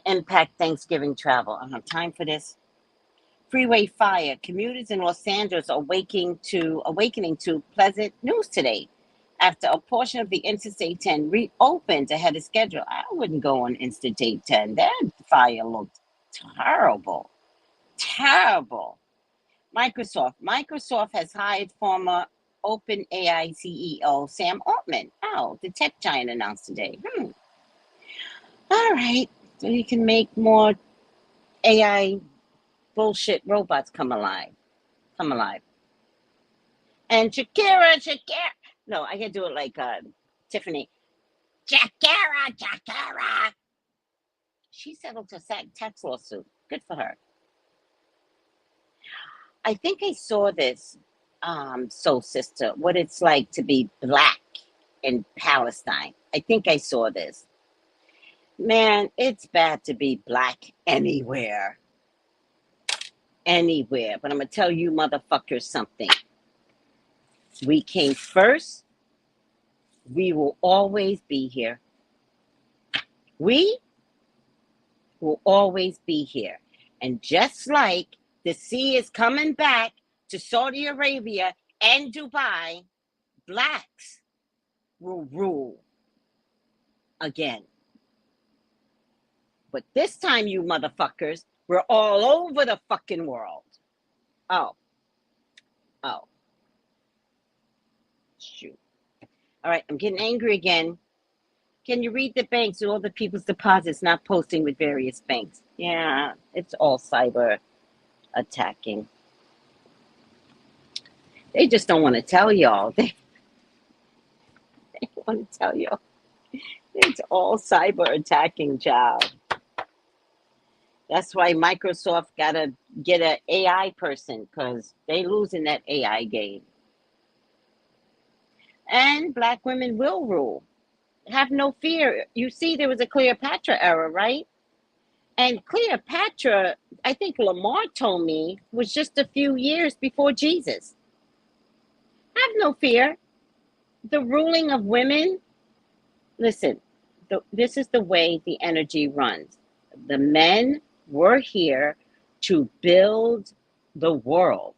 impact Thanksgiving travel. I don't have time for this. Freeway fire. Commuters in Los Angeles are awakening to pleasant news today. After a portion of the Interstate 10 reopened ahead of schedule, I wouldn't go on Interstate 10. That fire looked terrible. Terrible. Microsoft has hired former OpenAI CEO Sam Altman. Oh, the tech giant announced today. All right. So you can make more AI bullshit robots come alive. Come alive. And Shakira. No, I can do it like Tiffany. Shakira. She settled her tax lawsuit. Good for her. I think I saw this, Soul Sister, what it's like to be black in Palestine. I think I saw this. Man, it's bad to be black anywhere. Anywhere. But I'm going to tell you motherfuckers something. We came first. We will always be here. We will always be here. And just like the sea is coming back to Saudi Arabia and Dubai, blacks will rule again. But this time, you motherfuckers, we're all over the fucking world. Oh, oh, shoot. All right, I'm getting angry again. Can you read the banks and all the people's deposits not posting with various banks? Yeah, it's all cyber attacking. They just don't want to tell y'all. They want to tell y'all. It's all cyber attacking, child. That's why Microsoft got to get an AI person because they losing that AI game. And black women will rule. Have no fear. You see, there was a Cleopatra era, right? And Cleopatra, I think Lamar told me, was just a few years before Jesus. Have no fear. The ruling of women, listen, this is the way the energy runs. The men were here to build the world.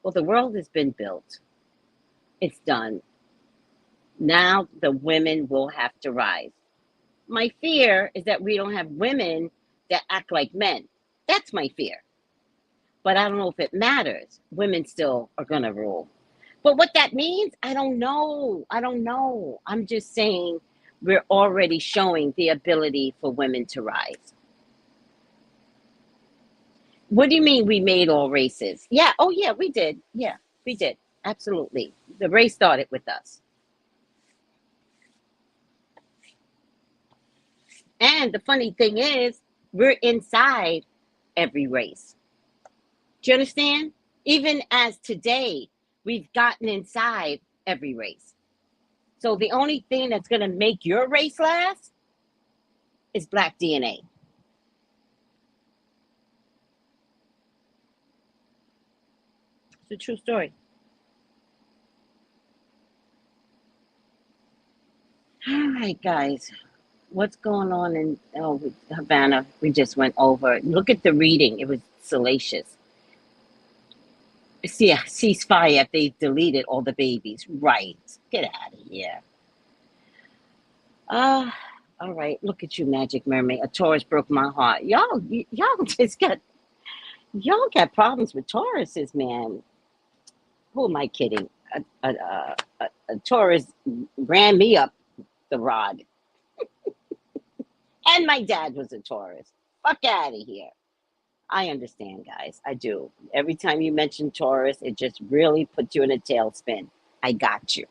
Well, the world has been built, it's done. Now the women will have to rise. My fear is that we don't have women that act like men. That's my fear. But I don't know if it matters. Women still are going to rule. But what that means, I don't know. I don't know. I'm just saying we're already showing the ability for women to rise. What do you mean we made all races? Yeah. Oh, yeah, we did. Yeah, we did. Absolutely. The race started with us. And the funny thing is, we're inside every race. Do you understand? Even as today, we've gotten inside every race. So the only thing that's going to make your race last is black DNA. It's a true story. All right, guys. What's going on in Havana? We just went over. Look at the reading. It was salacious. See, ceasefire. They deleted all the babies. Right. Get out of here. Ah, all right. Look at you, Magic Mermaid. A Taurus broke my heart. Y'all just got problems with Tauruses, man. Who am I kidding? A Taurus ran me up the rod. And my dad was a Taurus. Fuck out of here. I understand, guys. I do. Every time you mention Taurus, it just really puts you in a tailspin. I got you.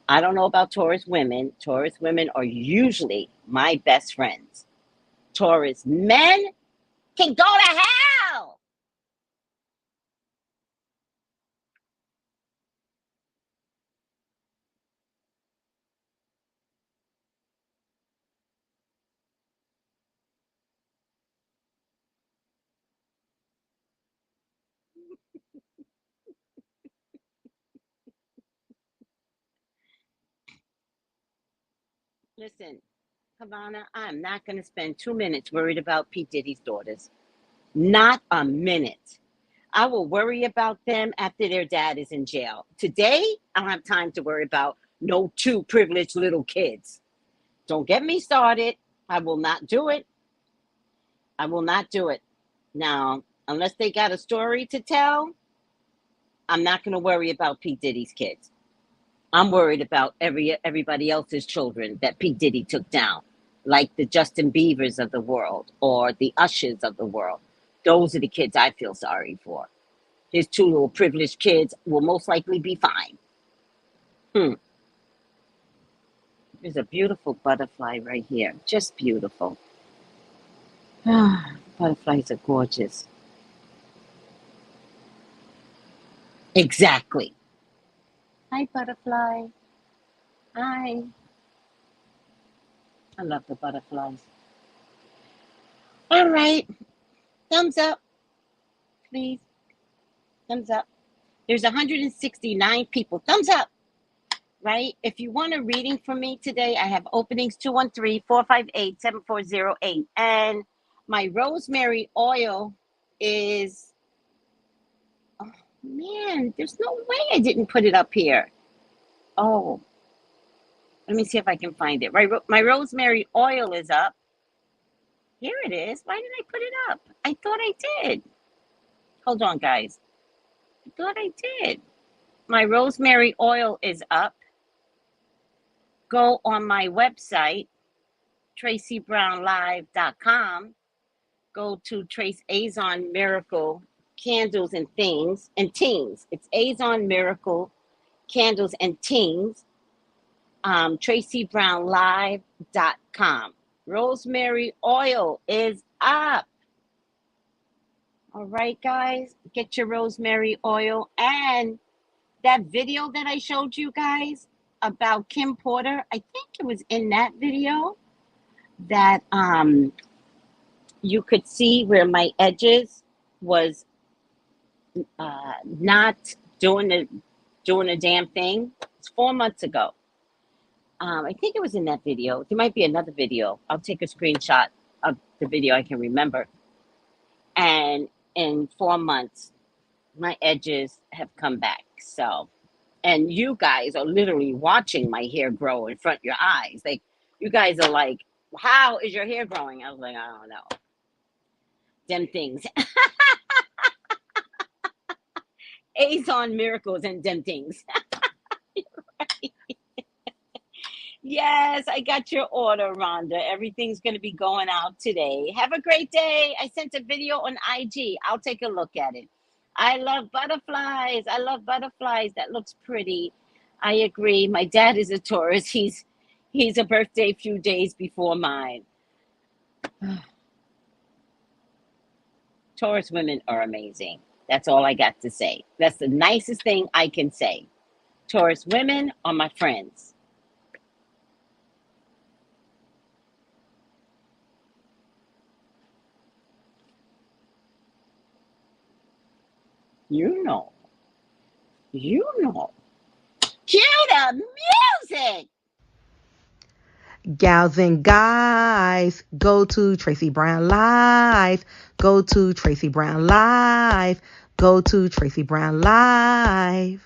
I don't know about Taurus women. Taurus women are usually my best friends. Taurus men can go to hell. Listen, Havana, I'm not going to spend 2 minutes worried about P. Diddy's daughters. Not a minute. I will worry about them after their dad is in jail. Today, I don't have time to worry about no two privileged little kids. Don't get me started. I will not do it. I will not do it. Now, unless they got a story to tell, I'm not going to worry about P. Diddy's kids. I'm worried about everybody else's children that P. Diddy took down, like the Justin Biebers of the world or the Ushers of the world. Those are the kids I feel sorry for. His two little privileged kids will most likely be fine. Hmm. There's a beautiful butterfly right here. Just beautiful. Butterflies are gorgeous. Exactly. Hi, butterfly. Hi. I love the butterflies. All right. Thumbs up, please. Thumbs up. There's 169 people. Thumbs up, right? If you want a reading from me today, I have openings 213-458-7408. And my rosemary oil is, oh man, there's no way I didn't put it up here. Oh, let me see if I can find it. My rosemary oil is up. Here it is. Why did I put it up? I thought I did. Hold on, guys. I thought I did. My rosemary oil is up. Go on my website, tracybrownlive.com. Go to Trace Azon Miracle Candles and Things and Tings. It's Azon Miracle Candles and Tings. tracybrownlive.com. Rosemary oil is up. All right, guys, get your rosemary oil. And that video that I showed you guys about Kim Porter, I think it was in that video that you could see where my edges was not doing a damn thing. It's 4 months ago. I think it was in that video. There might be another video. I'll take a screenshot of the video I can remember. And in 4 months, my edges have come back. So, and you guys are literally watching my hair grow in front of your eyes. Like, you guys are like, how is your hair growing? I was like, I don't know. Them things. A's on miracles and them things. Yes, I got your order, Rhonda. Everything's going to be going out today. Have a great day. I sent a video on IG. I'll take a look at it. I love butterflies. I love butterflies. That looks pretty. I agree. My dad is a Taurus. He's a birthday a few days before mine. Taurus women are amazing. That's all I got to say. That's the nicest thing I can say. Taurus women are my friends. You know. Cue the music. Gals and guys, go to Tracy Brown Live. Go to Tracy Brown Live. Go to Tracy Brown Live.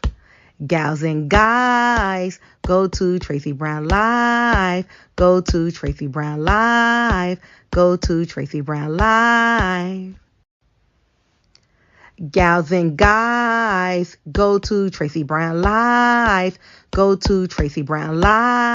Gals and guys, go to Tracy Brown Live. Go to Tracy Brown Live. Go to Tracy Brown Live. Gals and guys, go to Tracy Brown Live. Go to Tracy Brown Live.